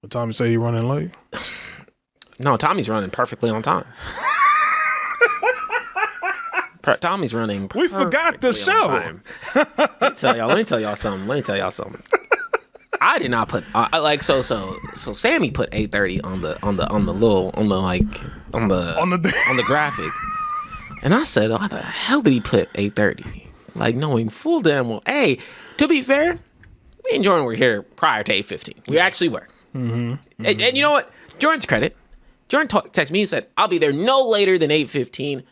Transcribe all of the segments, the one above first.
But Tommy say you running late. No, Tommy's running perfectly on time. Tommy's running. We forgot the show. Let me tell y'all something. I did not put so Sammy put 8:30 on the graphic, and I said, "Why the hell did he put 8:30?" Like knowing full damn well. Hey, to be fair, me and Jordan were here prior to 8:15. We actually were. Mm-hmm. And you know what? Jordan's credit. Jordan texted me and said, "I'll be there no later than 8:15."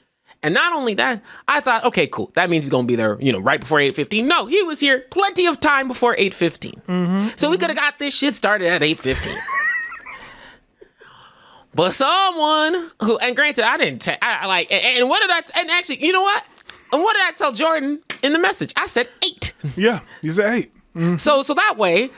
And not only that, I thought, okay, cool. That means he's going to be there, right before 8:15. No, he was here plenty of time before 8:15. Mm-hmm. So we could have got this shit started at 8:15. But someone who, and granted, I didn't, and what did I, and actually, you know what? And what did I tell Jordan in the message? I said 8. Yeah, you said 8. Mm-hmm. So that way,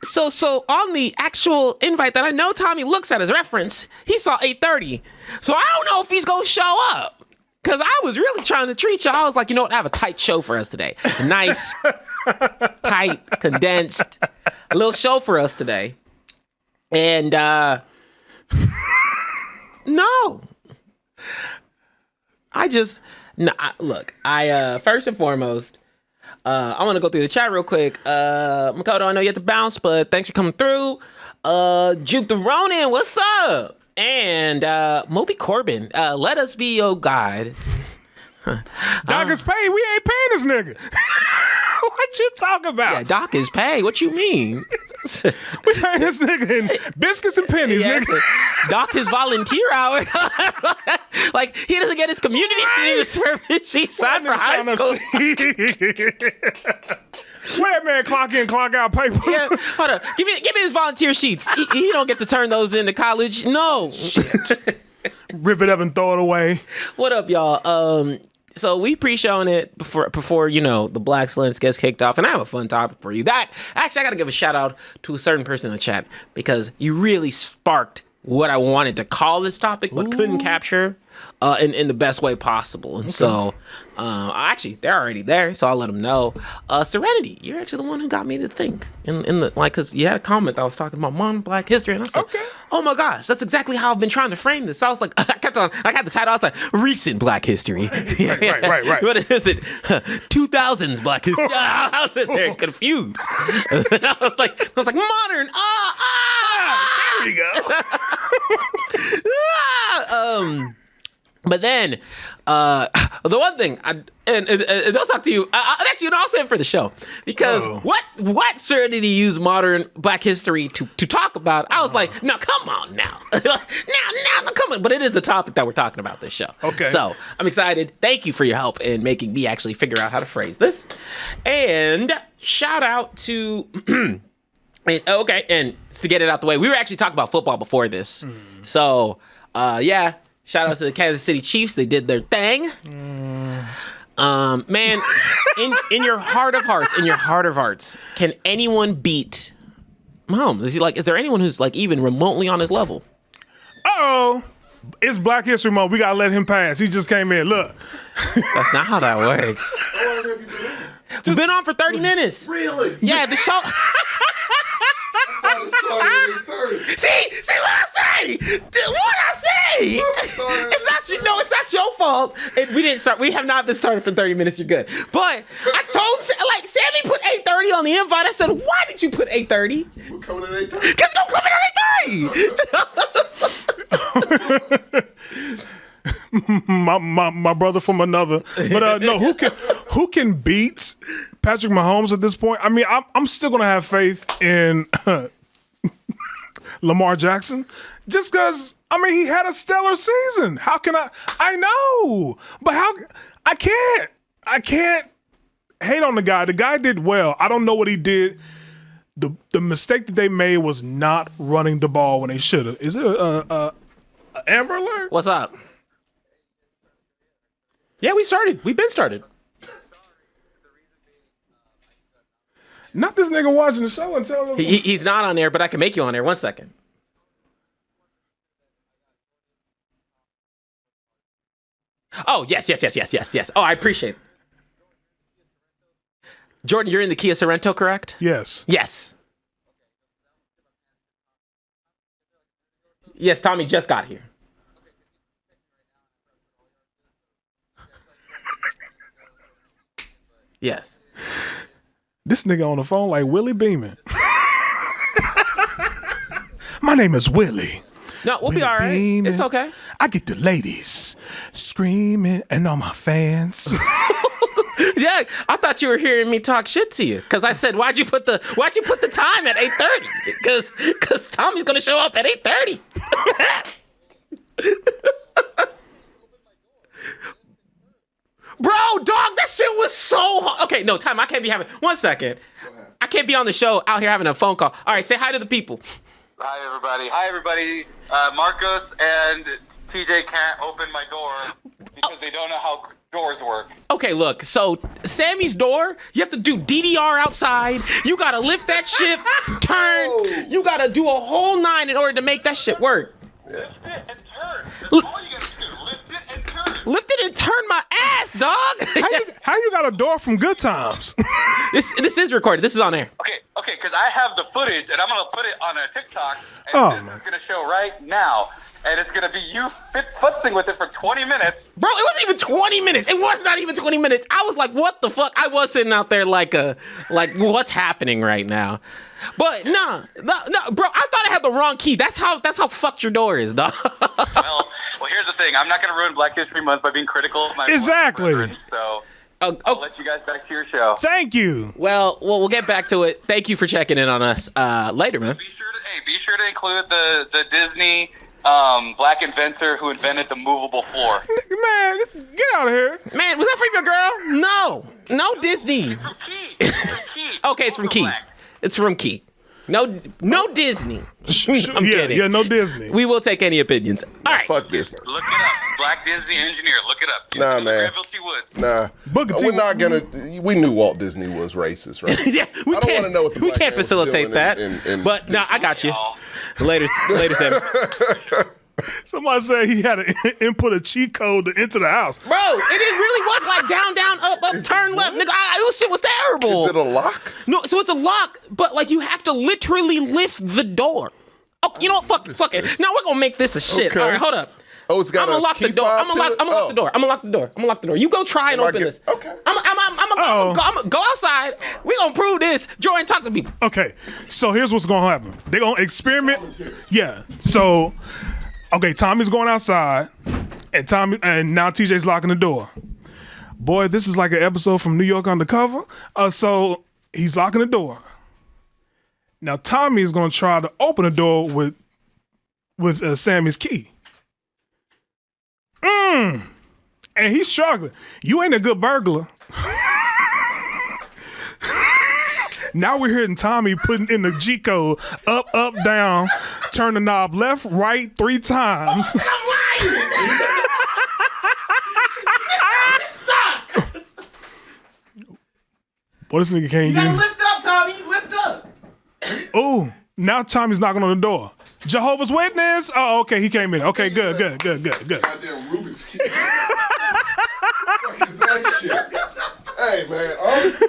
so on the actual invite that I know Tommy looks at as reference, he saw 8:30. So I don't know if he's going to show up. Because I was really trying to treat y'all. I was like, you know what? I have a tight show for us today. A nice, tight, condensed, a little show for us today. And, no. Look, first and foremost, I want to go through the chat real quick. Makoto, I know you have to bounce, but thanks for coming through. Juke the Ronin, what's up? And Moby Corbin, let us be your guide. Doc is paid. We ain't paying this nigga. What you talking about? Yeah, Doc is paid. What you mean? We paying this nigga in biscuits and pennies, nigga. Doc his volunteer hour. Like, he doesn't get his community service sheet signed for high school. Where that man clock in, clock out papers? Yeah, hold up. Give me his volunteer sheets. He don't get to turn those into college. No. Shit. Rip it up and throw it away. What up, y'all? So we pre-showing it before the Blaxcellence gets kicked off, and I have a fun topic for you. That actually, I got to give a shout out to a certain person in the chat because you really sparked what I wanted to call this topic, but couldn't capture in the best way possible. And so, actually, they're already there, so I'll let them know. Serenity, you're actually the one who got me to think because you had a comment that was talking about modern Black history, and I said, oh my gosh, that's exactly how I've been trying to frame this. So I was like, I had the title, I was like, recent Black history. Right. What is it? 2000s Black history. I was sitting there confused. And I was like, modern. There we go. But then, the one thing, and they'll talk to you. Actually, I'll say it for the show because what Serenity used modern Black history to talk about? I was like, no, come on now, now, come on. But it is a topic that we're talking about this show. Okay. So I'm excited. Thank you for your help in making me actually figure out how to phrase this. And shout out to. And to get it out the way, we were actually talking about football before this. So, shout out to the Kansas City Chiefs. They did their thing. Man, in your heart of hearts, can anyone beat Mahomes? Is there anyone who's even remotely on his level? It's Black History Month. We gotta let him pass. He just came in. Look. That's not how that works. We've been on for 30 minutes. Really? Yeah, the show. I thought it started at 8:30. See what I say? It's not you. No, it's not your fault. We didn't start. We have not been started for 30 minutes. You're good. But I told Sammy put 8:30 on the invite. I said, why did you put 8:30? We're coming at 8:30. Because don't come in at 8:30. my brother from another. But no, who can beat Patrick Mahomes at this point? I mean, I'm still gonna have faith in Lamar Jackson, just because he had a stellar season. How can I know, but I can't hate on the guy. The guy did well. I don't know what he did. The mistake that they made was not running the ball when they should have. Is it a Amber Alert? What's up? Yeah, we started. We've been started. Not this nigga watching the show and telling us. He's not on there, but I can make you on there. 1 second. Oh, yes. Oh, I appreciate it. Jordan, you're in the Kia Sorrento, correct? Yes. Yes. Yes, Tommy just got here. Yes. This nigga on the phone like Willie Beeman. My name is Willie. No, we'll be all right. Beeman. It's okay. I get the ladies screaming and all my fans. Yeah, I thought you were hearing me talk shit to you because I said, "Why'd you put the time at 8:30?" Because Tommy's gonna show up at 8:30. Bro, dog, that shit was so hard. Okay, no, time. I can't be having 1 second. I can't be on the show out here having a phone call. All right, say hi to the people. Hi, everybody. Marcos and TJ can't open my door because they don't know how doors work. Okay, look, so Sammy's door, you have to do DDR outside. You gotta lift that shit, turn. You gotta do a whole 9 in order to make that shit work. Lift it and turn. That's all you gotta do. Lift it and turn. Lift it and turn my ass, dog. How you got a door from Good Times? This is recorded. This is on air. Okay, because I have the footage and I'm gonna put it on a TikTok, and Oh, this is gonna show right now. And it's gonna be you futzing with it for 20 minutes. Bro, it wasn't even 20 minutes. It was not even 20 minutes. I was like, what the fuck? I was sitting out there like what's happening right now? But no, bro, I thought I had the wrong key. That's how fucked your door is, dog. Well, here's the thing. I'm not gonna ruin Black History Month by being critical of my Exactly. brethren, so I'll let you guys back to your show. Thank you. Well, we'll get back to it. Thank you for checking in on us later, man. Be sure to include the Disney black inventor who invented the movable floor. Man, get out of here. Man, was that from your girl? No Disney. From Key. It's from Key. Okay, it's from Key. Black. It's from Key. No Disney. I'm kidding. Yeah, no Disney. We will take any opinions. All right. Fuck this. Look it up. Black Disney engineer. Look it up. Nah, man. Granville T. Woods. Nah. Booker T. We're not gonna. We knew Walt Disney was racist, right? Yeah, we I don't can't. wanna know what the We black can't man was facilitate doing that. in But no, I got you. Y'all. Later, Sam. Somebody said he had to input a cheat code to enter the house. Bro, it really was like down, up, turn left, nigga. It shit was terrible. Is it a lock? No, so it's a lock, but like you have to literally lift the door. Oh, you know what? Fuck it. Now we're gonna make this a shit. Okay. All right, hold up. Oh, it's got I'm gonna a lock the key door. fob I'm gonna to it? lock the door. I'm gonna lock the door. You go try and Am I open get- this. okay. I'm gonna go outside. We gonna prove this. Jordan, talk to people. Okay, so here's what's gonna happen. They're gonna experiment. Yeah. So, okay, Tommy's going outside, and now TJ's locking the door. Boy, this is like an episode from New York Undercover. So he's locking the door. Now Tommy's gonna try to open the door with Sammy's key. And he's struggling. You ain't a good burglar. Now we're hearing Tommy putting in the G code up, down, turn the knob left, right 3 times. I'm lying. Stuck. Boy, this nigga can't You gotta get lift up, Tommy. Lift up. Oh, now Tommy's knocking on the door. Jehovah's Witness. Oh, okay, he came in. Okay, good. Goddamn Rubik's Cube. What the fuck is that shit? Hey, man. Honestly,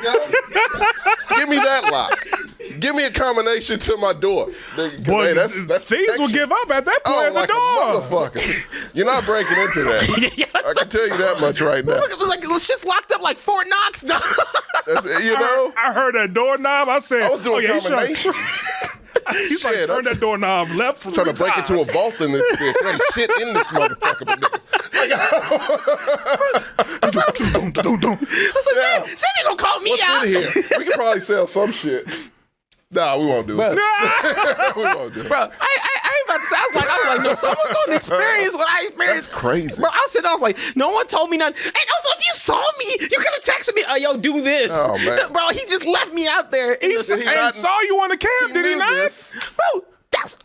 give me that lock. Give me a combination to my door. Boy, Hey, that's thieves protection. will give up at that point Oh, at the like door. a motherfucker. You're not breaking into that. Yeah, I can tell you that much right now. like this shit's locked up like Fort Knox, dog. That's, you know, I heard that doorknob. I said, I was doing he's trying, combinations. he's like, Shit, turn that doorknob left. Trying to break into a vault in this bitch. Trying to shit in this motherfucker. I was like, Sammy gonna call me out. What's in here? We can probably sell some shit. Nah, we won't do it. We won't do it. Bro, I ain't about to say. I was like, no, someone's gonna experience what I experienced. That's crazy. Bro, I was sitting there, I was like, no one told me nothing. And also, if you saw me, you could have texted me, yo, do this. Oh, man. Bro, he just left me out there. He saw you on the cam, did he knew not? this. Bro, that's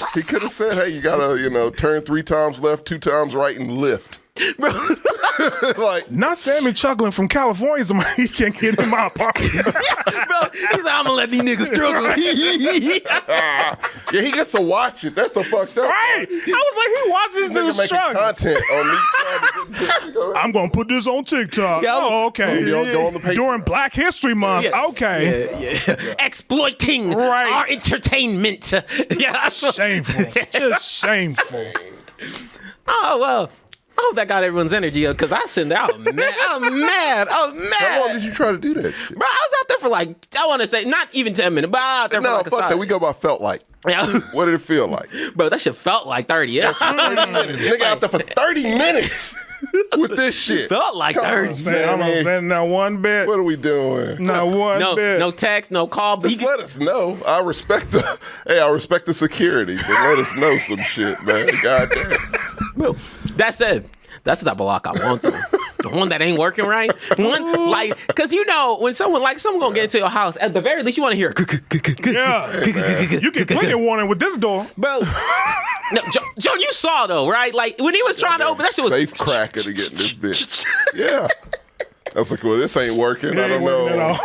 what He could have said, hey, you gotta, turn 3 times left, 2 times right, and lift. Bro. Like, Not Sammy Chuckling from California. Somebody he can't get in my apartment. Bro, he's like, I'm gonna let these niggas struggle. yeah, he gets to watch it. That's the fucked up. Right? I was like, he watches this Nigga dude making struggle. content on me trying to get I'm gonna put this on TikTok. Yeah, oh, okay. So y'all go on the page. During Black History Month. Yeah. Okay. Yeah. Exploiting Right. our entertainment. Yeah. Shameful. Just shameful. Oh, well. I hope that got everyone's energy up because I sitting there. I was mad. How long did you try to do that shit? Bro, I was out there for like, I want to say, not even 10 minutes, but I was out there for No, like a fuck solid. that. We go by felt like. Yeah. What did it feel like? Bro, that shit felt like 30. Yeah. 30 minutes. Nigga out there for 30 minutes with this shit. Felt like 30. I'm not saying not one bit. What are we doing? Not one bit. No text, no call. Just let us know. I respect the security, but let us know some shit, man. Goddamn. Bro, that said, that's the type of lock I want though. The one that ain't working right. One like, cause you know when someone gonna get into your house, at the very least you want to hear. Yeah. You get plenty of warning with this door. Bro. No, Joe, you saw though, right? Like when he was trying to open that shit was safe cracker to get in this bitch. Yeah. I was like, well, this ain't working. It I don't ain't working at know. all.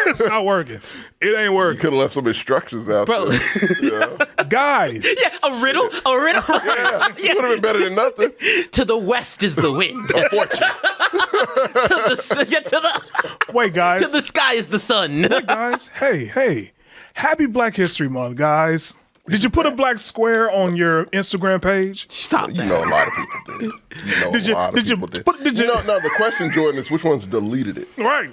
It's not working. It ain't You working. could have left some instructions out Bro. there. Yeah. Guys. yeah, a riddle. Yeah. It would have been better than nothing. To the west is the wind. A fortune. Wait, guys. To the sky is the sun. Guys. Hey. Happy Black History Month, guys. Did you put a black square on your Instagram page? Stop You that. know a lot of people did. You know Did you- a lot of did you people did. put- did you- No, the question, Jordan, is which ones deleted it? Right.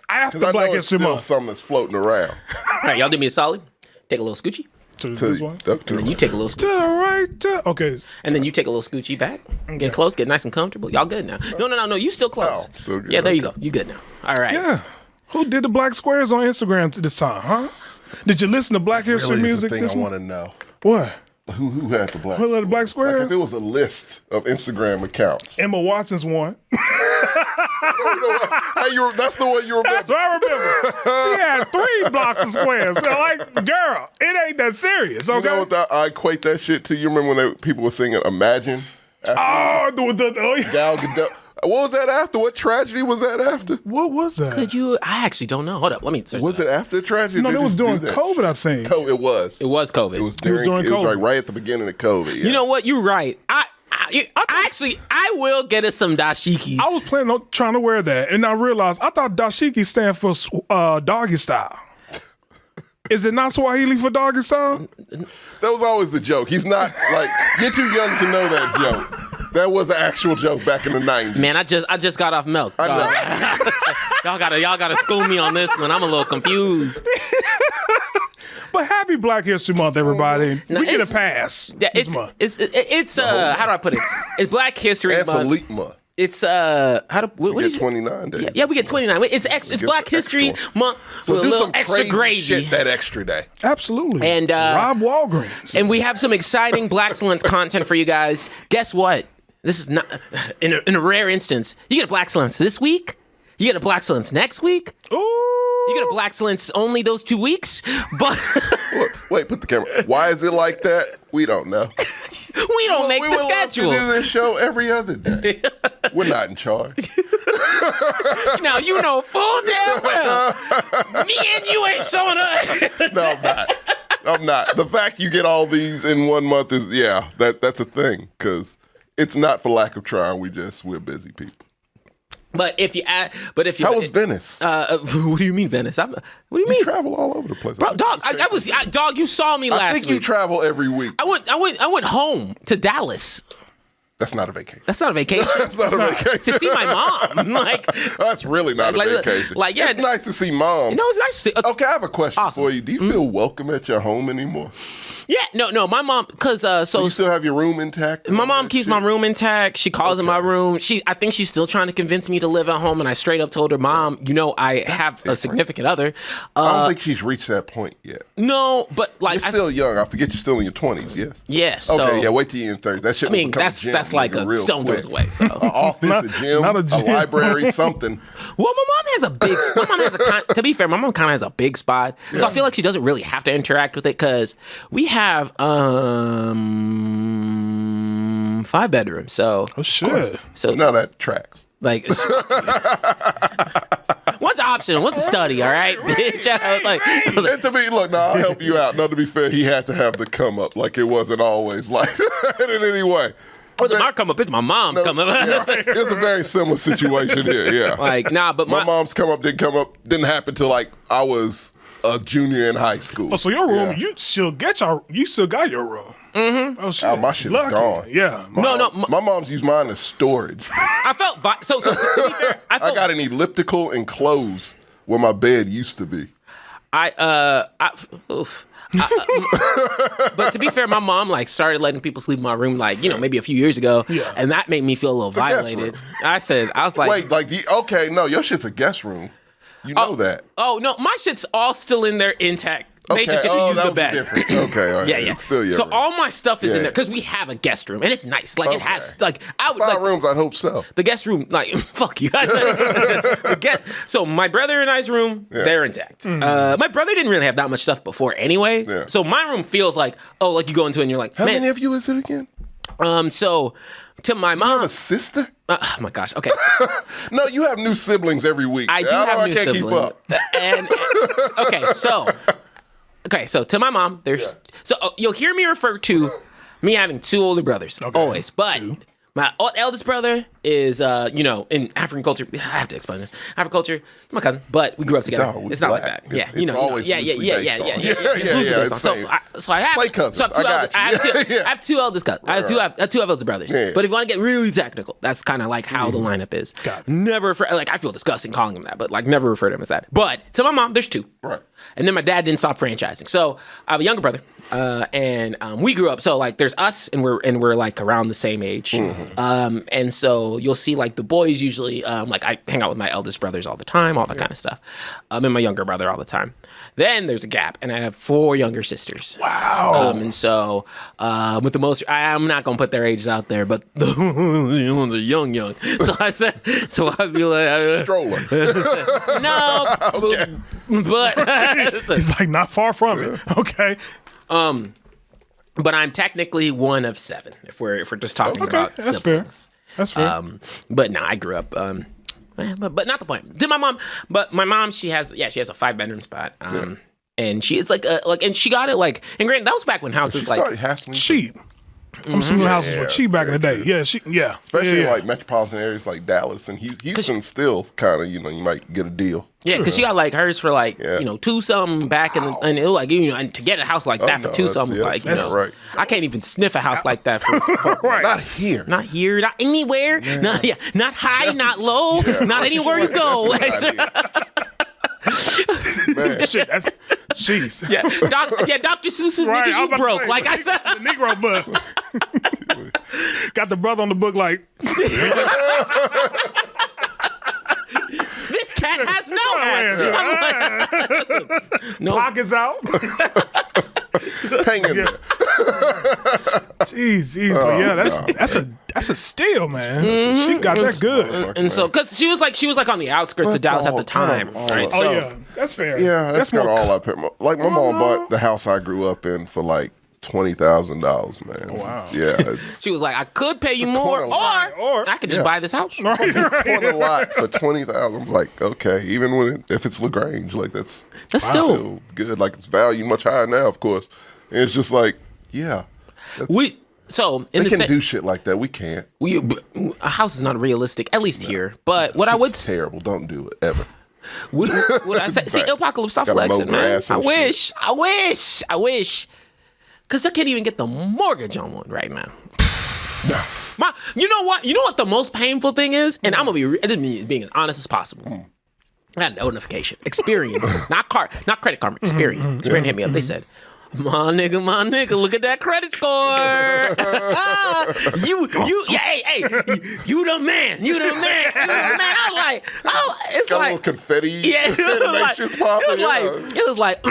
After Because I Black know it's History still Month. something that's floating around. All right, y'all do me a solid. Take a little scoochie. To this one. Up to And then you take a little To scoochie. the right. Okay. And then you take a little scoochie back. Get close, get nice and comfortable. Y'all good now. No. You still close. Oh, so good. Yeah, there you Okay. go. You good now. All right. Yeah. Who did the black squares on Instagram this time, huh? Did you listen to Black History Really is music the thing this I month? want to know. What? Who had the black? Who had the black Like squares? if it was a list of Instagram accounts. Emma Watson's one. That's the one you That's remember. what I remember. She had 3 blocks of squares. So like, girl, it ain't that serious, okay? You know what I equate that shit to? You remember when people were singing Imagine? Yeah. Gal Gadot. What was that after? What tragedy was that after? What was that? Could you? I actually don't know. Hold up. Let me search. Was it after tragedy? No, They it was just do during that COVID, shit? I think. It was. It was COVID. It was during COVID. like right at the beginning of COVID. Yeah. You know what? You're right. I will get us some dashikis. I was planning on trying to wear that, and I realized I thought dashiki stand for doggy style. Is it not Swahili for doggy style? That was always the joke. He's not like you're too young to know that joke. That was an actual joke back in the 90s. Man, I just got off milk. I know. y'all gotta school me on this one. I'm a little confused. But happy Black History Month, everybody. No, We get a it's- pass Yeah, this month. it's how do I put it? It's Black History That's Month. Elite Month. It's what We did get you 29 days. Yeah, we get 29. It's get Black the History extra Month So with a do little some extra crazy gravy. shit that extra day. Absolutely. And, Rob Walgreens. And we have some exciting Blaxcellence content for you guys. Guess what? This is not in a rare instance. You get a Blaxcellence this week. You get a Blaxcellence next week. Ooh. You get a Blaxcellence only those 2 weeks. But Wait, put the camera. Why is it like that? We don't know. we don't make we the would love schedule. to do this show every other day. We're not in charge. Now you know full damn well me and you ain't showing up. No, I'm not. I'm not. The fact you get all these in 1 month is that's a thing because it's not for lack of trying. We're busy people. But if you How was Venice? what do you mean Venice? What do you mean, Travel all over the place, bro? Dog, dog. You saw me I last think week. you travel every week. I went home to Dallas. That's not a vacation. That's not a vacation. That's not a vacation. To see my mom. Like, That's really not Like, a vacation. like, yeah. It's nice to see mom. it's nice to see. Okay, I have a question Awesome. for you. Do you feel welcome at your home anymore? Yeah, no, my mom, because So you still have your room intact? my mom keeps my room intact. She calls in my room. I think she's still trying to convince me to live at home, and I straight up told her, Mom, I have a significant other. I don't think she's reached that point yet. No, but like, You're still young. I forget you're still in your 20s, yes? yes. So, Okay, yeah, wait till you're in 30s. That shit I mean, will become that's a gym, like nigga, a real stone quick. throws away. So, An office, a gym, not a gym. library, something. well, my mom has a big. My mom has to be fair, my mom kind of has a big spot, so I feel like she doesn't really have to interact with it because we have 5-bedroom. So Oh shit. so Now that tracks. like one's optional, one's a study, all right, bitch. I was like, And to me, look, now I'll help you out. Now, to be fair, he had to have the come up. Like, it wasn't always like that in any way. wasn't my come up, it's my mom's come up. Yeah, it's a very similar situation here, yeah. Like, nah, but my mom's come up didn't happen till like I was a junior in high school. Oh, so your room, Yeah. you still got your room. Mm-hmm. Oh shit. Oh, my shit is Lucky. gone. Yeah. My mom's used mine as storage. I felt so to be fair, I got an elliptical enclosed where my bed used to be. But to be fair, my mom like started letting people sleep in my room like, maybe a few years ago. Yeah. And that made me feel a little a guest violated. room. I was like, Wait, like, okay, no, your shit's a guest room. You know that. oh no, my shit's all still in there intact. They Okay, just get to use that the was bed. the difference. Okay, all right. Yeah. It's still your So room. all my stuff is in Yeah. there because we have a guest room and it's nice. Like it has Okay. like I would 5 like rooms, I'd hope so. the guest room. Like fuck you. So my brother and I's room, they're intact. My brother didn't really have that much stuff before anyway. Yeah. So my room feels like like you go into it and you're like, How man. many of you is it again? So to my I have mom. a sister? Oh my gosh. Okay. No, you have new siblings every week. I do have new I can't siblings. keep up. And so to my mom, there's you'll hear me refer to me having 2 older brothers always, but my eldest brother is in African culture. I have to explain this. African culture, my cousin, but we grew up together. No, it's not like black. that. Yeah, It's always loosely based on. Yeah, loosely based it's on. same. So I have Play cousins. So I have two I got you. I have 2 eldest cousins. I have 2 eldest brothers. Yeah. But if you want to get really technical, that's kind of like how the lineup is. Got it. Never I feel disgusting calling them that, but like never refer to them as that. But to my mom, there's 2. Right. And then my dad didn't stop franchising. So I have a younger brother, and we grew up. So like, there's us, and we're like around the same age. And so you'll see like the boys usually like I hang out with my eldest brothers all the time, all that kind of stuff, and my younger brother all the time. Then there's a gap, and I have 4 younger sisters. Wow. And so with the most, I'm not gonna put their ages out there, but the ones are young. So I said, so I'd be like, Stroller. no, but He's like not far from it. Okay. but I'm technically one of 7 if we're just talking Okay. about That's fair. siblings. That's fair. But no, I grew up. But not the point. Did my mom? But my mom, she has a 5-bedroom spot. And she is and she got it like. And granted, that was back when houses She like started hassling. cheap. I'm assuming the houses were Yeah, cheap back in the day. yeah. Yeah. Especially yeah. in like metropolitan areas like Dallas and Houston still kind of, you might get a deal. Yeah, because she got like hers for like Yeah. 2 something back in the, and it was like and to get a house like that for no, 2 that's- something yeah, like that's right. I can't even sniff a house like that for Right. Not here. not here, not anywhere, not high, not low, not anywhere you go. Man. Shit. That's jeez. Yeah, Dr. Seuss's Right, niggas, I was you about to broke. say, Like I said, the Negro book. Got the brother on the book like this cat has no hats. I'm like, no. pockets out. Hang in there. Jeez, but yeah, that's a steal, man. She got that good. And so, because she was like on the outskirts of Dallas at the time, right? Oh So, yeah, that's fair. Yeah, that's kind of more. all I pay. Like my mom bought the house I grew up in for like $20,000, man. Wow. Yeah, it's she was like, I could pay you more, corner lot. Or- I could just buy this house. Right. on a lot for $20,000. I'm like, okay, even if it's LaGrange, like that's still good. Like it's valued much higher now, of course. And it's just like, yeah, So in they the can sa- do shit like that. We can't. a house is not realistic, at least here. But what I would It's terrible. Don't do it ever. What I say? See, Apocalypse, stop Gotta mow flexing, man. grass I and wish. Because I can't even get the mortgage on one right now. You know what? You know what the most painful thing is? And I'm going to be being as honest as possible. I had a notification. Experian. not Credit Karma. Experian. Experian hit me up. They said, my nigga, look at that credit score. You the man. I was like, it's Got like a little confetti it animations popping. was like,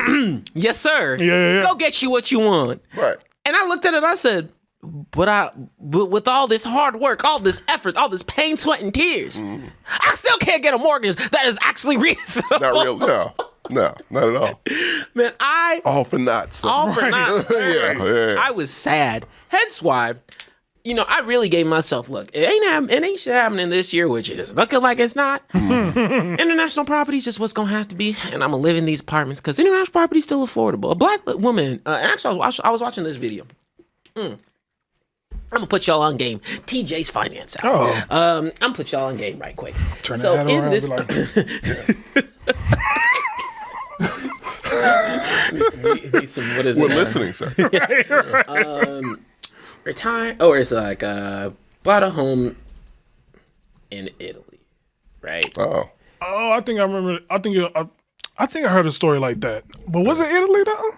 yes, sir. Yeah. Go get you what you want. Right. And I looked at it and I said, but with all this hard work, all this effort, all this pain, sweat, and tears, I still can't get a mortgage that is actually reasonable. Not real. No, not at all. Man, All for not. So. all for not. Yeah. I was sad. Hence why, I really gave myself, look, it ain't shit happening this year, which it is looking like it's not. International property is just what's going to have to be. And I'm going to live in these apartments because international property is still affordable. A black woman, actually, I was watching this video. I'm going to put y'all on game. TJ's finance out. I'm going to put y'all on game right quick. Turn that head around, be like, what is We're it? listening, sir. Retire. Oh, it's like bought a home in Italy, right? Oh. Oh, I think I remember. I think I heard a story like that. But was it Italy though?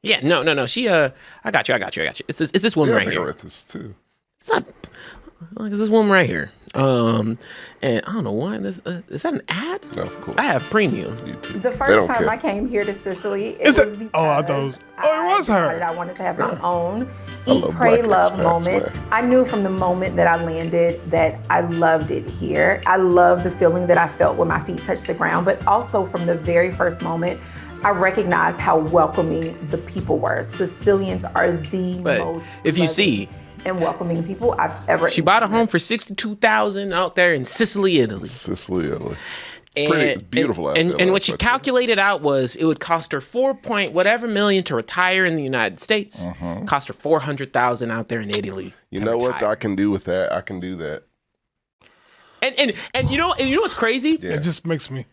Yeah, no. She I got you. It's this woman Yeah, I right think I here. read this too. It's not. Like, it's this woman right here. And I don't know why this is that an ad? No, of course. I have premium. YouTube. The They first don't time care. I came here to Sicily, it Is was it- because oh, I thought it was- it was her. decided I wanted to have my own I eat, love pray, black love expats, moment. man. I knew from the moment that I landed that I loved it here. I love the feeling that I felt when my feet touched the ground, but also from the very first moment, I recognized how welcoming the people were. Sicilians are the But most if you loving see, and welcoming people I've ever she bought a home encountered. for $62,000 out there in Sicily, Italy. Sicily, Italy. And, It's beautiful out there, and what that's she for sure. calculated out was it would cost her $4 million to retire in the United States. Cost her $400,000 out there in Italy. You to know what retire. I can do with that? I can do that. And you know what's crazy? Yeah. It just makes me.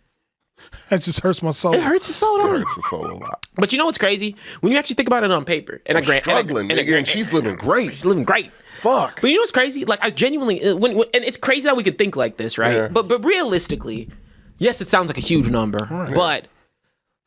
It just hurts my soul. It hurts the soul, It don't it? hurts the soul a lot. But you know what's crazy? When you actually think about it on paper, and I grant, Struggling, nigga, and she's living great. she's living great. Fuck. But you know what's crazy? Like I genuinely, when and it's crazy that we could think like this, right? Yeah. But realistically, yes, it sounds like a huge number, but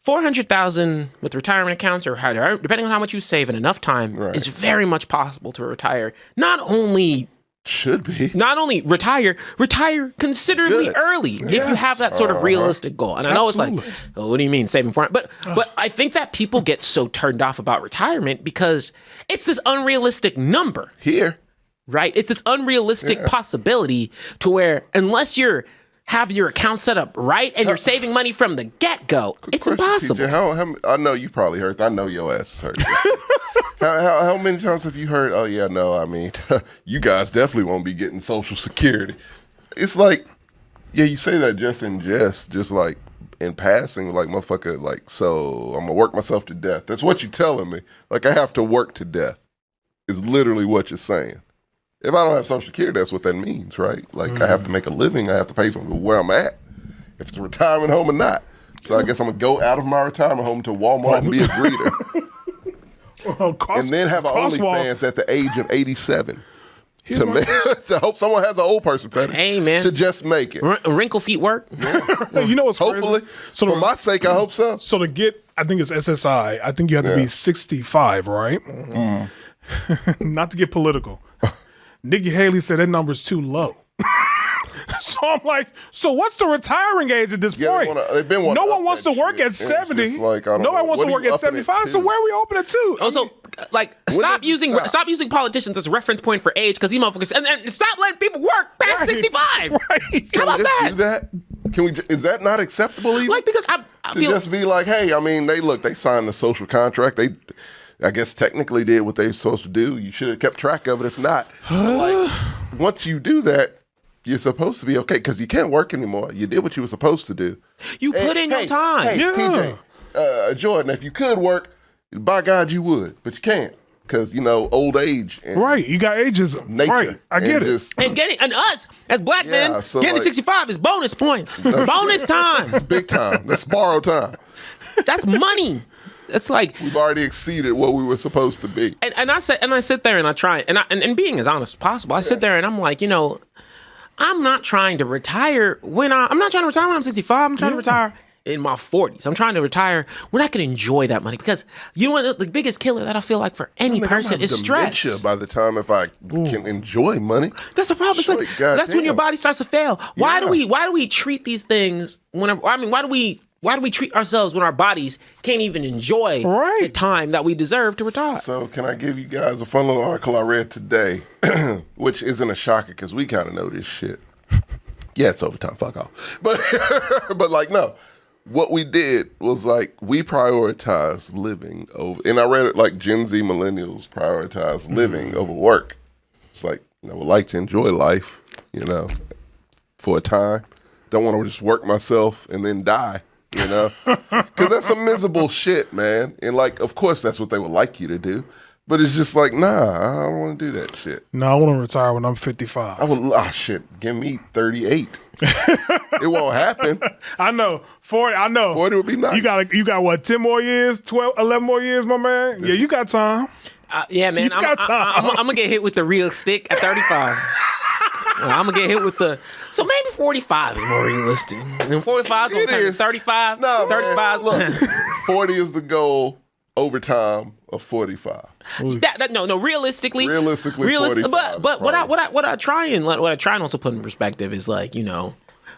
400,000 with retirement accounts or however, depending on how much you save in enough time, Right. is very much possible to retire. Not only Should be. retire considerably Good. early if you Yes. have that sort of realistic goal. And I know it's like, Absolutely. oh, what do you mean saving for it? But I think that people get so turned off about retirement because it's this unrealistic number, Here. right? It's this unrealistic possibility to where unless you're have your account set up right and you're saving money from the get-go, it's Question, impossible. TJ, how I know you probably heard. I know your ass is hurt. how many times have you heard? Oh yeah, no. I mean, you guys definitely won't be getting Social Security. It's like, yeah, you say that just in jest, just like in passing, like motherfucker. Like, so I'm gonna work myself to death. That's what you telling me. Like I have to work to death. Is literally what you're saying. If I don't have Social Security, that's what that means, right? Like I have to make a living. I have to pay for where I'm at. If it's a retirement home or not. So I guess I'm gonna go out of my retirement home to Walmart and be a greeter. And then have an OnlyFans at the age of 87 to hope someone has an old person fetish. Hey, man. To just make it. Wrinkle feet work. You know what's Hopefully, crazy? So for my sake, I hope so. So to get, I think it's SSI. I think you have to be 65, right? Not to get political. Nikki Haley said that number's too low. So I'm like, so what's the retiring age at this Yeah, point? they've been wanting No to one up wants to that work shit. at It's 70. just like, I don't No one know. wants What to are work you at upping it 75. So to? where are we open it to? Also, like, stop does it stop? using politicians as reference point for age because you motherfuckers and stop letting people work past Right. 65. Right. How about Just that? do that? Can we? Is that not acceptable? Even? Like because I to feel just be like, hey, I mean, they signed the social contract. They, I guess, technically did what they were supposed to do. You should have kept track of it. If not, like, once you do that, you're supposed to be okay because you can't work anymore. You did what you were supposed to do. you put in your time. Hey, Yeah. TJ, Jordan, if you could work, by God you would, but you can't because old age and Right. You got ageism. nature. Right. I get and it. just- And us as black men, so getting like- to 65 is bonus points. Bonus time. big time. That's borrowed time. That's money. That's like We've already exceeded what we were supposed to be. and I sit there and I try and being as honest as possible. I sit there and I'm like, I'm not trying to retire I'm not trying to retire when I'm 65. I'm trying to retire in my 40s. I'm trying to retire when I can enjoy that money because you know what the biggest killer that I feel like for any I mean, person I'm gonna is have dementia stress. by the time if I can enjoy money. That's the problem. It's like Straight goddamn. that's when your body starts to fail. Why do Yeah. we treat these things why do we treat ourselves when our bodies can't even enjoy Right. the time that we deserve to retire? So can I give you guys a fun little article I read today, which isn't a shocker because we kind of know this shit. Yeah, it's overtime. Fuck off. But like, no. What we did was like we prioritized living over, and I read it like Gen Z millennials prioritize living over work. It's like, I would like to enjoy life, for a time. Don't want to just work myself and then die, Because that's some miserable shit, man. And, like, of course that's what they would like you to do. But it's just like, nah, I don't want to do that shit. No, I want to retire when I'm 55. Shit, give me 38. It won't happen. I know. 40, I know. 40 would be nice. You got what, 10 more years, 12, 11 more years, my man? Yeah, you got time. Yeah, man. I'm going to get hit with the real stick at 35. I'm going to get hit with so maybe 45 is more realistic. And 45 going to turn 35. No, 35. Look, 40 is the goal over time of 45. No, realistically, 45. But what I try and also put in perspective is like,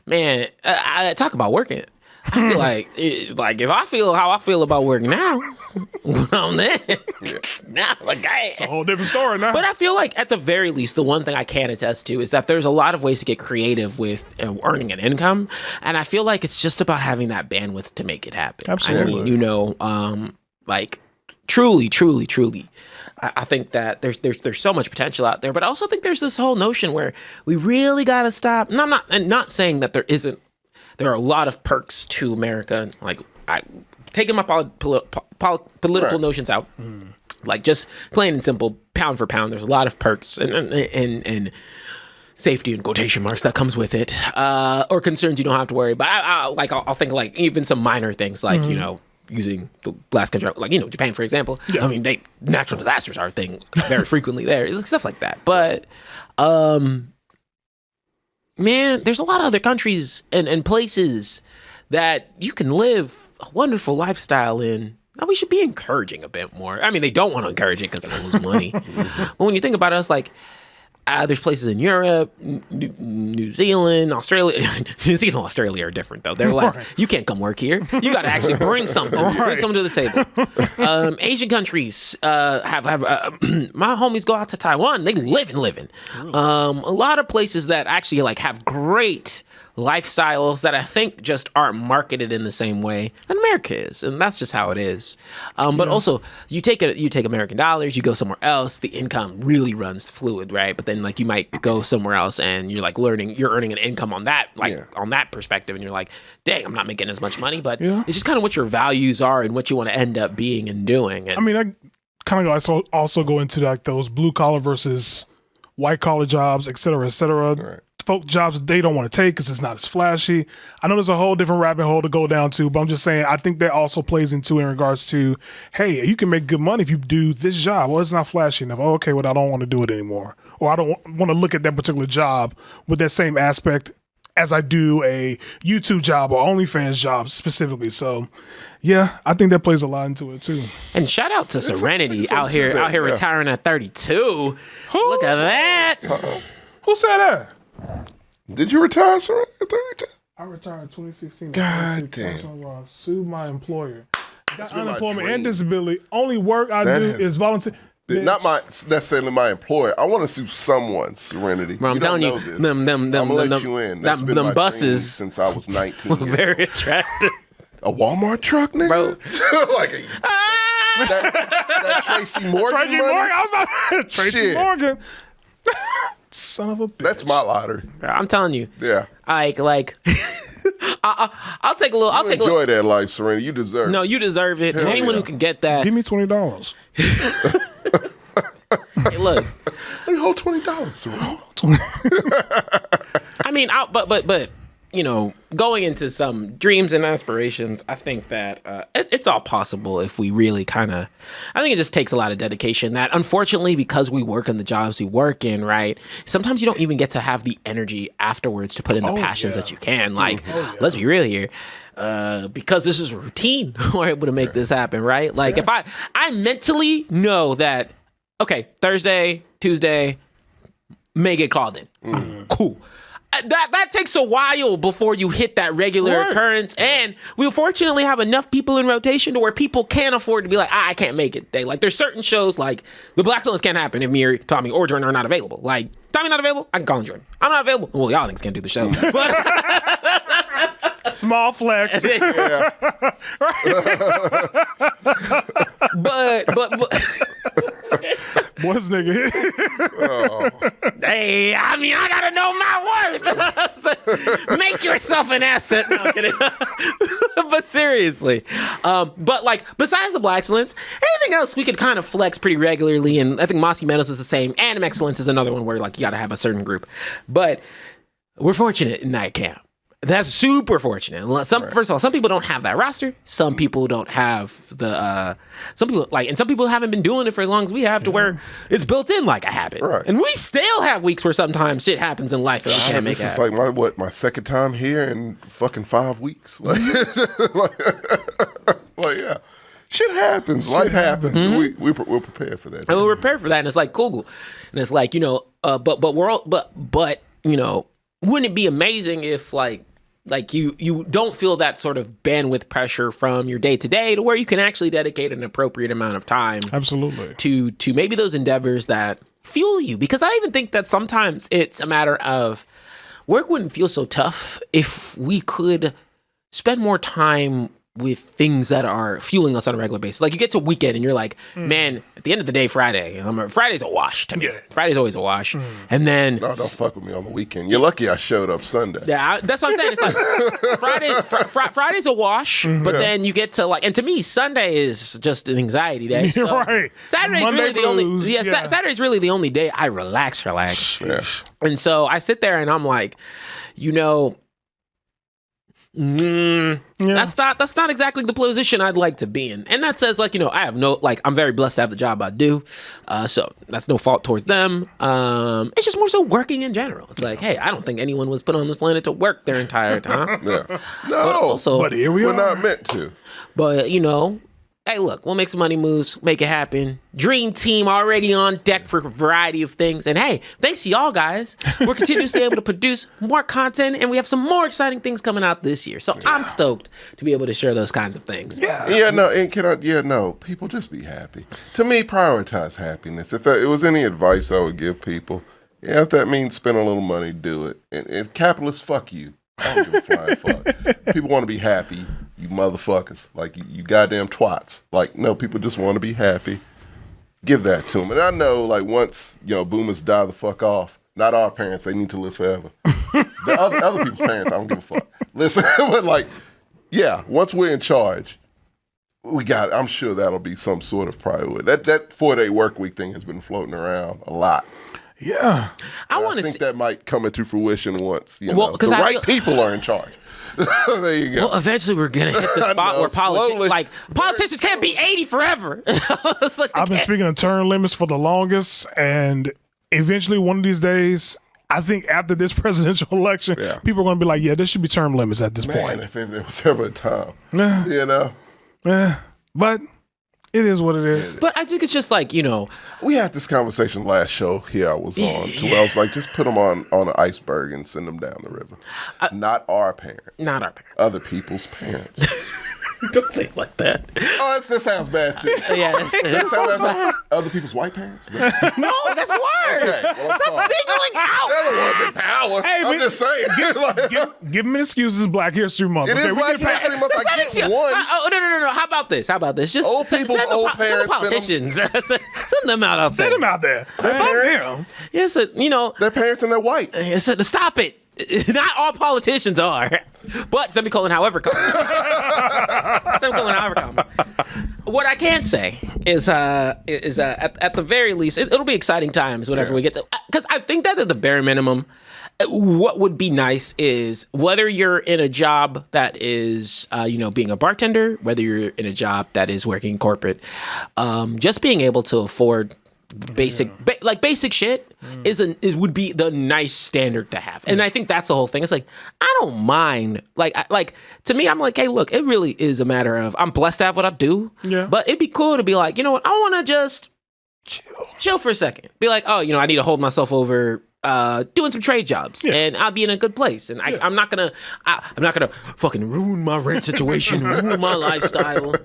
man, I talk about working. I feel like if I feel how I feel about work now, when I'm there, now like it's a whole different story now. But I feel like at the very least, the one thing I can attest to is that there's a lot of ways to get creative with earning an income, and I feel like it's just about having that bandwidth to make it happen. Absolutely. I mean, like truly. I think that there's so much potential out there, but I also think there's this whole notion where we really got to stop. And I'm not saying that there isn't. There are a lot of perks to America. Like taking my political notions out, like just plain and simple, pound for pound. There's a lot of perks and safety in quotation marks that comes with it, or concerns you don't have to worry. But I'll think like even some minor things like using the blast control, like Japan for example. Yeah. I mean, natural disasters are a thing very frequently there, stuff like that. But man, there's a lot of other countries and places that you can live a wonderful lifestyle in. Now, we should be encouraging a bit more. I mean, they don't want to encourage it because they lose money. But when you think about us, like, there's places in Europe, New Zealand, Australia. New Zealand and Australia are different, though. They're like, you can't come work here. You got to actually bring something. Bring something to the table. Asian countries have my homies go out to Taiwan. They live. A lot of places that actually like have great lifestyles that I think just aren't marketed in the same way that America is, and that's just how it is. But also, you take American dollars, you go somewhere else, the income really runs fluid, right? But then like you might go somewhere else and you're like you're earning an income on that, on that perspective, and you're like, dang, I'm not making as much money, but it's just kind of what your values are and what you want to end up being and doing. And, I mean, I kind of also go into like those blue collar versus white collar jobs, et cetera, et cetera. Right. Folk jobs they don't want to take because it's not as flashy. I know there's a whole different rabbit hole to go down to, but I'm just saying I think that also plays into in regards to, hey, you can make good money if you do this job. Well, it's not flashy enough. Oh, okay, well, I don't want to do it anymore. Or I don't want to look at that particular job with that same aspect as I do a YouTube job or OnlyFans job specifically. So, yeah, I think that plays a lot into it too. And shout out to Serenity out here retiring at 32. Look at that. Who said that? Did you retire, sir, at 32? I retired in 2016. God damn. I sued my employer. Got been my unemployment dream. and disability. Only work I do is volunteer. Not necessarily my employer. I want to sue someone, Serenity. Bro, I'm telling you, I'm gonna let you in. That's been my buses dream since I was 19. Very attractive. A Walmart truck, nigga? Bro. Like that Tracy Morgan Tracy money? Morgan. I was about Tracy Shit. Morgan. Son of a bitch. That's my lottery. Bro, I'm telling you. Yeah. Like I'll take a little. I'll take a enjoy that life, Serenity. You deserve it. No, you deserve it. Hell Anyone yeah. who can get that. Give me $20. Hey, look. Let me hold $20, Serenity. I mean, but going into some dreams and aspirations, I think that it's all possible if we really kind of. I think it just takes a lot of dedication. That unfortunately, because we work in the jobs we work in, right? Sometimes you don't even get to have the energy afterwards to put in the passions that you can. Like, let's be real here. Because this is routine, we're able to make this happen, right? Like, if I mentally know that, okay, Thursday, Tuesday, may get called in. Cool. That takes a while before you hit that regular occurrence. And we fortunately have enough people in rotation to where people can't afford to be like, I can't make it. Like, there's certain shows like the Blaxcellence can't happen if me or Tommy or Jordan are not available. Like, Tommy not available, I can call in Jordan. I'm not available. Well, y'all niggas can't do the show. But small flex. Yeah. but What's nigga? Hey, I mean, I gotta know my worth. Make yourself an asset. No, I'm kidding. But seriously, but like besides the Blaxcellence, anything else we could kind of flex pretty regularly, and I think Mossy Meadows is the same. And themexcellence is another one where like you gotta have a certain group, but we're fortunate in that camp. That's super fortunate. First of all, some people don't have that roster. Some people don't have the. Some people haven't been doing it for as long as we have to where it's built in like a habit. Right. And we still have weeks where sometimes shit happens in life and we can't make it. This is like my second time here in fucking 5 weeks. Like, yeah. Shit happens. Life happens. Mm-hmm. We're prepared for that. And we're prepared for that. And it's like cool. And it's like, but we're all, but wouldn't it be amazing if like you don't feel that sort of bandwidth pressure from your day to day to where you can actually dedicate an appropriate amount of time absolutely to maybe those endeavors that fuel you? Because I even think that sometimes it's a matter of work wouldn't feel so tough if we could spend more time with things that are fueling us on a regular basis. Like you get to a weekend and you're like, man, at the end of the day, Friday's a wash to me. Yeah. Friday's always a wash. And then... No, don't fuck with me on the weekend. You're lucky I showed up Sunday. Yeah, that's what I'm saying. It's like Friday's a wash, but then you get to like... And to me, Sunday is just an anxiety day. So right. Saturday's Monday really blues. the only... Saturday's really the only day I relax. Yeah. And so I sit there and I'm like, that's not exactly the position I'd like to be in. And that says like, I have I'm very blessed to have the job I do. So that's no fault towards them. It's just more so working in general. It's like, hey, I don't think anyone was put on this planet to work their entire time. Yeah. No. But here we are. We're not meant to. But, hey, look, we'll make some money moves, make it happen. Dream team already on deck for a variety of things. And hey, thanks to y'all guys, we're continuously able to produce more content, and we have some more exciting things coming out this year. So I'm stoked to be able to share those kinds of things. No, people just be happy. To me, prioritize happiness. If it was any advice I would give people, if that means spend a little money, do it. And if capitalists, fuck you. I don't give a flying fuck. People want to be happy, you motherfuckers. Like, you goddamn twats. Like, no, people just want to be happy. Give that to them. And I know, like, once, boomers die the fuck off, not our parents, they need to live forever. The other people's parents, I don't give a fuck. Listen, but like, yeah, once we're in charge, I'm sure that'll be some sort of priority. That 4-day work week thing has been floating around a lot. Yeah. I think that might come into fruition once, the right people are in charge. There you go. Well, eventually we're going to hit the spot where politicians can't be 80 forever. I've been speaking of term limits for the longest, and eventually one of these days, I think after this presidential election, people are going to be like, yeah, there should be term limits at this point. If there was ever a time, But it is what it is. But I think it's just like, we had this conversation last show here I was on, where I was like, just put them on an iceberg and send them down the river. Not our parents. Not our parents. Other people's parents. Don't say it like that. Oh, that sounds bad too. Yeah, that sounds bad. Other people's white parents? No, that's worse. Okay, well, that's singling out. They're the ones in power. Hey, I'm just saying. Give them excuses. Black History Month. It is Black History Month. I get one. No. How about this? Just old people's old parents. Send the politicians. Send them out Send them out there. Their parents. Yes, their parents and they're white. Stop it. Not all politicians are, but semicolon however comma. What I can say is at the very least, it'll be exciting times whenever we get to, because I think that at the bare minimum, what would be nice is whether you're in a job that is, being a bartender, whether you're in a job that is working corporate, just being able to afford basic shit would be the nice standard to have. And I think that's the whole thing. It's like, I don't mind. Like to me, I'm like, hey, look, it really is a matter of, I'm blessed to have what I do. Yeah. But it'd be cool to be like, you know what, I want to just chill for a second. Be like, oh, I need to hold myself over doing some trade jobs, and I'll be in a good place. And I'm not gonna fucking ruin my rent situation, ruin my lifestyle.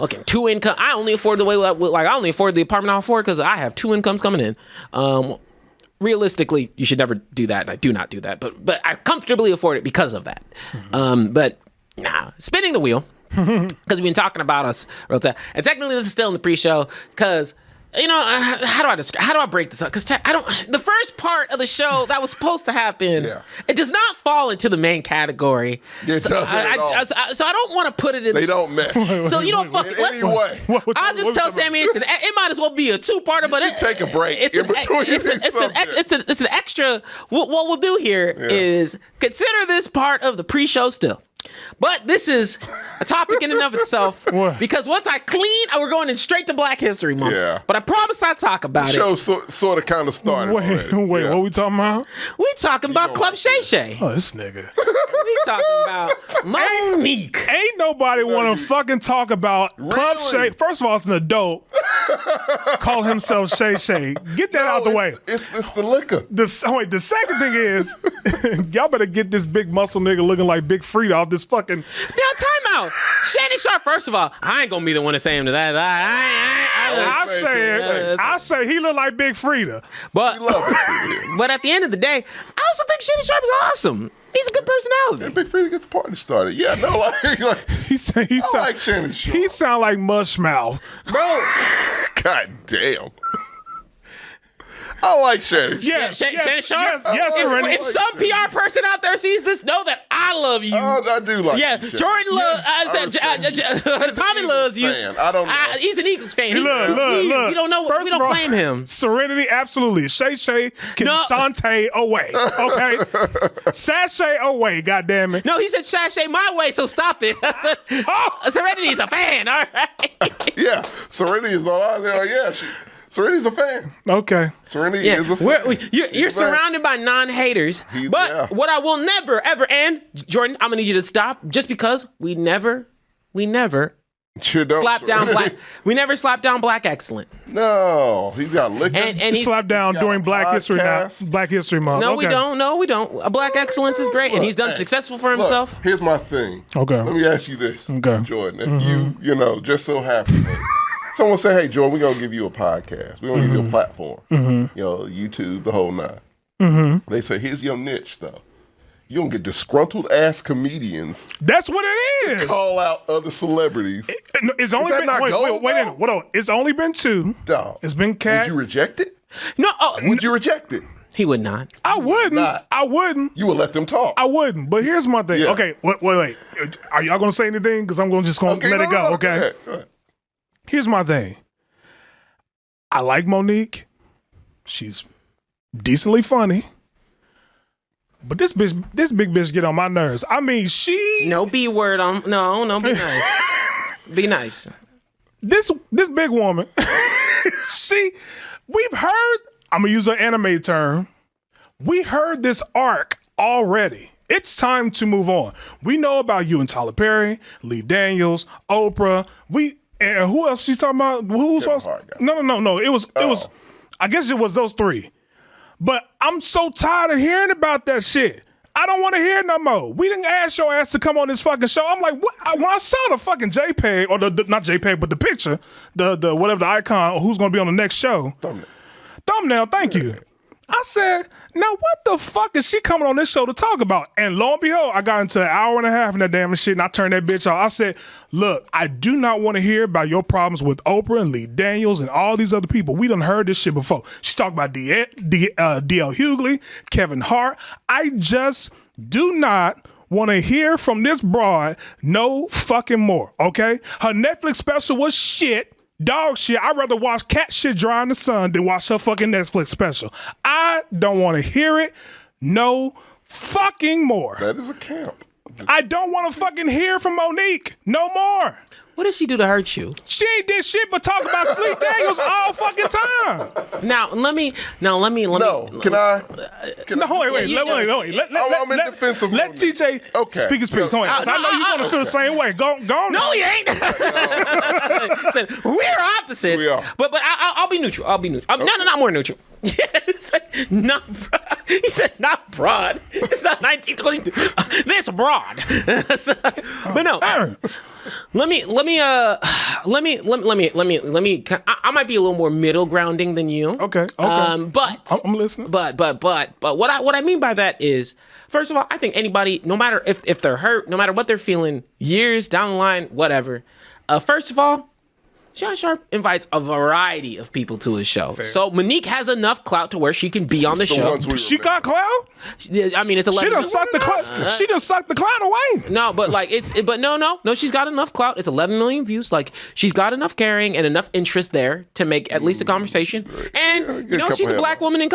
Okay, 2 income. I only afford I only afford the apartment I afford because I have 2 incomes coming in. Realistically, you should never do that, and I do not do that. But I comfortably afford it because of that. But spinning the wheel, because we've been talking about us real time, and technically this is still in the pre-show because how do I break this up? Because the first part of the show that was supposed to happen, it does not fall into the main category. It doesn't at all. So I don't want to put it in. They don't mesh. So you know, fuck it. Anyway, I'll just tell Sammy it might as well be a two-parter, but take a break in between. It's an extra. What we'll do here is consider this part of the pre-show still. But this is a topic in and of itself because once I clean, we're going in straight to Black History Month. Yeah. But I promise I'll talk about show it. sort of kind of started. Wait, what we talking about? We talking about Club Shay Shay. Oh, this nigga. We talking about Monique. Ain't nobody want to fucking talk about Club Shay. First of all, it's an adult. Call himself Shay Shay. Get that out the way. It's the liquor. The second thing is, y'all better get this big muscle nigga looking like Big Frida off this fucking. Now, time out. Shannon Sharp, first of all, I ain't gonna be the one to say him to that. I say he look like Big Frida. But, We love it. but at the end of the day, I also think Shannon Sharp is awesome. He's a good personality. And Big Frida gets the party started. Yeah, no, like He like Shannon Sharp. He sound like Mushmouth. Bro. God damn. I like Shannon. Yes, Shannon Sharp? Yes, Serenity. If some PR person out there sees this, know that I love you. I do like Yeah, you, Jordan loves. Tommy loves you. fan. I don't know. He's an Eagles fan. Look. We don't know. First We of don't all, claim him. Serenity, absolutely. Shay Shay can Shantae away. Okay? Sashay away, goddammit. No, he said sashay my way, so stop it. I said, Serenity's a fan, all right? Yeah, Serenity is all I say. Yeah, Serenity's a fan. Okay. Serenity is a fan. You're surrounded by non-haters. But what I will never, ever, and Jordan, I'm going to need you to stop just because we never Sure don't. slap down black. We never slap down Black Excellent. No, he's got liquor. And He he's slapped down got during a Black History podcast. Black History Month. No, okay. we don't. A Black Excellence is great, and he's done Hey, successful for Look, himself. here's my thing. Okay. Let me ask you this, Okay. Jordan. If you just so happen, someone say, "Hey, Jordan, we're gonna give you a podcast. We're gonna give you a platform. YouTube, the whole nine." They say, "Here's your niche, though. You don't get disgruntled ass comedians That's what it is. call out other celebrities." It's only that been not gold, wait, though? hold on. It's only been 2. Dog, It's been Cat. would you reject it? No, Would you reject it? he would not. I wouldn't. not. I wouldn't. You would let them talk. I wouldn't. But here's my thing. Yeah. Okay, wait. Are y'all gonna say anything? Because I'm just gonna let it go. Okay. Go ahead. Here's my thing. I like Monique. She's decently funny. But this big bitch get on my nerves. I mean, No B word on. No, be nice. Be nice. This big woman, we've heard, I'm gonna use an anime term. We heard this arc already. It's time to move on. We know about you and Tyler Perry, Lee Daniels, Oprah. And who else she's talking about? Who's Kevin else? Hart guy. No. It was. I guess it was those 3. But I'm so tired of hearing about that shit. I don't want to hear it no more. We didn't ask your ass to come on this fucking show. I'm like, what? When I saw the fucking JPEG, or the not JPEG, but the picture, the whatever the icon, or who's gonna be on the next show. Thumbnail, thank you. I said, now what the fuck is she coming on this show to talk about? And lo and behold, I got into an hour and a half in that damn shit, and I turned that bitch off. I said, look, I do not want to hear about your problems with Oprah and Lee Daniels and all these other people. We done heard this shit before. She's talking about D.L. Hughley, Kevin Hart. I just do not want to hear from this broad no fucking more, okay? Her Netflix special was shit. Dog shit. I'd rather watch cat shit dry in the sun than watch her fucking Netflix special. I don't want to hear it no fucking more. That is a camp. I don't want to fucking hear from Monique no more. What did she do to hurt you? She ain't did shit but talk about Lee Daniels all fucking time. Now let me. No, can I? No, wait. I'm in defense of let Monique. TJ Okay. speak his piece. I know you're going to feel the same way. Go on. No, he ain't. We're opposites. We are. But I'll be neutral. No, not more neutral. It's like, not broad. He said not broad. It's not 1922. This broad. But no. Aaron. Let me. I might be a little more middle grounding than you. Okay. But I'm listening. But what I mean by that is, first of all, I think anybody, no matter if they're hurt, no matter what they're feeling, years down the line, whatever. First of all, Shannon Sharp invites a variety of people to his show. So Monique has enough clout to where she can be on the show. She got clout? I mean, it's 11. She done sucked the clout. She done sucked the clout away. No, but like no. She's got enough clout. It's 11 million views. Like she's got enough carrying and enough interest there to make at least a conversation. And she's a black woman in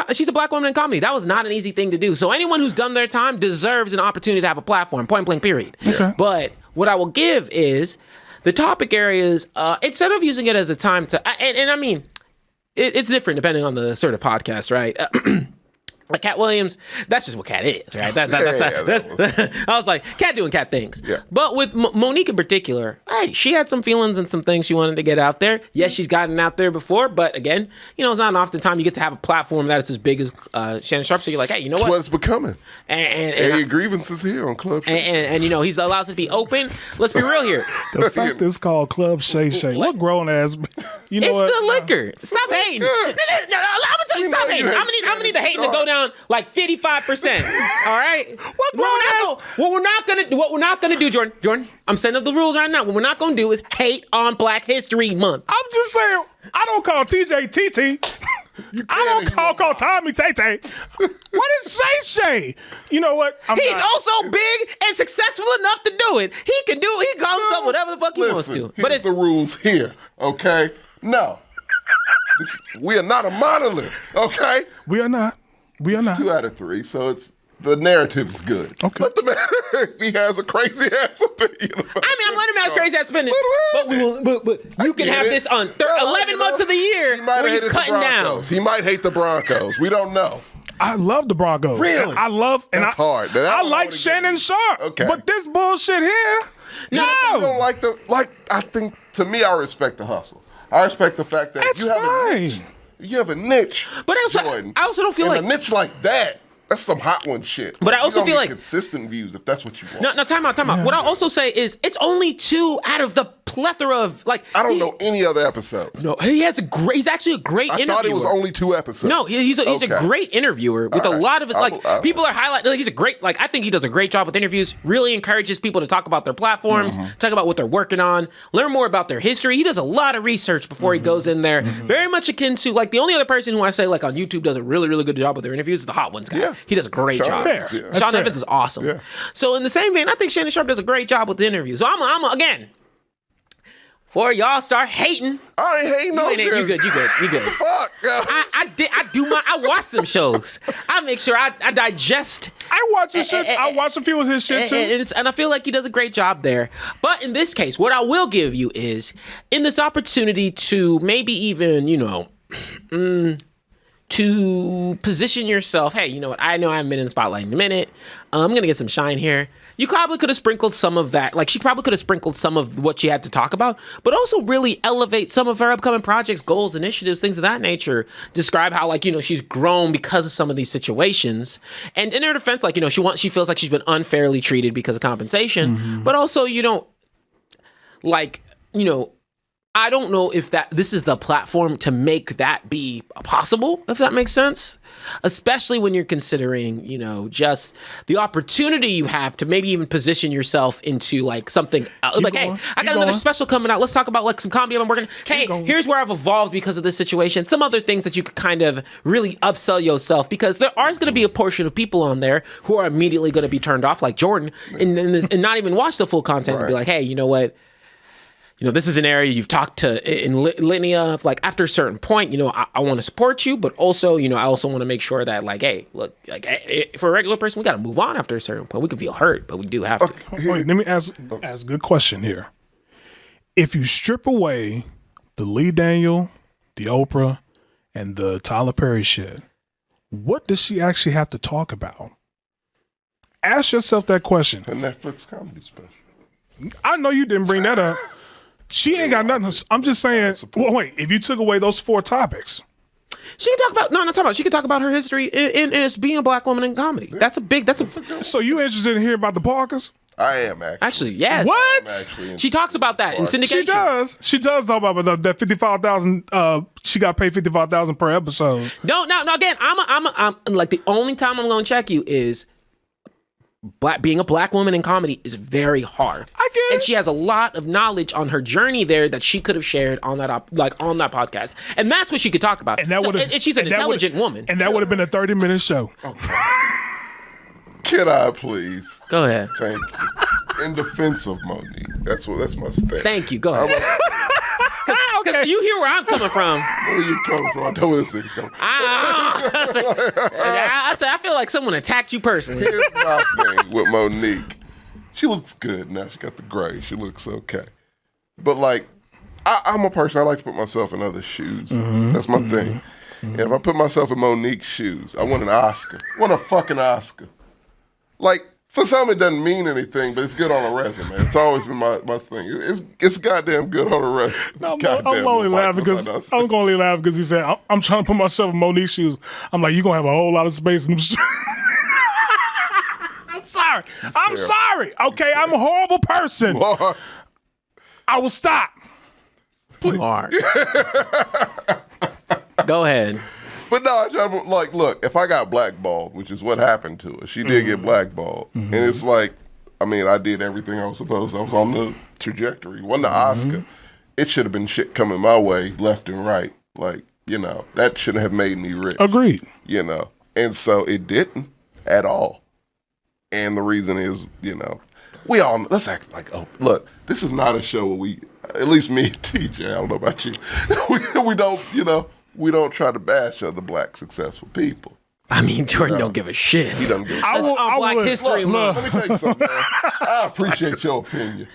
comedy. That was not an easy thing to do. So anyone who's done their time deserves an opportunity to have a platform. Point blank. Period. Okay. But what I will give is the topic areas. Instead of using it as a time to, and I mean, it's different depending on the sort of podcast, right? Like Cat Williams, that's just what Cat is, right? I was like, Cat doing Cat things. Yeah. But with Monique in particular, hey, she had some feelings and some things she wanted to get out there. Yes, she's gotten out there before, but again, it's not often time you get to have a platform that is as big as Shannon Sharp. So you're like, hey, you know what? That's what it's becoming. And grievances here on Club Shay. And he's allowed to be open. Let's be real here. The fact it's called Club Shay Shay. What grown ass? You know it's the liquor. Stop hating. No, I'm gonna tell you, stop hating. I'm gonna need the hating to go down like 55%. All right. What we're not gonna do, Jordan. I'm setting up the rules right now. What we're not gonna do is hate on Black History Month. I'm just saying. I don't call TJ TT. I don't call Tommy Tay Tay. What is Shay Shay? You know what? He's also big and successful enough to do it. He can call himself whatever the fuck he wants to. But it's the rules here, okay? No. We are not a monolith, okay? We are not. It's 2 out of 3, so the narrative is good. Okay. But the man, he has a crazy ass opinion. I'm letting him have crazy ass opinion. But you can have this on 11 months of the year where you're cutting down. He might hate the Broncos. We don't know. I love the Broncos. Really? That's hard. I like Shannon Sharp. Okay. But this bullshit here, no. You don't like I think, to me, I respect the hustle. I respect the fact that you have a niche. You have a niche, but Jordan, I also don't feel like a niche like that. That's some hot one shit. But I also feel like consistent views if that's what you want. No, time out. Yeah. What I also say is it's only 2 out of the plethora of I don't know any other episodes. No, he's actually a great interviewer. I thought it was only 2 episodes. No, he's a great interviewer with a lot of his people are highlighting. He's a great I think he does a great job with interviews. Really encourages people to talk about their platforms, talk about what they're working on, learn more about their history. He does a lot of research before he goes in there. Very much akin to the only other person who I say on YouTube does a really really good job with their interviews is the Hot Ones guy. Yeah. He does a great job. Fair. Yeah. Sean Evans is awesome. Yeah. So in the same vein, I think Shannon Sharp does a great job with the interview. So I'm again, before y'all start hating. I ain't hating no shit. You good. Fuck. I watch them shows. I make sure I digest. I watch his shit. I watch a few of his shit too. And I feel like he does a great job there. But in this case, what I will give you is in this opportunity to maybe even, to position yourself, hey, you know what? I know I haven't been in the spotlight in a minute. I'm going to get some shine here. You probably could have sprinkled some of that. She probably could have sprinkled some of what she had to talk about, but also really elevate some of her upcoming projects, goals, initiatives, things of that nature. Describe how, she's grown because of some of these situations. And in her defense, she feels like she's been unfairly treated because of compensation, but also, I don't know if this is the platform to make that be possible, if that makes sense. Especially when you're considering, just the opportunity you have to maybe even position yourself into something. Hey, I got another special coming out. Let's talk about some comedy I'm working. Hey, here's where I've evolved because of this situation. Some other things that you could kind of really upsell yourself, because there are going to be a portion of people on there who are immediately going to be turned off, like Jordan, and not even watch the full content and be like, hey, you know what? This is an area you've talked to in litany of, after a certain point, I want to support you, but also, I also want to make sure that, hey, look, for a regular person, we got to move on after a certain point. We can feel hurt, but we do have to. Wait, let me ask a good question here. If you strip away the Lee Daniel, the Oprah, and the Tyler Perry shit, what does she actually have to talk about? Ask yourself that question. The Netflix comedy special. I know you didn't bring that up. She ain't got nothing. I'm just saying. Well, wait. If you took away those 4 topics, she can talk about. No, not talking about. She can talk about her history in as being a black woman in comedy. That's a big. So you interested in hearing about the Parkers? I am actually. Yes. What? She talks about that in syndication. She does talk about that 55,000. She got paid 55,000 per episode. No. Again, I'm the only time I'm going to check you is being a black woman in comedy is very hard. I get it. And she has a lot of knowledge on her journey there that she could have shared on that on that podcast. And that's what she could talk about. And she's an intelligent woman. And that would have been a 30-minute show. Can I please? Go ahead. Thank you. In defense of Monique. That's my stance. Thank you. Go ahead. Because you hear where I'm coming from. Where are you coming from? I know where this thing's coming from. I feel like someone attacked you personally. Here's my thing with Monique. She looks good now. She got the gray. She looks okay. But like, I'm a person, I like to put myself in other shoes. That's my thing. And if I put myself in Monique's shoes, I want an Oscar. I want a fucking Oscar. Like, for some it doesn't mean anything, but it's good on a resume. It's always been my thing. It's goddamn good on a resume. No, I'm only laughing because he said, I'm trying to put myself in Monique's shoes. I'm like, you're going to have a whole lot of space in them shoes. I'm sorry. I'm sorry. Okay, I'm a horrible person. What? I will stop. You are. Go ahead. But no, like, look, if I got blackballed, which is what happened to her, she did get blackballed. And it's like, I mean, I did everything I was supposed to. I was on the trajectory. It wasn't the Oscar. It should have been shit coming my way, left and right. Like, you know, that shouldn't have made me rich. Agreed. You know, and so it didn't at all. And the reason is, you know, let's act like, oh, look, this is not a show where we, at least me and TJ, I don't know about you, we don't, you know, we don't try to bash other black successful people. I mean, Jordan don't give a shit. He doesn't give a shit. On Black History Month. Let me tell you something, man. I appreciate your opinion.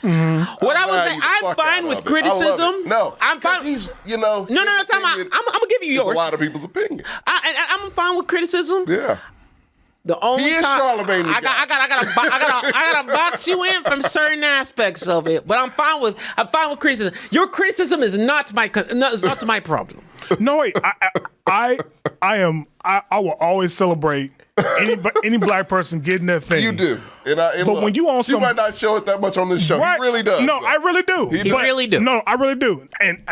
What I would say, I'm fine with criticism. No, I'm fine. He's, you know. No. I'm gonna give you yours. A lot of people's opinion. I'm fine with criticism. Yeah. The only He is time Charlemagne the I gotta box you in from certain aspects of it, but I'm fine with criticism. Your criticism is not to my problem. No, wait. I will always celebrate any black person getting their thing. You do. And but look, when you on some, might not show it that much on this show. Right? He really does. No, I really do. He really do. No, I really do. And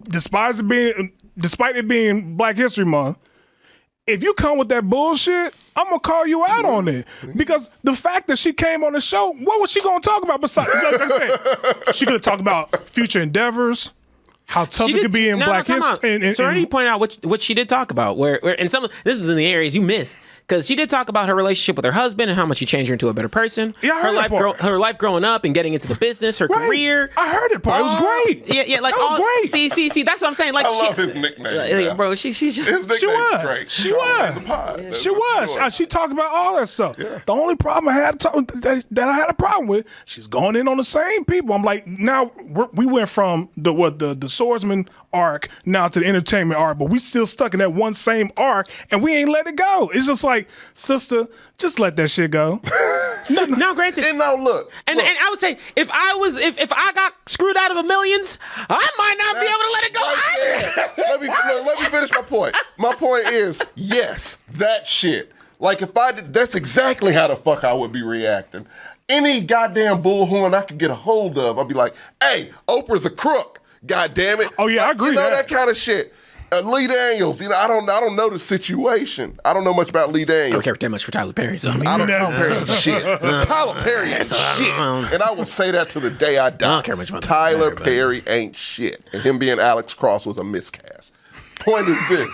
despite it being Black History Month, if you come with that bullshit, I'm gonna call you out on it. Because the fact that she came on the show, what was she gonna talk about besides, like I said, she could talk about future endeavors, how tough it could be in Black History. So already pointed out what she did talk about. Where and this is in the areas you missed, because she did talk about her relationship with her husband and how much he changed her into a better person. Yeah, I heard her life growing up and getting into the business, her career. I heard it, part. It was great. Yeah, like that was great. See, that's what I'm saying. Like, I love his nickname. Bro, she's just. His nickname's great. She was. She talked about all that stuff. Yeah. The only problem I had that I had a problem with, she's going in on the same people. I'm like, now we went from the swordsman arc now to the entertainment arc, but we still stuck in that one same arc, and we ain't let it go. It's just like, sister, just let that shit go. No, granted. And now look. And I would say, if I got screwed out of a millions, I might not be able to let it go either. Let me finish my point. My point is, yes, that shit. Like, if I did, that's exactly how the fuck I would be reacting. Any goddamn bullhorn I could get a hold of, I'd be like, hey, Oprah's a crook. God damn it. Oh yeah, I agree. You know, that kind of shit. Lee Daniels, you know, I don't know the situation. I don't know much about Lee Daniels. I don't care that much for Tyler Perry, so I don't know. Tyler Perry's shit. Tyler Perry ain't shit. And I will say that to the day I die. I don't care much about Tyler Perry ain't shit. And him being Alex Cross was a miscast. Point is this.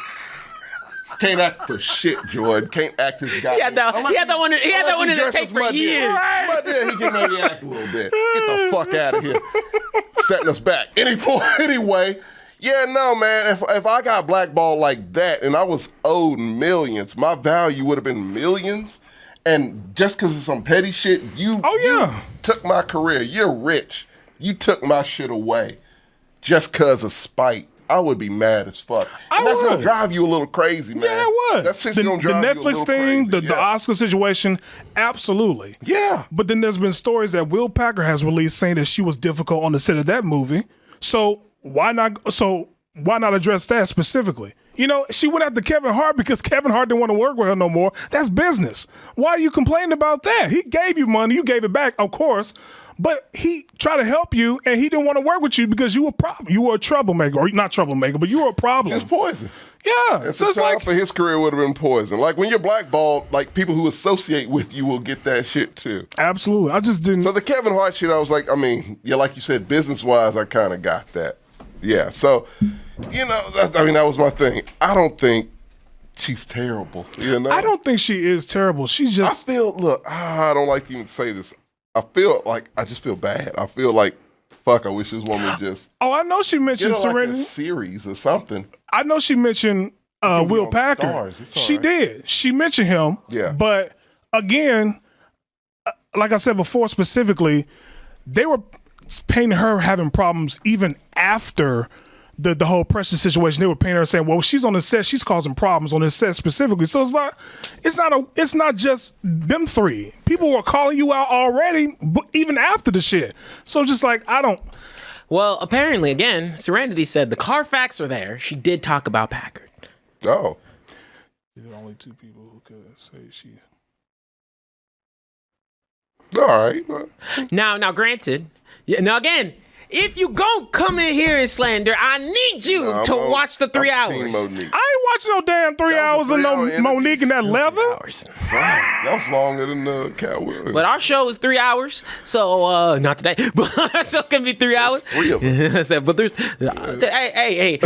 Can't act for shit, Jordan. Can't act his guy. He had that one in the tape for years. But then he can maybe act a little bit. Get the fuck out of here. Setting us back. Anyway, yeah, no, man. If I got blackballed like that and I was owed millions, my value would have been millions. And just because of some petty shit, you took my career. You're rich. You took my shit away just because of spite. I would be mad as fuck. And that's going to drive you a little crazy, man. Yeah, it would. That's just going to drive you a little crazy. The Netflix thing, the Oscar situation, absolutely. Yeah. But then there's been stories that Will Packer has released saying that she was difficult on the set of that movie. So why not address that specifically? You know, she went after Kevin Hart because Kevin Hart didn't want to work with her no more. That's business. Why are you complaining about that? He gave you money. You gave it back, of course. But he tried to help you, and he didn't want to work with you because you were a troublemaker. Or not troublemaker, but you were a problem. Just poison. Yeah. It's So a it's time like, for his career would have been poisoned. Like when you're blackballed, like people who associate with you will get that shit too. absolutely. I just didn't. So the Kevin Hart shit, I was like, I mean, yeah, like you said, business wise, I kind of got that. Yeah. So, that was my thing. I don't think she's terrible. I don't think she is terrible. She just. I don't like to even say this. I just feel bad. I feel like, fuck, I wish this woman just. Oh, I know she mentioned like a Serenity. series or something. I know she mentioned can be Will on Packard. Stars. It's all She right. did. She mentioned him. Yeah. But again, like I said before, specifically, they were painting her having problems even after the whole Precious situation. They were painting her saying, "Well, she's on the set. She's causing problems on this set specifically." So it's not just them three. People were calling you out already, even after the shit. So just like I don't. Well, apparently, again, Serenity said the Carfax are there. She did talk about Packard. Oh. There are only two people who could say she. All right. Now, granted, now again, if you gon' come in here and slander, I need you to watch the 3 I'm Team hours. Monique. I ain't watching no damn 3 That was hours a of no 3-hour interview. Monique and that leather. That was longer than Cat Williams. But our show is 3 hours, so not today. But our show can be 3 hours. Three of us. So, but there's, hey,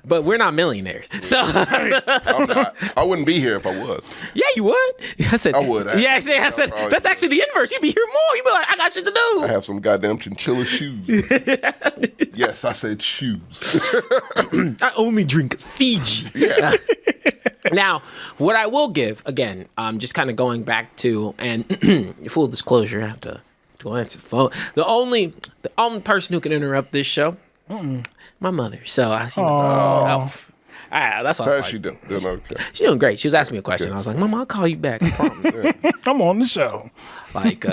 but we're not millionaires. So I'm not. I wouldn't be here if I was. yeah, you would. I said I would, actually. Yeah, I said I that's actually the inverse. You'd be here more. You'd be like, I got shit to do. I have some goddamn chinchilla shoes. Yes, I said shoes. I only drink Fiji. Yeah. Now, what I will give, again, just kind of going back to, and full disclosure, I have to answer the phone. The only person who can interrupt this show, my mother. So, that's what I was How's like. she doing? Doing okay. She's doing great. She was asking me a question. I was like, Mama, I'll call you back. I promise. I'm on the show. Like,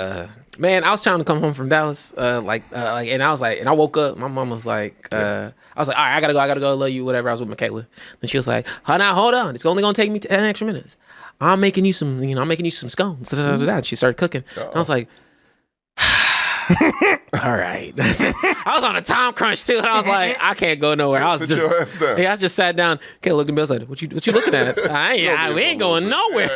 man, I was trying to come home from Dallas, and I was like, and I woke up. My mom was like, I was like, all right, I gotta go, love you, whatever. I was with Michaela, and she was like, oh, now hold on, it's only gonna take me 10 extra minutes. I'm making you some scones. And she started cooking. And I was like, all right. I was on a time crunch too, and I was like, I can't go nowhere. I was Sit just, your ass down. I just sat down. Okay, looked at me. I was like, "What you looking at?" We ain't going nowhere.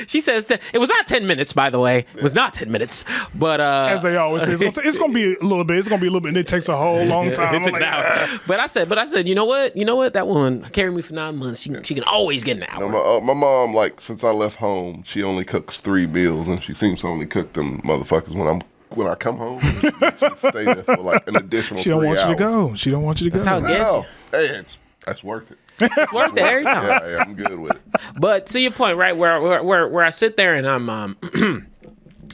She says, "It was not 10 minutes, by the way. It was not 10 minutes." But As they always say, it's gonna be a little bit. It's gonna be a little bit, and it takes a whole long time. it took I'm an like, hour. But I said, you know what? That woman carried me for 9 months. She can always get an hour. My mom, like, since I left home, she only cooks 3 meals, and she seems to only cook them motherfuckers when I come home. She stay there for like an additional 3 hours. She don't want you to go. She don't want you to That's go. how it gets you. Hey, that's worth it. It's worth it every time. Yeah, I'm good with it. But to your point, right, where I sit there and I'm and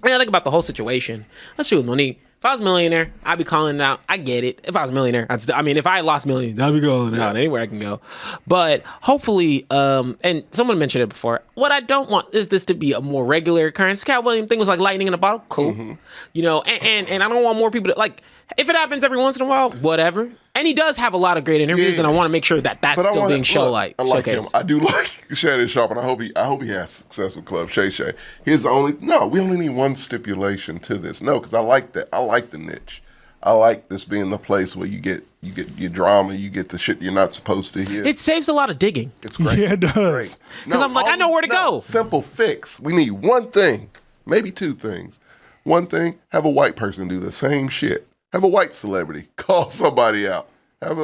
I think about the whole situation. Let's shoot, Monique. If I was a millionaire, I'd be calling it out. I get it. If I was a millionaire, if I lost millions, I'd be calling it out anywhere I can go. But hopefully, and someone mentioned it before, what I don't want is this to be a more regular occurrence. Cat Williams thing was like lightning in a bottle. Cool. And I don't want more people to, like, if it happens every once in a while, whatever. And he does have a lot of great interviews, and I want to make sure that that's still being showcased. I like him. I do like Shannon Sharp, and I hope he has success with Club Shay Shay. We only need one stipulation to this. No, because I like that. I like the niche. I like this being the place where you get your drama, you get the shit you're not supposed to hear. It saves a lot of digging. It's great. Yeah, it does. Because I'm like, I know where to go. Simple fix. We need one thing, maybe 2 things. One thing, have a white person do the same shit. Have a white celebrity call somebody out. Have a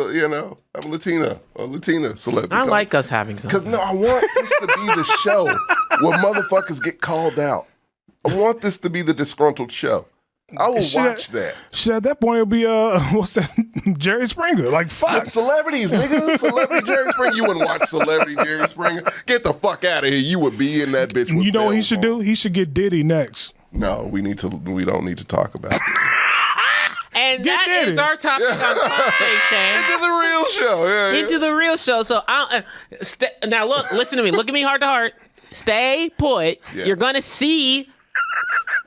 Latina celebrity. I like us having something. Because I want this to be the show where motherfuckers get called out. I want this to be the disgruntled show. I will watch that. Shit, at that point, it'll be what's that? Jerry Springer. Like, fuck. Like celebrities, nigga. Celebrity Jerry Springer. You wouldn't watch Celebrity Jerry Springer. Get the fuck out of here. You would be in that bitch with You know what he bells should on. do? He should get Diddy next. No, we don't need to talk about it. And Get that is Diddy. our topic on conversation. Into the real show. Yeah. Into the real show. So now look, listen to me. Look at me heart to heart. Stay put. Yeah. You're gonna see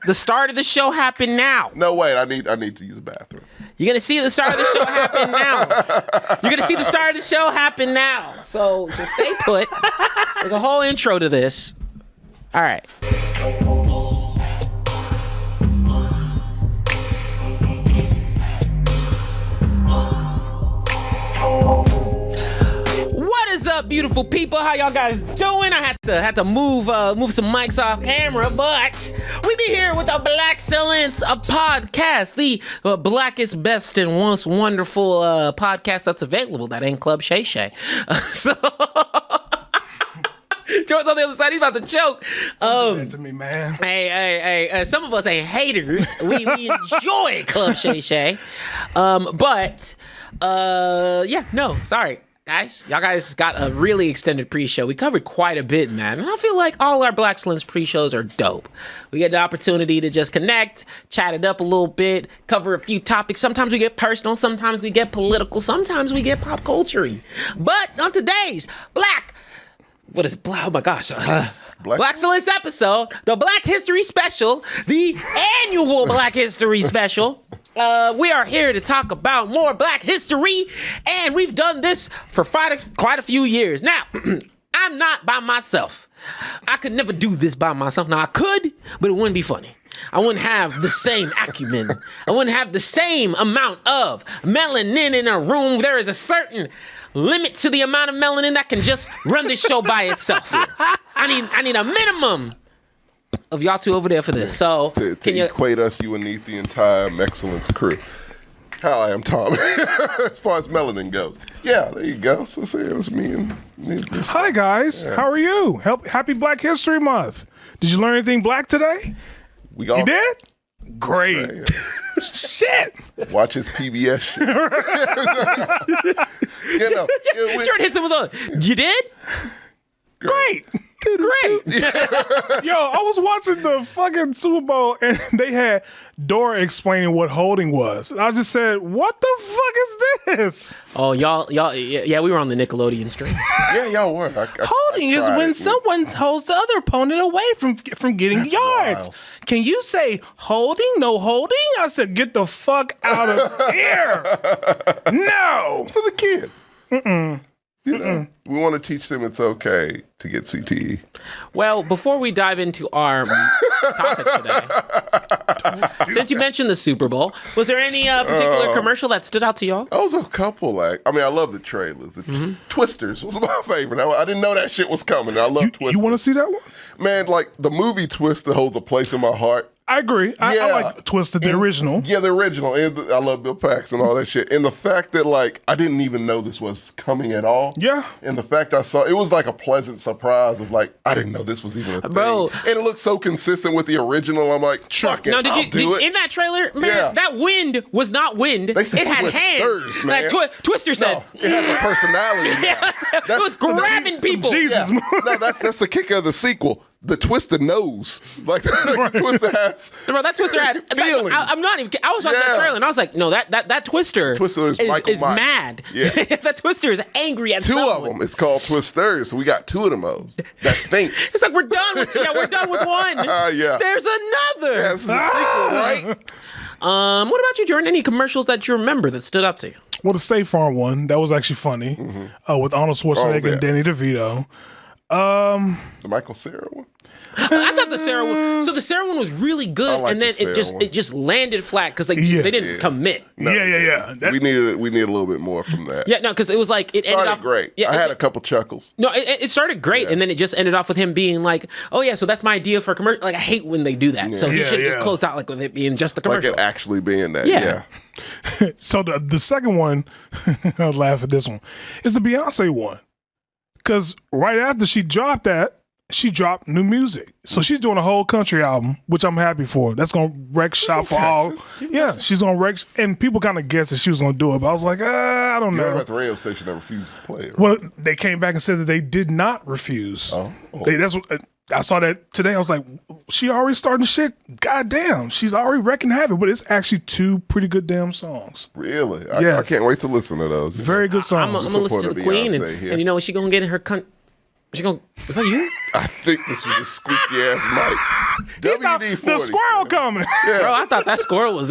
the start of the show happen now. No, wait. I need to use the bathroom. You're gonna see the start of the show happen now. You're gonna see the start of the show happen now. So stay put. There's a whole intro to this. All right. What is up, beautiful people. How y'all guys doing? I had to move some mics off camera, but we be here with the Blaxcellence Podcast, the blackest, best, and most wonderful podcast that's available. That ain't Club Shay Shay. So. Joe's on the other side. He's about to choke. To me, man. Hey, some of us ain't haters. We enjoy Club Shay Shay. Sorry. Guys, y'all guys got a really extended pre-show. We covered quite a bit, man. And I feel like all our Blaxcellence pre-shows are dope. We get the opportunity to just connect, chat it up a little bit, cover a few topics. Sometimes we get personal, sometimes we get political, sometimes we get pop culture-y. But on today's oh my gosh. Blaxcellence episode, the Black History Special, the annual Black History Special. We are here to talk about more Black history, and we've done this for quite a few years. Now, I'm not by myself. I could never do this by myself. Now, I could, but it wouldn't be funny. I wouldn't have the same acumen. I wouldn't have the same amount of melanin in a room. There is a certain limit to the amount of melanin that can just run this show by itself. I need a minimum of y'all two over there for this. So to equate us, you and the entire themexcellence crew. Hi, I'm Tom. As far as melanin goes, yeah, there you go. So say it was me and Hi guys, How are you? Happy Black History Month. Did you learn anything black today? You did? Great. Yeah. Shit. Watch his PBS shit. Jordan hits him with you did? Great. Yo, I was watching the fucking Super Bowl and they had Dora explaining what holding was. And I just said, what the fuck is this? Oh, y'all, yeah, we were on the Nickelodeon stream. Yeah, y'all were. Holding is when someone holds the other opponent away from getting yards. Wild. Can you say holding? No holding? I said, get the fuck out of here. No. It's for the kids. You know, we want to teach them it's okay to get CTE. Well, before we dive into our topic today, since you mentioned the Super Bowl, was there any particular commercial that stood out to y'all? There was a couple. I love the trailers. The Twisters was my favorite. I didn't know that shit was coming. I love Twisters. You want to see that one? Man, like the movie Twister holds a place in my heart. I agree. I like Twisted, the original. Yeah, the original. And I love Bill Paxton and all that shit. And the fact that, I didn't even know this was coming at all. Yeah. And the fact I saw, it was like a pleasant surprise of I didn't know this was even a thing. Bro. And it looked so consistent with the original. I'm like, fuck it, now, I'll do it. In that trailer, man, that wind was not wind. They said it had Twisters, hands. man. Like Twister said. No, it has a personality now. It was grabbing people. Jesus. Yeah. No, that's the kick of the sequel. The Twister knows. The Twister has. Bro, that Twister had feelings. I'm not even. I was watching that trailer and I was like, no, that Twister is mad. Yeah. That Twister is angry at Two someone. of them. It's called Twisters. So we got two of them that think. It's like we're done with one. Yeah. There's another. Yeah, this is a sequel, right? What about you, Jordan? Any commercials that you remember that stood out to you? Well, the State Farm one, that was actually funny. With Arnold Schwarzenegger and Danny DeVito. The Michael Cera one? I thought the Sarah one. So the Sarah one was really good, and then it just landed flat because they didn't commit. No, yeah. We need a little bit more from that. Yeah, no, because it was like it ended off great. Yeah, I had a couple chuckles. No, it started great, and then it just ended off with him being like, "Oh yeah, so that's my idea for a commercial." Like I hate when they do that. So he should have just closed out with it being just the commercial. Like it actually being that. Yeah. So the second one, I'll laugh at this one, is the Beyonce one. Because right after she dropped that, she dropped new music. So she's doing a whole country album, which I'm happy for. That's going to wreck shop for all. Yeah, she's going to wreck. And people kind of guessed that she was going to do it. But I was like, I don't know. At the radio station that refused to play it. Right? Well, they came back and said that they did not refuse. That's what I saw that today. I was like, she already starting shit. God damn, she's already wrecking havoc. But it's actually two pretty good damn songs. Really? Yes. I can't wait to listen to those. Very good songs. I'm going to listen to the Queen. And you know what she going to get in her was that you? I think this was a squeaky ass mic. WD-40. The squirrel coming. Yeah. Bro, I thought that squirrel was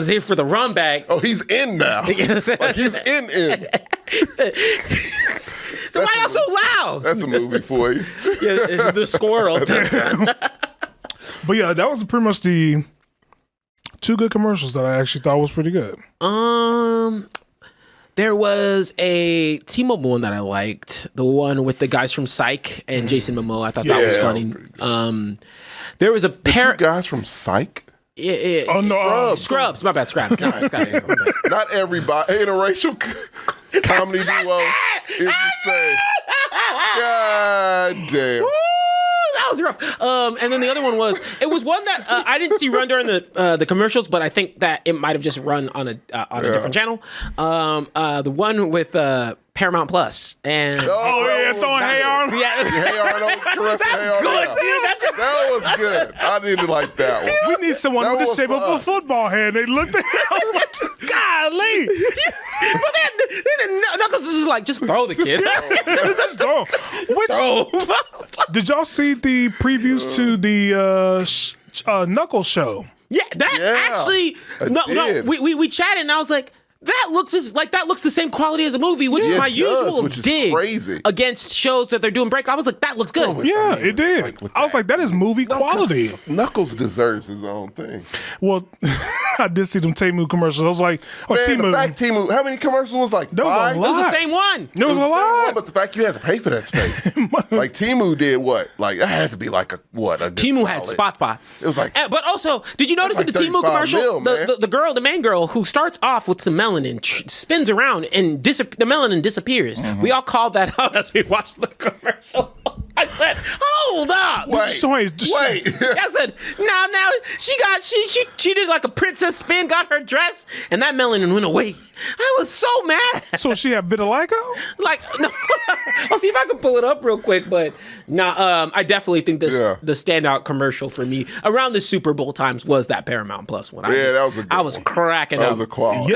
here for the rum bag. Oh, he's in now. Like he's in. So why y'all so loud? That's a movie for you. Yeah, the squirrel. But yeah, that was pretty much the two good commercials that I actually thought was pretty good. There was a T-Mobile one that I liked. The one with the guys from Psych and Jason Momoa. I thought that was Yeah, funny. that was There was a pair. Two guys from Psych. Oh no, Scrubs. My bad. Scrubs. No, my bad. Not everybody. Interracial comedy duo is the same. God damn. That was rough. And then the other one was one that I didn't see run during the commercials, but I think that it might have just run on a different channel. The one with Paramount Plus and throwing Hey Arnold. yeah, Hey Arnold, caress Hey Arnold. good. See, That was good. I didn't like that one. We need someone That with the was shape of a fun. football head. They looked at him like, golly. but then Knuckles is just like, just throw the kid. Just throw. Did y'all see the previews to the Knuckles show? Yeah, that Yeah, actually I did. we chatted and I was like, that looks the same quality as a movie, which is Yeah, my it does, usual which is dig crazy. against shows that they're doing break. I was like, that looks good. Oh, Yeah, I mean, it did. like, with I was like, that is movie quality. Knuckles deserves his own thing. Well, I did see them Temu commercials. I was like, Man, the Temu. fact Temu, how many commercials was like There was a 5? It was the lot. same one. There was a It the same lot. one, but the fact you had to pay for that space. Like Temu did what? Like that had to be like a good Timu had solid- spots. It was like But also, did you notice That's in the like Timu 35 commercial, mil, the main girl who starts off with some melanin, spins around and the melanin disappears. Mm-hmm. We all called that out as we watched the commercial. I said, "Hold up." wait, So wait, I said, now she did like a princess spin, got her dress, and that melanin went away. I was so mad. So she had vitiligo? Like, no, I'll see if I can pull it up real quick. But I definitely think the standout commercial for me around the Super Bowl times was that Paramount Plus one. that was a good I was one. cracking That up. was a quality.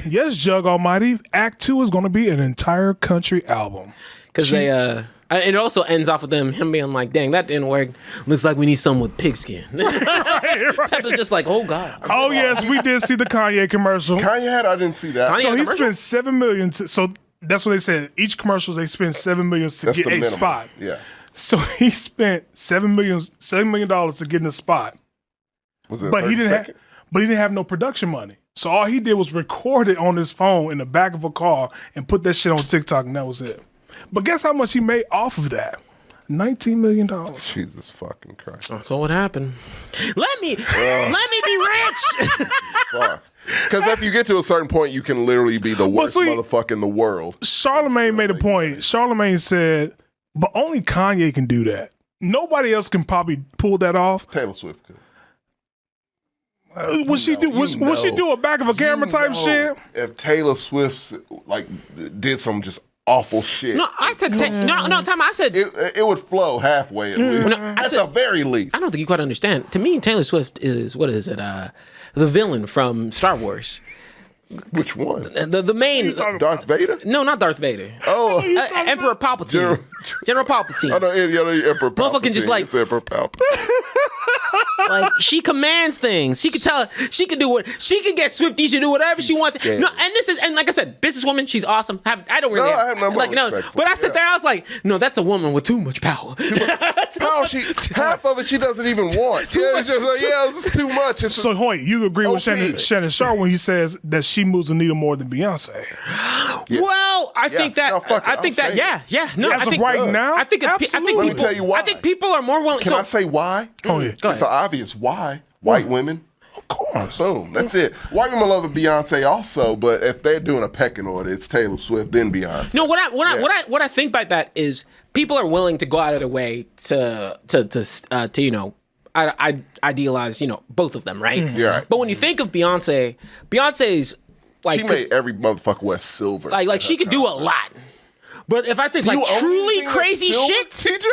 Yes, Jug Almighty. Act 2 is going to be an entire country album. Because they it also ends off with him being like, dang, that didn't work. Looks like we need someone with pigskin. That was just like, oh God. Oh yes, we did see the Kanye commercial. Kanye had, I didn't see that. Kanye- So he commercial? spent $7 million. So that's what they said. Each commercial they spend $7 million to That's get the a minimum. spot. Yeah. So he spent $7 million to get in a spot, Was it but he 30 didn't. second? But he didn't have no production money. So all he did was record it on his phone in the back of a car and put that shit on TikTok, and that was it. But guess how much he made off of that? $19 million. Jesus fucking Christ. That's what would happen. Let me be rich. Because if you get to a certain point, you can literally be the worst sweet- motherfucker in the world. Charlemagne made a point. Charlemagne said, but only Kanye can do that. Nobody else can probably pull that off. Taylor Swift could. Would she do a back of a camera type shit? If Taylor Swift did some just awful shit, No, I said, Tom, I said, it would flow halfway at least. No, I At said- the very least. I don't think you quite understand. To me, Taylor Swift is, what is it? The villain from Star Wars. Which one? The main. Darth Vader? No, not Darth Vader. Oh, Emperor Palpatine. General Palpatine. I know Emperor Palpatine. Motherfucking just like- It's Emperor Palpatine. Like, she commands things. She could tell. She could do what. She could get Swifties to do whatever she wants. scared. No, and like I said, businesswoman. She's awesome. I don't really. No, I have no more respect for But I her, sit there. I was like, no, that's a woman with too much power. How half of it she doesn't even want. Yeah, it's just like, this is too much. It's So, Hoyt, you agree with OP. Shannon Sharp when he says that she moves the needle more than Beyonce? Well, I think that. No, fuck it. I think I'll that. say Yeah. No, As I of think right now? I think Absolutely. Let me people. tell you why. I think people are more willing. Can I say why? Oh, yeah. Go It's ahead. an obvious why. White women. Of course. Boom. That's it. White women love Beyonce also, but if they're doing a pecking order, it's Taylor Swift, then Beyonce. No, what I think by that is people are willing to go out of their way to I idealize both of them, right? You're right. But when you think of Beyonce's like She made every motherfucker wear silver. like she could do a lot. But if I think Do you like own truly anything that's crazy silver, shit, TJ?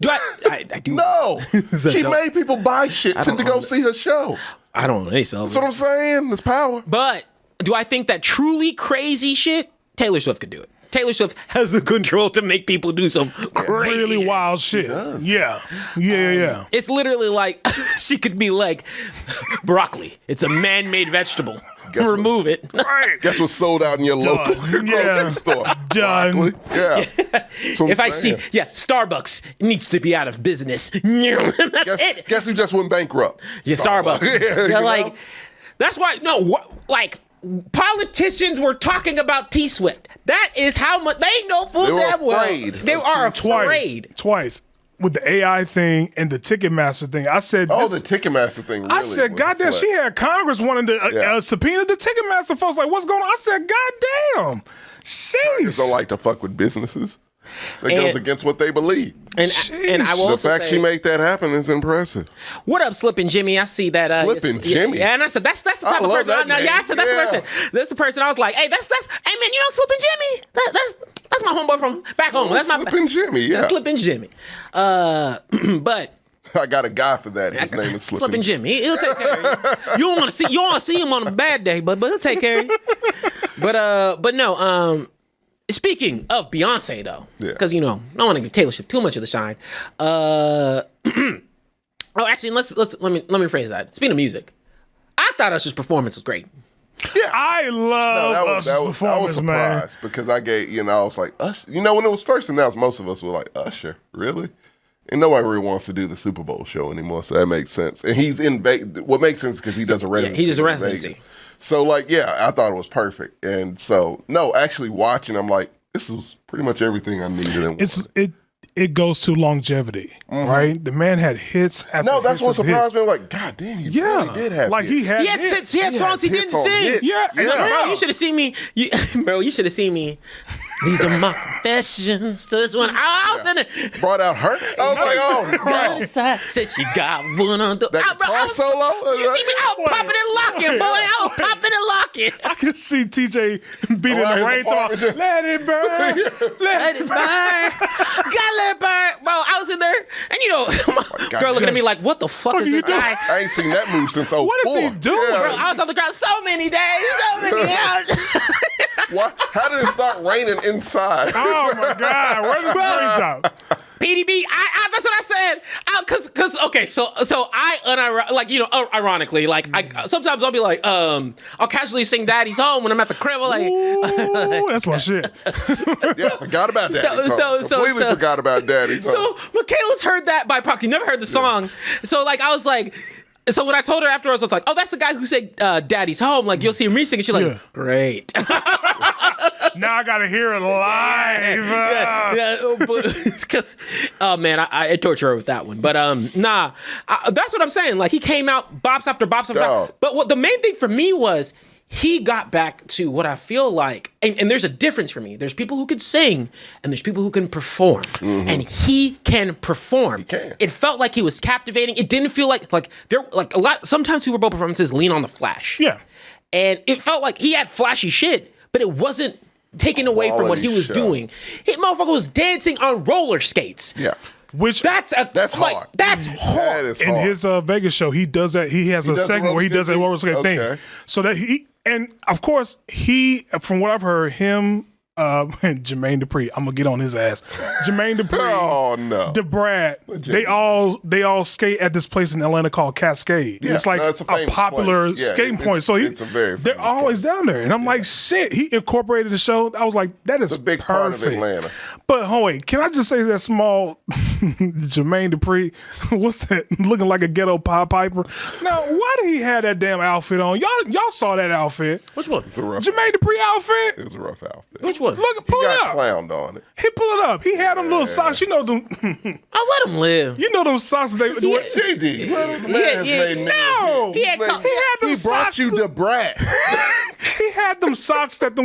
do I do. No. She no. made people buy shit to don't go own see her show. I don't know myself. That's what I'm saying. There's power. But do I think that truly crazy shit, Taylor Swift could do it. Taylor Swift has the control to make people do some crazy Really shit. wild shit. does. Yeah. It's literally like she could be like broccoli. It's a man-made vegetable. Guess what? Remove it. Right. Guess what's sold out in your local grocery Yeah. store? Done. Broccoli. Yeah. That's what If I'm I see, saying. Starbucks needs to be out of business. That's it. Guess who just went bankrupt? Yeah, Starbucks. Yeah, They're you like, know? that's why. No, like politicians were talking about T Swift. That is how much they know full They were damn well. afraid They of are T afraid. Twice. With the AI thing and the Ticketmaster thing. I said, Oh, the Ticketmaster thing. Really I said, was a goddamn, flex. she had Congress wanting to Yeah. subpoena the Ticketmaster folks. Like, what's going on? I said, goddamn. Congress don't Sheesh. like to fuck with businesses. That And- goes against what they believe. And I will The also fact say, she made that happen is impressive. what up, Slippin' Jimmy? I see that. Slippin' Jimmy? Yeah, and I said that's the I type of love person. that name. Yeah, I said that's the Yeah. person. That's the person. I was like, hey, that's hey man, you know Slippin' Jimmy? That's my homeboy from back home. That's my Slippin' Jimmy, yeah. Slippin' Jimmy. But I got a guy for that. His name is Slippin' Jimmy. He'll take care of you. You don't want to see him on a bad day, but he'll take care of you. But no. Speaking of Beyonce though, Yeah. because I don't want to give Taylor Swift too much of the shine. Oh, actually, let me rephrase that. Speaking of music, I thought Usher's performance was great. I love Usher's I was performance, man. surprised because I was like, Usher. When it was first announced, most of us were like, Usher, really? And nobody really wants to do the Super Bowl show anymore, so that makes sense. And he's in Vegas. What makes sense because he does a residency. he does a in residency. Vegas. So, I thought it was perfect. And so, no, actually watching, I'm like, this is pretty much everything I needed. In It goes to longevity, right? The man had hits after no, that's hits what after surprised hits. me. I'm like, God damn, he Yeah, really did have like hits. he had hits. He had songs he hits didn't on sing. hits. Yeah, Yeah. Bro, you should have seen me. You should have seen me. These are my confessions. This one, I was in it. Brought out her. I was like, oh, no. Said she got one on the. That guitar solo? You see me out popping and locking, boy. I was popping and locking. I can see TJ beating Around the his rain talk. apartment. Let it burn. Let it burn. Gotta let it burn. Bro, I was in there, and my God, girl looking at me like, what the fuck is you this doing? guy? I ain't seen that move since 04. What is he doing, Bro, I was on the ground so many days, so many hours. What? How did it start raining inside? Oh my God! Where's the screenshot? PDB, that's what I said. Cause okay, so ironically, sometimes I'll be like, I'll casually sing "Daddy's Home" when I'm at the crib. Like, Ooh, that's my shit. Yeah, forgot about Daddy's Home. Completely forgot about Daddy's Home. so Michaela's heard that by proxy, never heard the song. So I was like. So when I told her afterwards, I was like, "Oh, that's the guy who said Daddy's Home." Like you'll see him re-sing, and she's like, Yeah. "Great." Now I gotta hear it live. Because oh man, I torture her with that one. But that's what I'm saying. Like he came out bops after bops after Dog. bops. But what the main thing for me was he got back to what I feel like, and there's a difference for me. There's people who can sing, and there's people who can perform, and he can perform. can. It felt like he was captivating. It didn't feel like there a lot. Sometimes Super Bowl performances lean on the flash. Yeah. And it felt like he had flashy shit, but it wasn't taken away from what he Quality was show. doing. He motherfucker was dancing on roller skates. Yeah. Which That's hard. That's hard. That is in hard. his Vegas show, he does that. He has a does the segment where he does that roller roller skate skate thing. thing? So that and of course, from what I've heard, him, Jermaine Dupri, I'm gonna get on his ass. Jermaine Dupri, Oh, no. DeBrat, they all skate at this place in Atlanta called Cascade. Yeah, it's like no, it's a a famous popular place. Yeah, skating it's- point. So it's a very they're famous always down there, and I'm like, shit. He incorporated the show. I was like, that is It's a big perfect. part of Atlanta. But wait, can I just say that small Jermaine Dupri, what's that? Looking like a ghetto Pied Piper. Now, why did he have that damn outfit on? Y'all saw that outfit? Which one? It's a rough, Jermaine Dupri outfit. it was a rough outfit. Which one? Look, pull He it got up. clowned on it. He pull it up. He had them little socks. You know them. I'll let him live. You know them socks. They. JD, the man has made millions. No, He had he had them He brought socks. you the brat. He had them socks that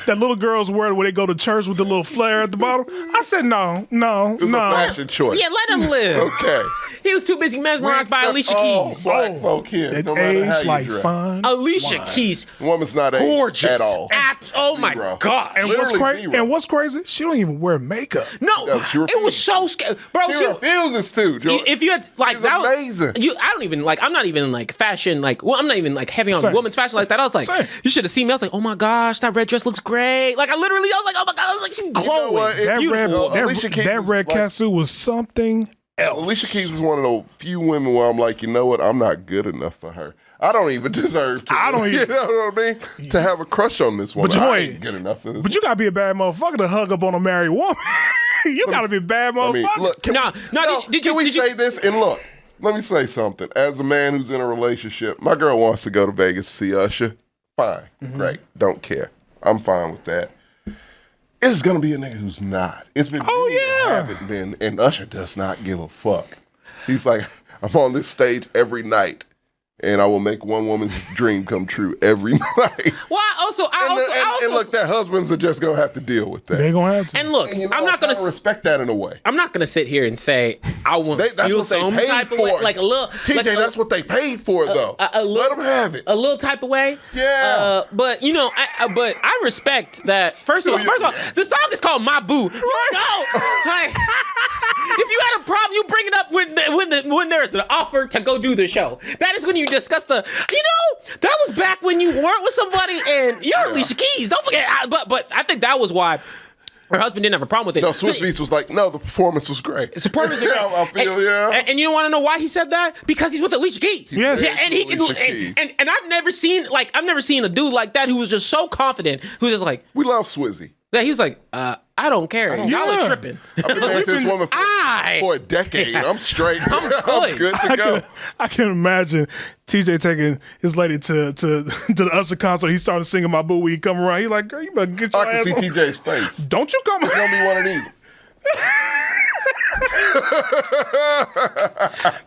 little girls wear when they go to church with the little flare at the bottom. I said no. It was a fashion choice. Yeah, let him live. Okay. He was too busy mesmerized by Alicia Keys. Black folk here. That No matter how age you like dress. fine. Alicia Keys, Woman's not aged gorgeous. at all. Oh my Zero. god. And Literally what's crazy? She don't even wear makeup. No, No, she it was so scary, bro. She refuses to, George. If you had like She's that was amazing. I don't even like. I'm not even like fashion. Like, well, I'm not even like heavy on Same. women's fashion like that. I was like, Same. you should have seen me. I was like, oh my gosh, that red dress looks great. Like, I was like, oh my god, I was like, she's glowing. what? That Beautiful. Alicia Keys that is red like- catsuit was something else. Alicia Keys is one of those few women where I'm like, you know what? I'm not good enough for her. I don't even deserve to. I don't You even- know what I mean? To have a crush on this woman. But you I ain't- ain't good enough for this. But you gotta be a bad motherfucker to hug up on a married woman. You gotta be a bad I motherfucker. mean, look, can No, we, no, did can you- we did you- say this? And look, let me say something. As a man who's in a relationship, my girl wants to go to Vegas to see Usher. fine, great, don't care. I'm fine with that. It's gonna be a nigga who's not. It's been haven't been, and Usher does not give a fuck. He's like, I'm on this stage every night, and I will make one woman's dream come true every night. Well, I also look, their husbands are just gonna have to deal with that. They're gonna have to. and look, And I'm not gonna respect that in a way. I'm not gonna sit here and say I want to That's feel what they some paid type for. of way, like a little. TJ, like that's what they paid for, though. Let them have it. A little type of way. Yeah. But you know, I respect that. First of all, the song is called My Boo. You know, like, if you had a problem, you bring it up when there's an offer to go do the show. That is when you discuss the. You know, that was back when you weren't with somebody and you're Alicia Keys. Don't forget. But I think that was why her husband didn't have a problem with it. No, Swiss Beats was like, no, the performance was great. The performance was great. I feel, and you don't want to know why he said that? Because he's with Alicia Keys. Yes. Yeah, and he can do. And I've never seen a dude like that who was just so confident, who's just like, we love Swizzy. that he was like, I don't care. Y'all are tripping. I've been married to this woman for a decade. Yeah. I'm straight. I'm I'm good to go. I can imagine TJ taking his lady to the Usher concert. He started singing My Boo when he come around. He like, girl, you better get your I can ass see on. TJ's face. Don't you come It's gonna be one of these.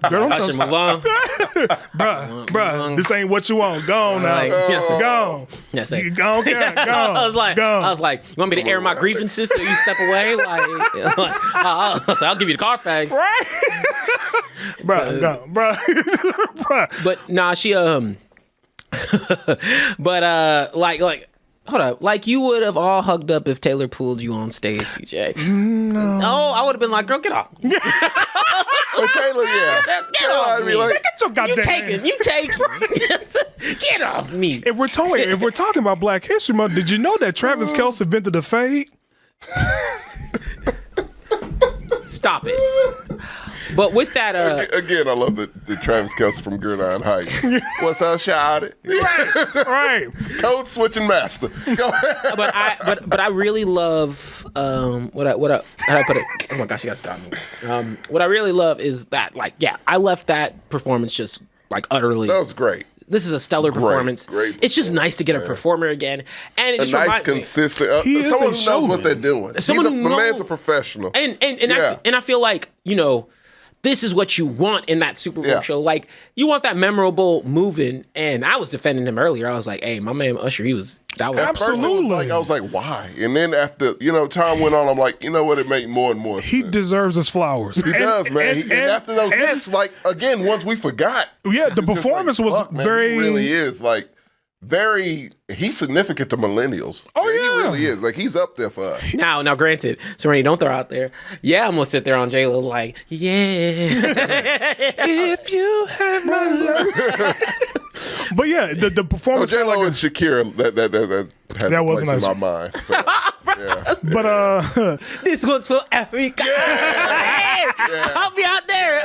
Girl, I should move on. bruh, this ain't what you want. Go on now. Like, yes, sir. Go on. Yes, sir. You go on, Karen. Go on. I was like, you want me to air my grievances so you step away? I'll give you the Carfax. Right? bruh. But nah, she but like hold up, like you would have all hugged up if Taylor pulled you on stage, CJ. No, I would have been like, girl, get off. But Taylor, yeah. Get off me. Get your goddamn You taking. Get off me. If we're talking about Black History Month, did you know that Travis Kelce invented the fade? Stop it. But with that, Again, I love the Travis Kelce from Gridiron Heights. What's up, shouted? Right. Code switching master. Go ahead. but I really love what I how do I put it? Oh my gosh, you guys got me. What I really love is that, like, yeah, I left that performance just like utterly. That was great. This is a stellar performance. Great it's just nice to get a performer again, and it just nice, reminds me. consistent. He is someone a who knows what showman. they're doing. The man's a professional. And Yeah. I feel like, you know, this is what you want in that Super Bowl Yeah. show. Like, you want that memorable moving. And I was defending him earlier. I was like, hey, my man Usher, that was At first, Absolutely. I was like, why? And then after, time went on, I'm like, you know what? It made more and more He sense. deserves his flowers. He does, man. And after those hits, like, again, once we forgot. Yeah, the it's just performance was fuck, man, very. He really is, like, he's significant to millennials. Oh, He yeah. really is. Like, he's up there for us. Now, granted, Serenity, don't throw out there. Yeah, I'm gonna sit there on J-Lo like, yeah. If you had my love. But yeah, the performance. J-Lo like and Shakira, that has That a was place nice. in my mind. Yeah. but This one's for Africa. Help me out there.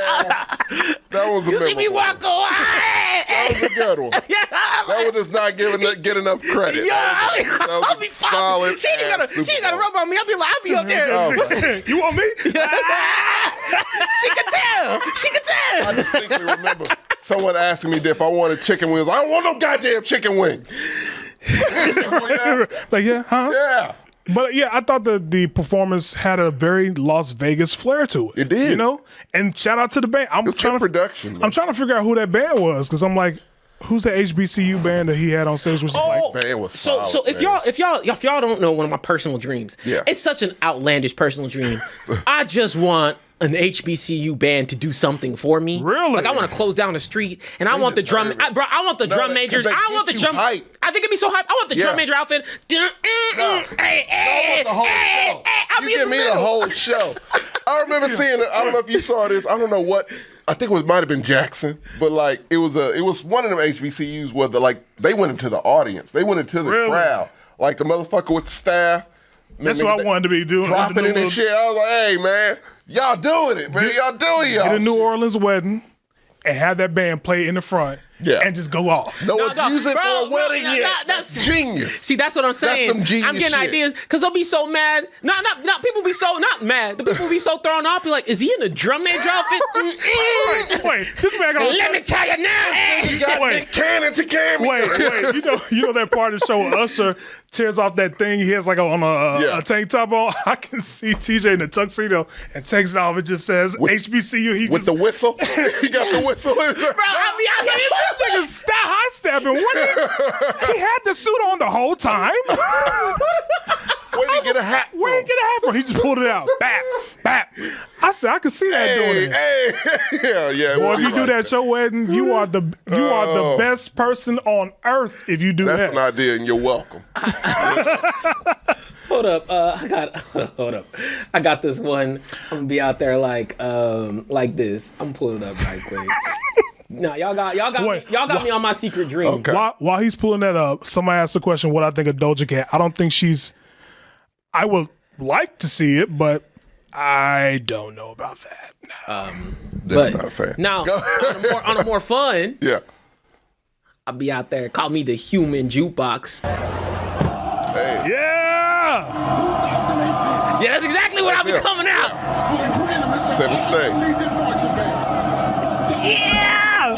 That was a You see me memorable walk one. away. That was a good one. That one does not get enough credit. I'll be solid. She ain't gotta rub on me. I'll be up there. Oh, you want me? She can tell. I distinctly remember someone asking me if I wanted chicken wings. I don't want no goddamn chicken wings. Like, yeah, huh? Yeah. But yeah, I thought the performance had a very Las Vegas flair to it. It did. You know? And shout out to the band. It's good production. Man. I'm trying to figure out who that band was because I'm like, who's the HBCU band that he had on stage? Which is like, Band was So solid, if man. y'all don't know one of my personal dreams, Yeah. it's such an outlandish personal dream. I just want an HBCU band to do something for me. Really? Like, I want to close down the street, and I want the drum. deserve it. I want the drum 'cause major. they I want the get you drum. hyped. I think it'd be so hype. I want the drum Yeah. major outfit. The whole show. You give me the whole show. I remember seeing it. I don't know if you saw this. I don't know what. I think it might have been Jackson, but like it was one of them HBCUs where they went into the audience. They went into the Really? crowd. Like the motherfucker with the staff. that's what I wanted to be doing. Dropping it and shit. I was like, hey man, y'all doing it, man. Y'all doing y'all. At a New shit. Orleans wedding and have that band play in the front. and just go off. No one's using it for a wedding yet. That's genius. See, that's what I'm saying. That's some genius I'm getting shit. ideas because they'll be so mad. Not people be so not mad. The people be so thrown off. Be like, is he in a drum major outfit? Wait, this man got. Let me tell you now. He got Nick Cannon to carry. Wait. You know that part of the show where Usher tears off that thing he has like on a tank top on? I can see TJ in the tuxedo and takes it off. It just says HBCU. He With just, the whistle. He got the whistle. Bro, I'll be out here. this nigga high stepping. He had the suit on the whole time. Where did he get a hat from? Where did he get a hat from? He just pulled it out. Bap. I said I could see that doing it. Yeah. Boy, if you do that at your wedding, you are the best person on earth if you do That's that. an idea, and you're welcome. Hold up. Hold up. I got this one. I'm gonna be out there like this. I'm pulling it up right quick. No, y'all got me on my secret dream. Okay. While he's pulling that up, somebody asked the question, what I think of Doja Cat. I don't think I would like to see it, but I don't know about that. But not a fan. now, on a more fun, Yeah. I'll be out there. Call me the human jukebox. Hey. Yeah! Yeah, that's exactly what I'll be Yeah. coming out. Set the stage. Yeah!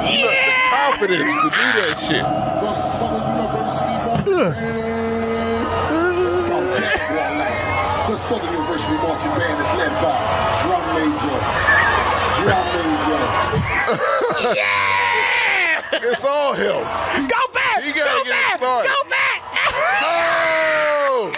You got the confidence to do that shit. The Southern University Marching Band is led by drum major. Yeah! It's all him. Go back! He gotta Go get it back! started. Go back! Oh!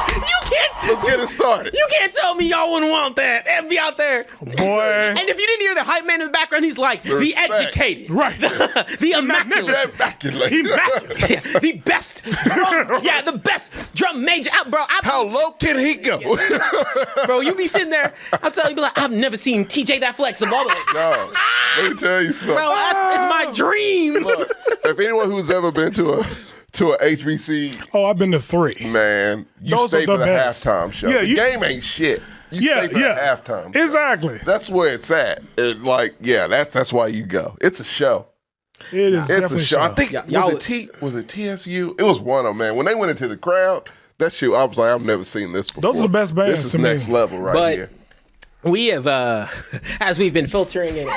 You can't. Let's get it started. You can't tell me y'all wouldn't want that. And be out there. Boy. And if you didn't hear the hype man in the background, he's like the Respect. educated, Right. the immaculate. Immaculate. Yeah, the best the best drum major out, bro. How low can he go? Bro, you be sitting there, I'll tell you, be like, I've never seen TJ that flexible. I'm like, No. Let me tell you something. bro, it's my dream. Look, if anyone who's ever been to a HBC, Oh, I've been to 3. man, you Those stay are for the the best. halftime show. Yeah, the you- game ain't shit. You stay for the halftime show. Exactly. That's where it's at. That's why you go. It's a show. It is It's definitely a show. I think y'all- was it TSU? It was one of them, man. When they went into the crowd, that shit, I was like, I've never seen this before. Those are the best bands This is to me. next level right But- here. We have, as we've been filtering and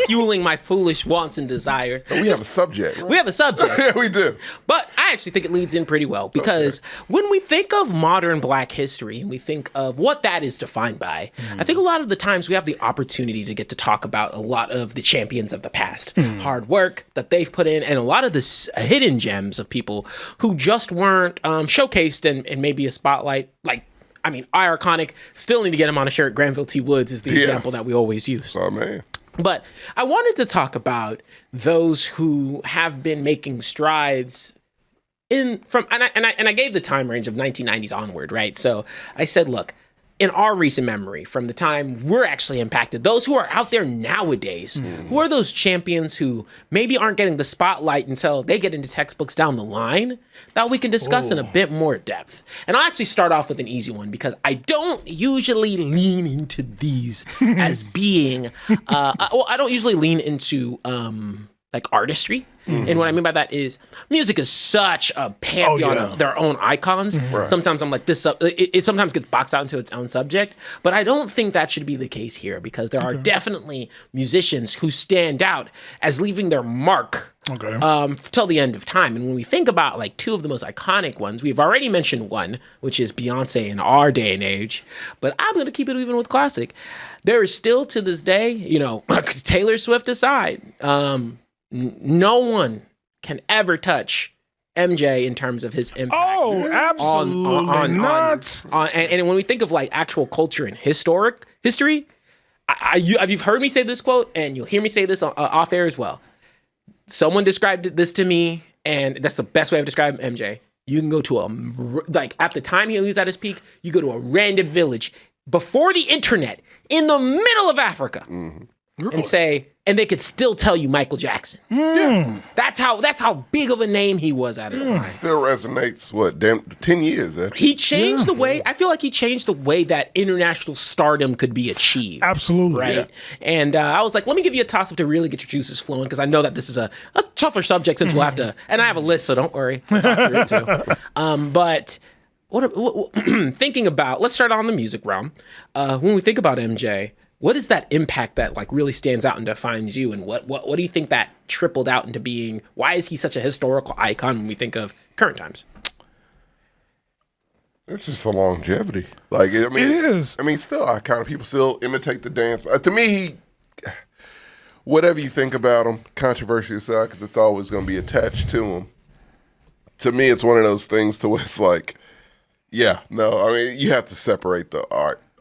fueling my foolish wants and desires, We have a subject. we have a subject. Yeah, we do. But I actually think it leads in pretty well because when we think of modern Black history and we think of what that is defined by, I think a lot of the times we have the opportunity to get to talk about a lot of the champions of the past, hard work that they've put in, and a lot of the hidden gems of people who just weren't showcased and maybe a spotlight. Like, I mean, iconic, still need to get him on a shirt. Granville T. Woods is the example that we always use. Oh, man. But I wanted to talk about those who have been making strides and I gave the time range of 1990s onward, right? So I said, look, in our recent memory, from the time we're actually impacted, those who are out there nowadays, who are those champions who maybe aren't getting the spotlight until they get into textbooks down the line that we can discuss in a bit more depth. And I'll actually start off with an easy one because I don't usually lean into these as being, I don't usually lean into like artistry. And what I mean by that is music is such a pantheon of their own icons. Right. Sometimes I'm like, it sometimes gets boxed out into its own subject, but I don't think that should be the case here because there are definitely musicians who stand out as leaving their mark till the end of time. And when we think about like two of the most iconic ones, we've already mentioned one, which is Beyonce in our day and age, but I'm going to keep it even with classic. There is still to this day, Taylor Swift aside, no one can ever touch MJ in terms of his impact. Oh, absolutely not. And when we think of like actual culture and history, you've heard me say this quote, and you'll hear me say this off air as well. Someone described this to me, and that's the best way of describing MJ. You can go to at the time he was at his peak, you go to a random village before the internet in the middle of Africa. and say, and they could still tell you Michael Jackson. Yeah. That's how big of a name he was at the time. Still resonates, 10 years after. He changed the way, I feel like he changed the way that international stardom could be achieved. Absolutely. Right? Yeah. And I was like, let me give you a toss-up to really get your juices flowing, because I know that this is a tougher subject since we'll have to, and I have a list, so don't worry. We'll talk through it too. But what thinking about, let's start on the music realm. When we think about MJ, what is that impact that like really stands out and defines you? And what do you think that tripled out into being? Why is he such a historical icon when we think of current times? It's just the longevity. Like, I mean, It is. I mean, still iconic. People still imitate the dance. To me, whatever you think about him, controversy aside, because it's always going to be attached to him. To me, it's one of those things to where it's like, yeah, no, I mean, you have to separate the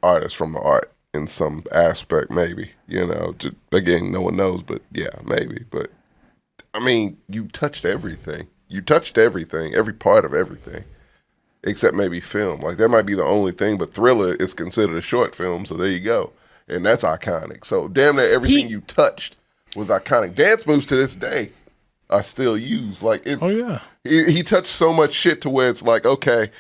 artist from the art in some aspect, maybe, again, no one knows, but yeah, maybe. But I mean, you touched everything. Every part of everything, except maybe film. Like, that might be the only thing, but Thriller is considered a short film, so there you go. And that's iconic. So damn near everything you touched was iconic. Dance moves to this day are still used. Like, it's, he touched so much shit to where it's like, okay,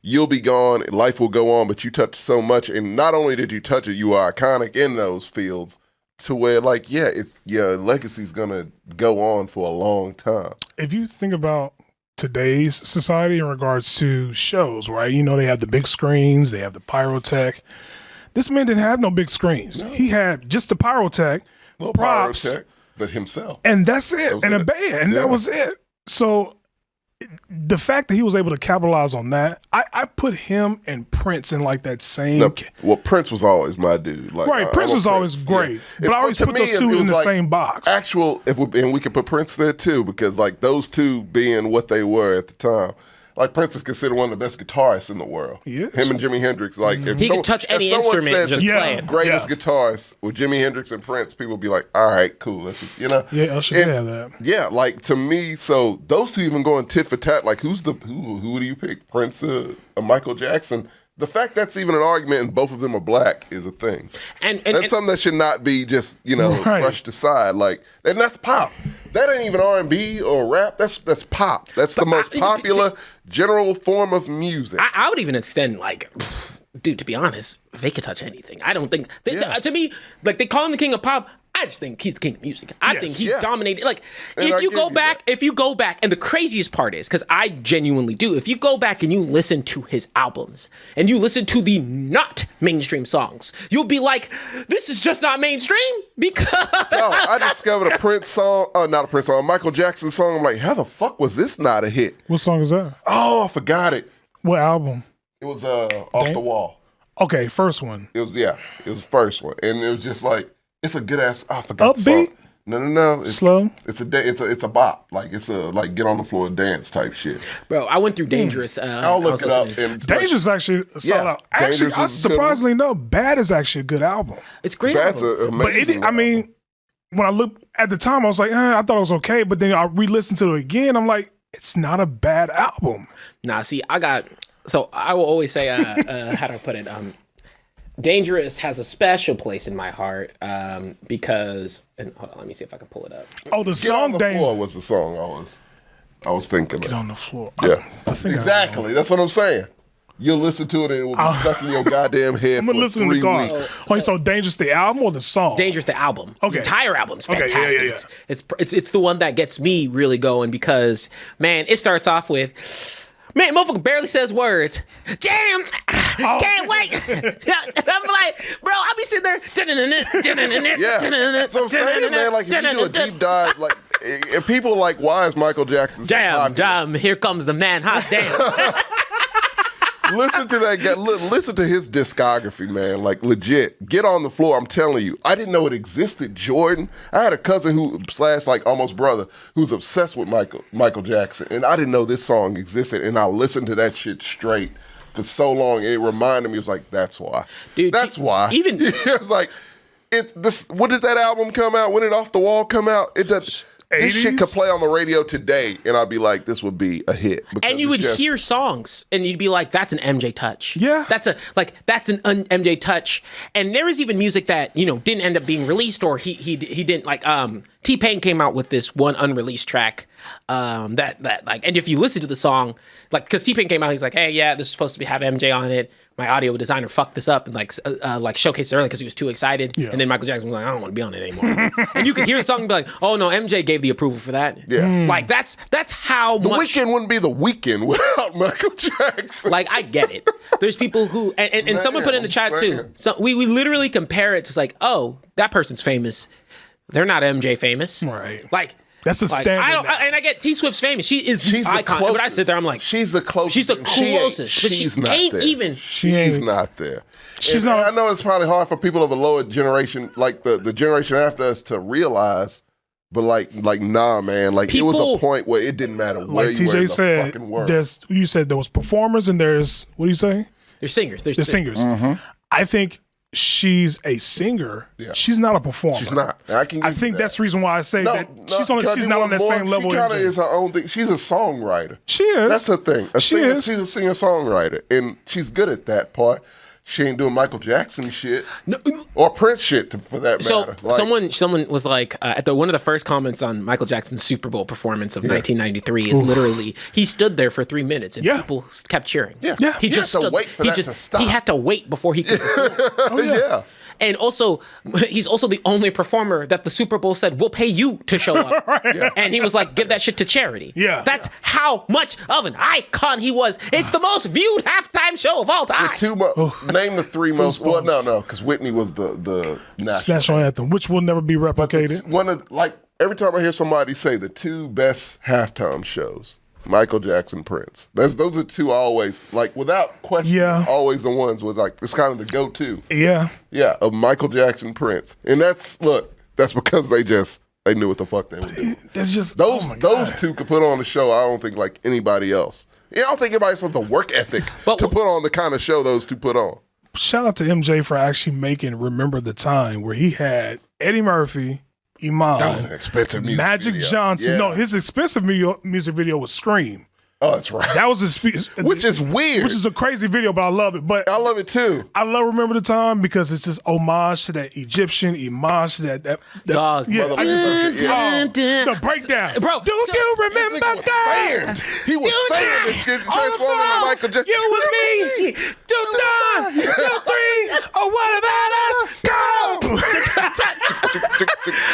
you'll be gone, life will go on, but you touched so much, and not only did you touch it, you are iconic in those fields to where, like, legacy's gonna go on for a long time. If you think about today's society in regards to shows, right? They have the big screens, they have the pyrotech. This man didn't have no big screens. No. He had just the pyrotech, props, pyrotech, but himself, and that's it, and a band, and that was it. So the fact that he was able to capitalize on that, I put him and Prince in like that same. Well, Prince was always my dude. Like, right, Prince was always great, but I always put those two in the same box. And we could put Prince there too, because like those two being what they were at the time. Like, Prince is considered one of the best guitarists in the world. Yes. Him and Jimi Hendrix. Like, he could touch any instrument and just play it. Greatest guitarists with Jimi Hendrix and Prince, people be like, all right, cool. Yeah, I should have that. Yeah, like, to me, so those two even going tit for tat. Like, who do you pick? Prince or Michael Jackson? The fact that's even an argument and both of them are black is a thing. And that's something that should not be just, brushed aside. Like, and that's pop. That ain't even R&B or rap. That's pop. That's the most popular general form of music. I would even extend, like, dude, to be honest, they could touch anything. I don't think, to me, like, they call him the king of pop. I just think he's the king of music. I think he dominated. Like, if you go back, and the craziest part is, because I genuinely do, if you go back and you listen to his albums, and you listen to the not mainstream songs, you'll be like, this is just not mainstream, because... No, I discovered a Prince song, not a Prince song, a Michael Jackson song. I'm like, how the fuck was this not a hit? What song is that? Oh, I forgot it. What album? It was Off the Wall. Okay, first one. It was the first one. And it was just like, it's a good ass. I forgot the Upbeat? song. No. It's slow. It's a bop. Like, it's a like get on the floor dance type shit. Bro, I went through Dangerous. I'll look it up. Dangerous actually solid out. Actually, I surprisingly know Bad is actually a good album. It's great. Bad's an amazing. But I mean, when I looked at the time, I was like, I thought it was okay. But then I re-listened to it again. I'm like, it's not a bad album. Nah, see, so I will always say, how do I put it? Dangerous has a special place in my heart because, and hold on, let me see if I can pull it up. Oh, the song Get on the Floor was the song I was thinking. Get on the floor. Yeah, exactly. That's what I'm saying. You'll listen to it and it will be stuck in your goddamn head. I'm gonna listen in the car. Wait, so Dangerous the album or the song? Dangerous the album. Okay, the entire album's fantastic. Okay, yeah. It's the one that gets me really going because, man, it starts off with. Man, motherfucker barely says words. Damn, can't wait. I'm like, bro, I'll be sitting there. Yeah, that's what I'm saying, man. Like, if you do a deep dive, like, and people are like, why is Michael Jackson so popular? Here comes the man. Hot damn. Listen to that guy. Listen to his discography, man. Like, legit. Get on the floor. I'm telling you. I didn't know it existed. Jordan. I had a cousin who / like almost brother who's obsessed with Michael Jackson, and I didn't know this song existed. And I listened to that shit straight for so long, and it reminded me. It was like, that's why. Dude, that's why. Even it was like, when did that album come out? When did Off the Wall come out? It does. this shit 80s? could play on the radio today, and I'd be like, this would be a hit. Because And you would it's just- hear songs, and you'd be like, "That's an MJ touch." Yeah. that's an MJ touch. And there was even music that didn't end up being released, or he didn't like. T-Pain came out with this one unreleased track that like, and if you listen to the song, like, because T-Pain came out, he's like, "Hey, yeah, this is supposed to have MJ on it. My audio designer fucked this up and like showcased it early because he was too excited." Yeah. And then Michael Jackson was like, "I don't want to be on it anymore." And you can hear the song and be like, "Oh no, MJ gave the approval for that." Yeah. Like that's how The much. Weeknd wouldn't be The Weeknd without Michael Jackson. Like, I get it. There's people who, and someone put in the chat too. So we literally compare it to like, oh, that person's famous. They're not MJ famous. Right. Like, That's a standard now. And I get T Swift's famous. She is She's the the icon. closest. But I sit there, I'm like, she's the closest. she's the and she ain't- closest. But she's she not ain't there. even. She's not there. She's And not- I know it's probably hard for people of a lower generation, like the generation after us, to realize. But like, nah, man. Like, it was People- a point where it didn't matter where Like you were in TJ the said, fucking world. you said there was performers and there's, what do you say? They're singers. They're singers. I think she's a singer. Yeah. She's not a performer. She's not. I can. I give you think that. that's the reason why I say that she's can I she's do not one on that more? same level. She kind of as MJ. is her own thing. She's a songwriter. She is. That's her thing. She is. She's a singer-songwriter, and she's good at that part. She ain't doing Michael Jackson shit or Prince shit, for that So matter. Like, someone was like at one of the first comments on Michael Jackson's Super Bowl performance of 1993 is literally he stood there for 3 minutes and Yeah. people kept cheering. Yeah. Yeah. He You just have to stood. wait for he that just to stop. he had to wait before he could. yeah. And also, he's also the only performer that the Super Bowl said, "We'll pay you to show up." And he was like, "Give that shit to charity." Yeah. That's how much of an icon he was. It's the most viewed halftime show of all time. Name the three most. Well, Goosebumps. no, because Whitney was the National anthem, which will never be replicated. One of every time I hear somebody say the two best halftime shows, Michael Jackson, Prince. Those are two always, like, without question. Yeah. Always the ones with, like, it's kind of the go-to. Yeah. Yeah, of Michael Jackson, Prince, and that's because they knew what the fuck they were doing. That's just Those oh my God. two could put on a show. I don't think like anybody else. Yeah, I don't think anybody else has the work ethic But- to put on the kind of show those two put on. Shout out to MJ for actually making Remember the Time where he had Eddie Murphy, Iman, That was an expensive music Magic video. Johnson. Yeah. No, his expensive music video was Scream. Oh, that's right. That was Which is weird. Which is a crazy video, but I love it. But I love it too. I love Remember the Time because it's just homage to that Egyptian, homage to that Dog. yeah, I just, Yeah. the breakdown. Bro, Don't so- you This remember nigga was that? saying. He was saying this getting transformed into Michael Jackson. You and me, 2, 3, oh, what about us? Go!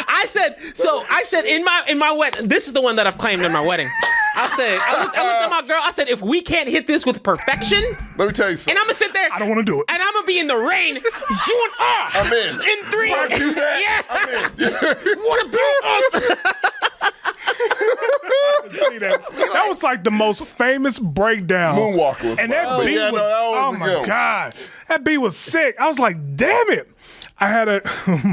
I said in my wedding. This is the one that I've claimed in my wedding. I looked at my girl. I said, if we can't hit this with perfection, Let me tell you something. and I'm gonna sit there. I don't want to do it. And I'm gonna be in the rain. You and I'm in. In 3. You wanna do that? Yeah. I'm in. What about us? See that? That was like the most famous breakdown. Moonwalker was And that fire. beat Yeah, was, no, that was oh a my good one. God. That beat was sick. I was like, damn it. I had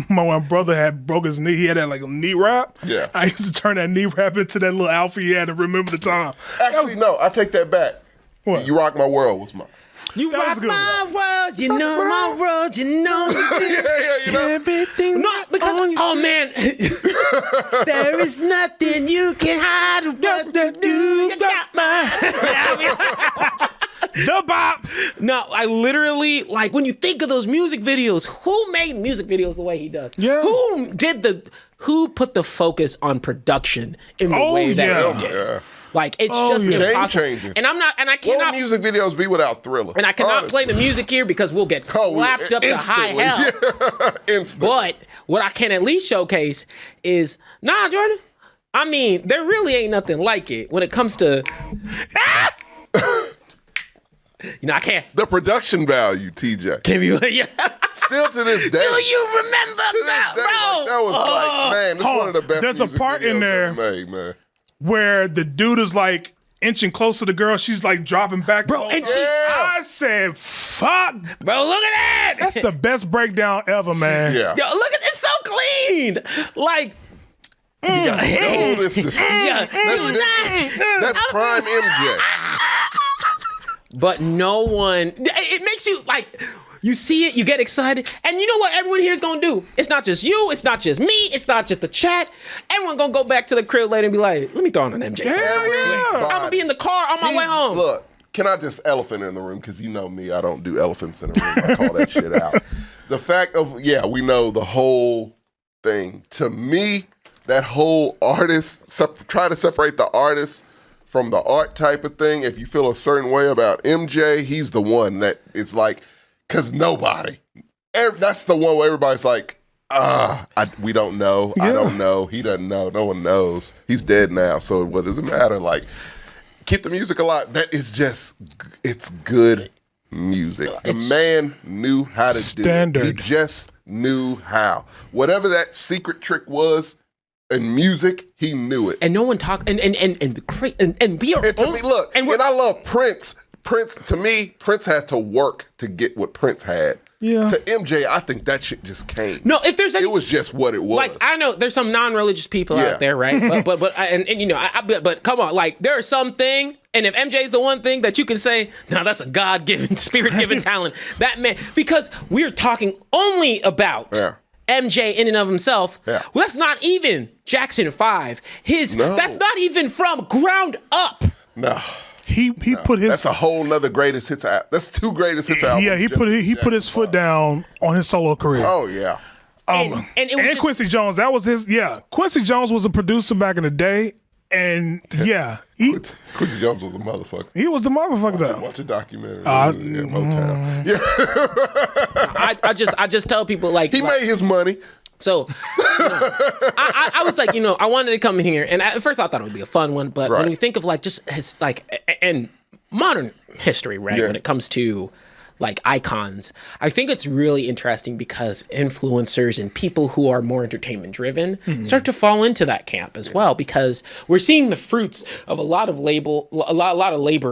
my brother had broke his knee. He had that like a knee wrap. Yeah. I used to turn that knee wrap into that little outfit he had to Remember the Time. Actually, no, I take that back. What? You Rock My World was mine. You That was rock a good my world. You know my world. You know. Yeah, you know. Everything. No, because oh man, there is nothing you can hide. What to do? You got my. The bop. No, I literally like when you think of those music videos. Who made music videos the way he does? Yeah. Who put the focus on production in the Oh, way that yeah. he did? Yeah. Like it's Oh, just yeah. Game impossible. changer. And I What cannot. would music videos be without Thriller? And I cannot play the Honestly. music here because we'll get Oh, clapped up to high instantly. hell. Instantly. But what I can at least showcase is, nah, Jordan. I mean, there really ain't nothing like it when it comes to. I can't. The production value, TJ. Give you, yeah. Still to this day. Do you remember to this that, day, bro? like, that was like, man, this is one of the best There's a music part in videos there- ever made, man. Where the dude is like inching close to the girl. She's like dropping back. Bro, the whole and time. she- I said, fuck. Bro, look at that. That's the best breakdown ever, man. Yeah. Yo, look at it's so clean. Like, You got no, this is, yeah. that's prime MJ. But no one. It makes you like. You see it, you get excited, and you know what everyone here is gonna do? It's not just you, it's not just me, it's not just the chat. Everyone gonna go back to the crib later and be like, let me throw on an MJ song. I'm gonna be in the car on my way home. Look, can I just elephant in the room? Because you know me, I don't do elephants in the room. I call that shit out. The fact of, we know the whole thing. To me, that whole artist, try to separate the artist from the art type of thing. If you feel a certain way about MJ, he's the one that it's like, because nobody, that's the one where everybody's like, we don't know. I don't know. He doesn't know. No one knows. He's dead now. So what does it matter? Like, keep the music alive. That is just, it's good music. The man knew how to do it. He just knew how. Whatever that secret trick was in music, he knew it. And no one talked. And we are. And to me, look. And I love Prince. To me, Prince had to work to get what Prince had. Yeah. To MJ, I think that shit just came. No, if there's any, it was just what it was. Like, I know there's some non-religious people out there, right? But come on, like, there is something, and if MJ is the one thing that you can say, no, that's a God-given, spirit-given talent. That man, because we're talking only about MJ in and of himself. Yeah. Well, that's not even Jackson 5. That's not even from ground up. No. He put his. That's a whole nother greatest hits album. That's 2 greatest hits albums. Yeah, he put his foot down on his solo career. Oh yeah. And Quincy Jones, that was his. Yeah, Quincy Jones was a producer back in the day, and Quincy Jones was a motherfucker. He was the motherfucker though. Watch a documentary. Motown. Yeah. I just tell people, like, he made his money. So, I was like, I wanted to come in here, and at first I thought it would be a fun one, but when you think of like just his and modern history, right? Yeah. When it comes to like icons, I think it's really interesting because influencers and people who are more entertainment driven start to fall into that camp as well, because we're seeing the fruits of a lot of labor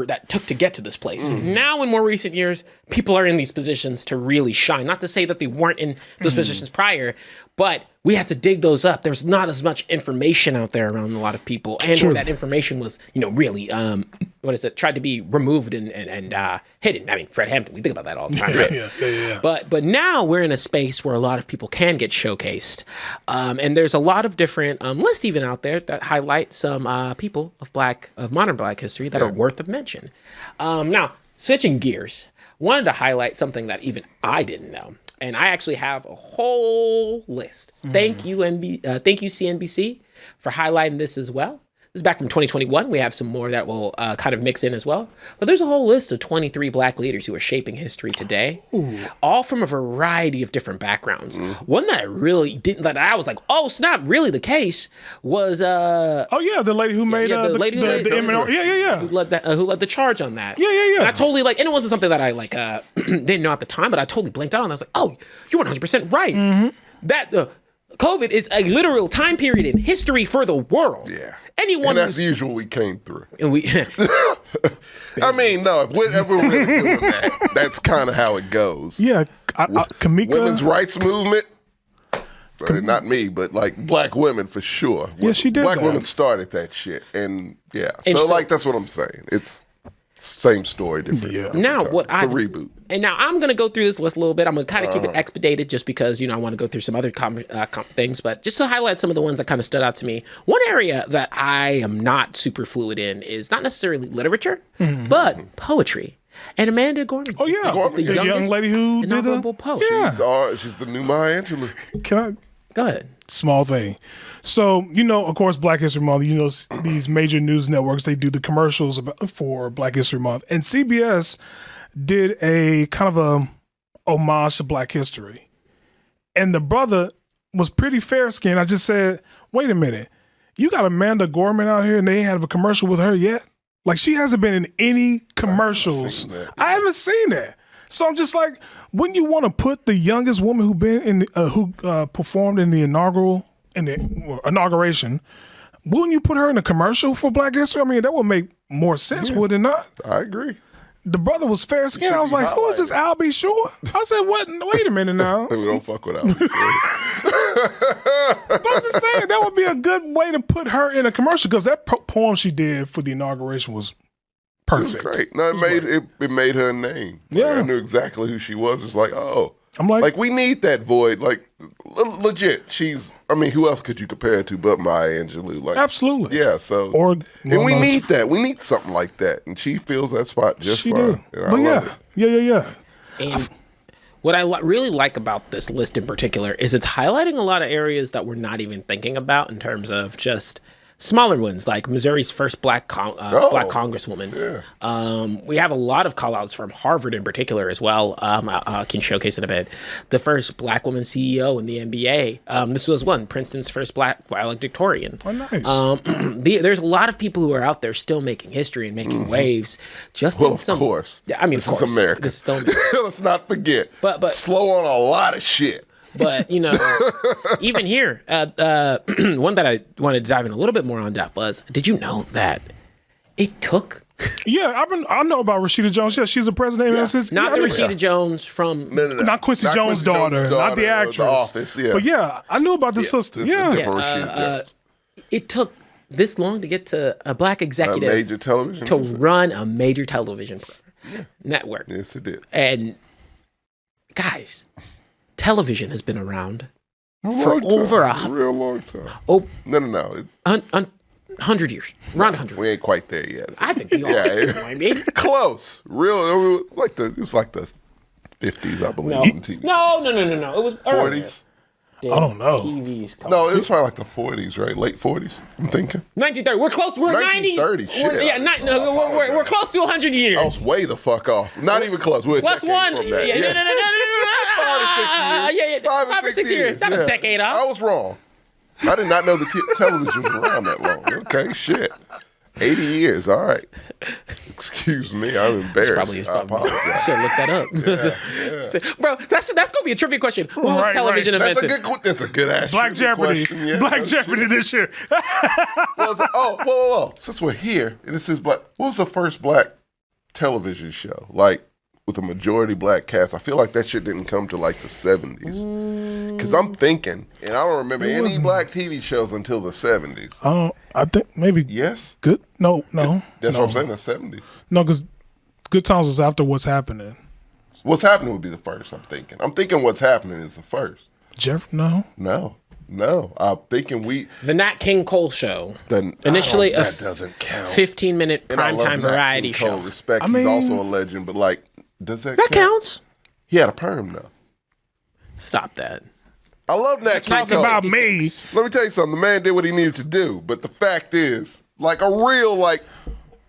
that took to get to this place. Now, in more recent years, people are in these positions to really shine. Not to say that they weren't in those positions prior, but we had to dig those up. There's not as much information out there around a lot of people, and that information was, really, tried to be removed and hidden. I mean, Fred Hampton, we think about that all the time, right? Yeah. But now we're in a space where a lot of people can get showcased, and there's a lot of different lists even out there that highlight some people of modern Black history that are worth of mention. Now, switching gears, wanted to highlight something that even I didn't know. And I actually have a whole list. Thank you, CNBC, for highlighting this as well. This is back from 2021. We have some more that will kind of mix in as well. But there's a whole list of 23 Black leaders who are shaping history today, all from a variety of different backgrounds. One that I really didn't, that I was like, oh, it's not really the case, was the lady who made the lady who led the charge on that. And I totally and it wasn't something that I didn't know at the time, but I totally blanked out on. I was like, oh, you're 100% right. That COVID is a literal time period in history for the world. Yeah. And as usual, we came through. And we. I mean, no, if we're really doing that, that's kind of how it goes. Yeah, Kamika. Women's rights movement. Not me, but like Black women for sure. Yeah, she did. Black women started that shit, and so that's what I'm saying. It's same story, different. Yeah. Now it's a reboot. And now I'm going to go through this list a little bit. I'm going to kind of keep it expedited just because, I want to go through some other things. But just to highlight some of the ones that kind of stood out to me, one area that I am not super fluid in is not necessarily literature, but poetry. And Amanda Gorman. Oh, yeah. Is the young lady who did a poet. Yeah. She's the new Maya Angelou. Can I? Go ahead. Small thing. So, of course, Black History Month, these major news networks, they do the commercials for Black History Month. And CBS did a kind of a homage to Black history. And the brother was pretty fair-skinned. I just said, wait a minute. You got Amanda Gorman out here and they ain't had a commercial with her yet? Like, she hasn't been in any commercials. I haven't seen that. So I'm just like, wouldn't you want to put the youngest woman who performed in the inauguration? Wouldn't you put her in a commercial for Black history? I mean, that would make more sense, would it not? I agree. The brother was fair skinned. I was like, who is this Al B. Sure? I said, what? Wait a minute now. We don't fuck with Al B. Sure. But I'm just saying, that would be a good way to put her in a commercial, because that poem she did for the inauguration was perfect. Great. No, it made her a name. Like, Yeah. I knew exactly who she was. It's like, oh. I'm like we need that void. Like, legit. Who else could you compare it to but Maya Angelou? Like, absolutely. yeah, so. And we need that. We need something like that. And she fills that spot just she fine. do. And I But love it. yeah. And what I really like about this list in particular is it's highlighting a lot of areas that we're not even thinking about in terms of just smaller ones, like Missouri's first black congresswoman. Yeah. We have a lot of call-outs from Harvard in particular as well. I can showcase in a bit. The first black woman CEO in the NBA. This was Princeton's first black valedictorian. Oh, nice. There's a lot of people who are out there still making history and making waves. Of course. Yeah, I mean, this is America. This is still America. Let's not forget. But slow on a lot of shit. But, even here, one that I wanted to dive in a little bit more on depth was, did you know that it took... Yeah, I know about Rashida Jones. Yeah, she's a president. Not the Rashida Jones from... No. Not Quincy Jones' daughter, not the actress. The Office, yeah. But yeah, I knew about the sister. Yeah. Rashida Jones. It took this long to get to a black executive... A major television to run a major television network. Yes, it did. And, guys... Television has been around for over a real long time. Oh, No. 100 years. Around 100. We ain't quite there yet. I think we are. I mean, Close. Real. It's like the 50s, I believe. On TV. No. It was 40s. Damn, I don't know. TV's No, it was probably like the 40s, right? Late 40s. I'm thinking. 1930. We're close. We're 1930. 90. Shit. We're close to 100 years. I was way the fuck off. Not even close. We're a Plus decade one. from that. Yeah. No. 5 or 6 years. 5 or 6 years. Not a decade off. I was wrong. I did not know the television was around that long. Okay, shit. 80 years. All right. Excuse me. I'm embarrassed. I apologize. Should look that up. Bro, that's gonna be a trivia question. What was television invented? That's a good ass. Black Jeopardy. Question. Yeah, Black Jeopardy this year. Whoa. Since we're here, this is black. What was the first black television show? Like, with a majority black cast. I feel like that shit didn't come to like the 70s. Because I'm thinking, and I don't remember any black TV shows until the 70s. I think maybe. Yes? Good? No. That's what I'm saying, the 70s. No, because Good Times was after What's Happening. What's Happening would be the first, I'm thinking. I'm thinking What's Happening is the first. No. No. I'm thinking The Nat King Cole Show. Initially that doesn't count. 15-minute primetime variety show. Respect. He's also a legend, but like, does that count? Counts. He had a perm though. Stop that. I love Nat King Talking Cole. about me. Let me tell you something. The man did what he needed to do, but the fact is, like a real, like,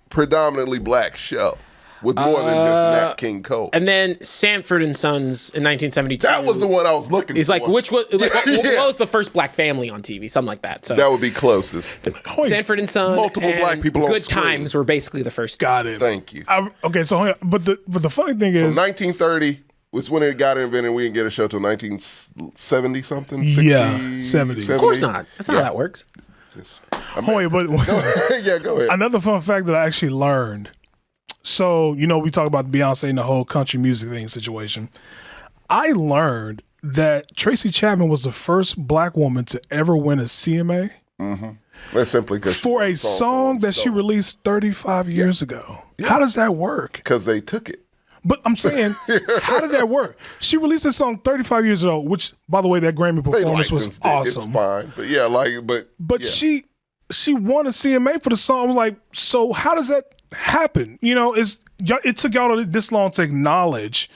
predominantly black show with more than just Nat King Cole. And then Sanford and Sons in 1972. That was the one I was looking for. He's like, what was the first black family on TV? Something like that. So that would be closest. Sanford and Son, multiple and black people on Good screen. Times were basically the first. Got it. Thank you. Okay, so but the funny thing So is, 1930 was when it got invented. We didn't get a show till 1970 something. 60, Yeah, 70. Of course not. That's not how that works. but Yeah, go ahead. another fun fact that I actually learned. So, we talk about Beyonce and the whole country music thing situation. I learned that Tracy Chapman was the first black woman to ever win a CMA That's simply because for a song that she released 35 years ago. How does that work? Because they took it. But I'm saying, how did that work? She released this song 35 years ago, which, by the way, that Grammy They performance was licensed it. awesome. It's fine, but But yeah. she won a CMA for the song. I'm like, so how does that happen? It took y'all this long to acknowledge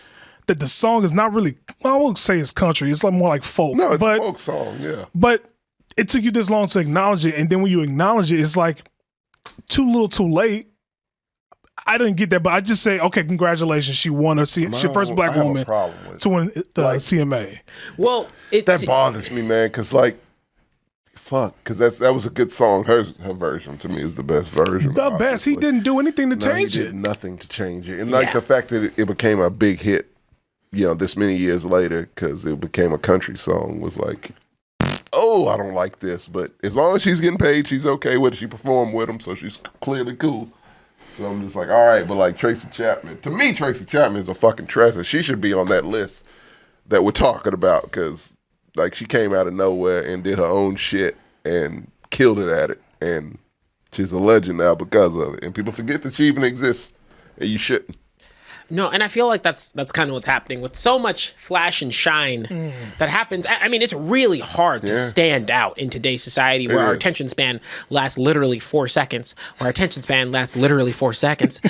that the song is not really, I won't say it's country. It's like more like folk. No, it's a folk song, yeah. But it took you this long to acknowledge it. And then when you acknowledge it, it's like too little too late. I didn't get that, but I just say, okay, congratulations. She won her she first black woman to win the CMA. Well, that bothers me, man, because because that was a good song. Her version to me is the best version. The best. He didn't do anything to change he it. did nothing to change it, and the fact that it became a big hit, this many years later, because it became a country song, was like, oh, I don't like this, but as long as she's getting paid, she's okay with it. She performed with him, so she's clearly cool. So I'm just like, all right, but like Tracy Chapman, to me, Tracy Chapman is a fucking treasure. She should be on that list that we're talking about, because like she came out of nowhere and did her own shit and killed it at it, and She's a legend now because of it, and people forget that she even exists, and you shouldn't. No, and I feel like that's kind of what's happening with so much flash and shine that happens. I mean, it's really hard to stand out in today's society where our attention span lasts literally 4 seconds, or our attention span lasts literally 4 seconds.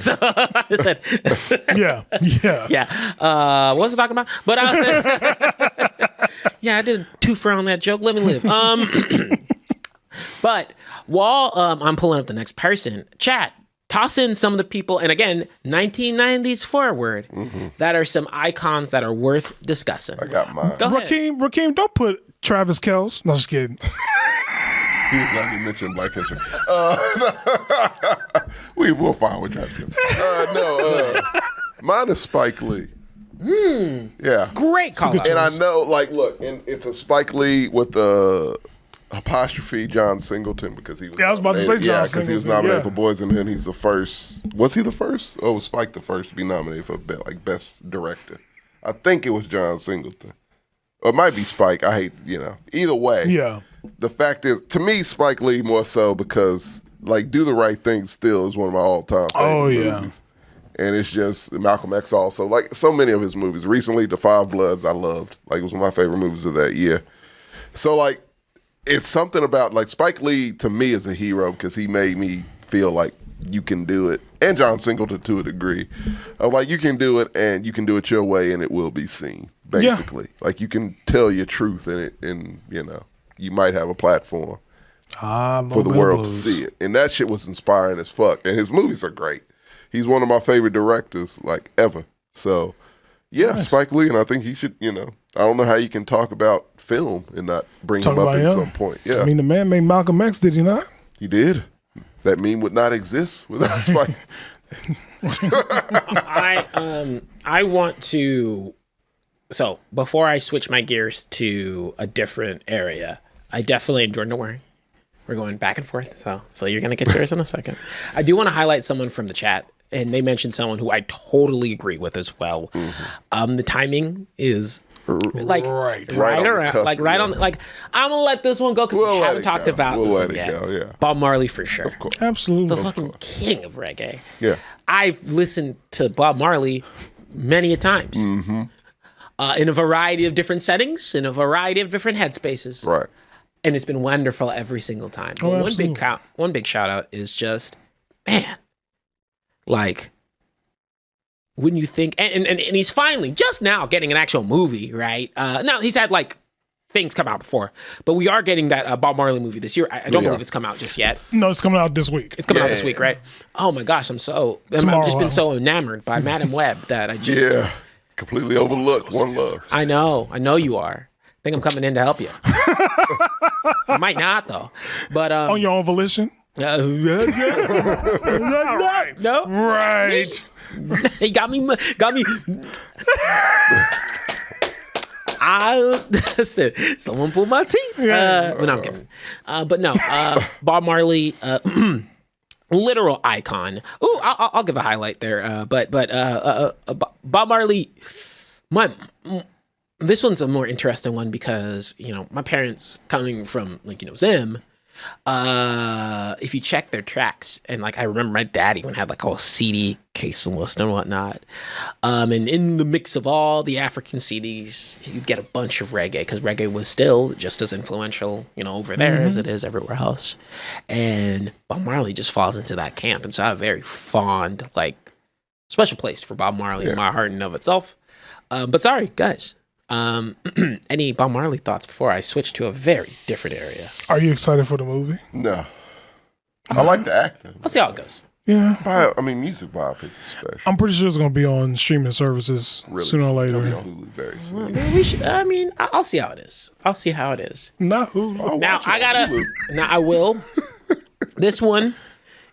So I said, Yeah. what was I talking about? But I said, yeah, I did a twofer on that joke. Let me live. But while I'm pulling up the next person, chat. Toss in some of the people, and again, 1990s forward, that are some icons that are worth discussing. I got mine. Go ahead. Rakeem, don't put Travis Kelce. No, just kidding. He was not even mentioning Black history. We'll find with Travis Kelce. Mine is Spike Lee. Yeah. Great call out. And I know, like, look, and it's a Spike Lee with the apostrophe John Singleton because he was. Yeah, I was about to say John Singleton. Yeah, because he was nominated for yeah. Boys and Men. He's the first. Was he the first? Oh, was Spike the first to be nominated for best director? I think it was John Singleton. Or it might be Spike. I hate, either way. Yeah. The fact is, to me, Spike Lee more so because, like, Do the Right Thing still is one of my all-time favorite movies. And it's just Malcolm X also. Like, so many of his movies. Recently, The Five Bloods I loved. Like, it was one of my favorite movies of that year. So, like, it's something about, like, Spike Lee, to me, is a hero because he made me feel like you can do it. And John Singleton, to a degree. Like, you can do it, and you can do it your way, and it will be seen, basically. Yeah. Like, you can tell your truth in it, and, you might have a platform for the world to see it. And that shit was inspiring as fuck. And his movies are great. He's one of my favorite directors, like, ever. So, yeah, nice. Spike Lee, and I think he should, I don't know how you can talk about film and not bring him up at some point. Yeah. I mean, the man made Malcolm X, did he not? He did. That meme would not exist without Spike. I want to. So before I switch my gears to a different area, I definitely enjoyed. Don't worry, we're going back and forth. So you're gonna get yours in a second. I do want to highlight someone from the chat, and they mentioned someone who I totally agree with as well. The timing is. Like right around, like right on. Like I'm gonna let this one go because we haven't talked about this one yet. Go, yeah. Bob Marley for sure, of course, absolutely, the fucking king of reggae. Yeah, I've listened to Bob Marley many a times, in a variety of different settings, in a variety of different headspaces. Right, and it's been wonderful every single time. But one big shout out is just, man, like. When you think, and he's finally just now getting an actual movie, right? Now he's had like things come out before, but we are getting that Bob Marley movie this year. I don't believe it's come out just yet. No, it's coming out this week. It's coming out this week, right? Oh my gosh, I've just been so enamored by Madam Web that I just completely overlooked One Love. I know you are. I think I'm coming in to help you. I might not though, but on your own volition. No, right. He got me. Someone pulled my teeth. No, I'm kidding. But no, Bob Marley, literal icon. Ooh, I'll give a highlight there. But Bob Marley, this one's a more interesting one because my parents coming from Zim. If you check their tracks, and like I remember my dad even had like a whole CD case and list and whatnot, and in the mix of all the African CDs, you get a bunch of reggae because reggae was still just as influential, over there as it is everywhere else, and Bob Marley just falls into that camp, and so I have a very fond, like, special place for Bob Marley in my heart and of itself. But sorry, guys. Any Bob Marley thoughts before I switch to a very different area? Are you excited for the movie? No. I like the actor. I'll see how it goes. Yeah. Music biopic is special. I'm pretty sure it's going to be on streaming services sooner or later. It'll be on Hulu very soon. We should. I mean, I'll see how it is. Not Hulu. Now I gotta. Hulu. Now I will. This one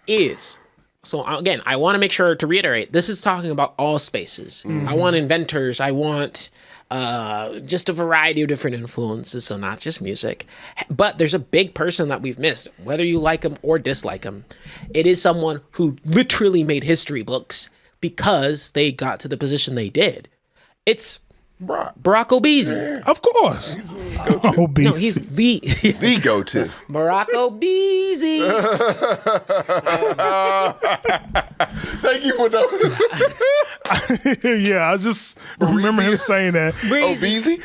is. So again, I want to make sure to reiterate. This is talking about all spaces. I want inventors. I want. Just a variety of different influences, so not just music. But there's a big person that we've missed, whether you like him or dislike him. It is someone who literally made history books because they got to the position they did. It's Barack Obese. Of course. Obese. No, he's The go-to. Barack Obese. Thank you for knowing. Yeah, I just remember him saying that. Obese?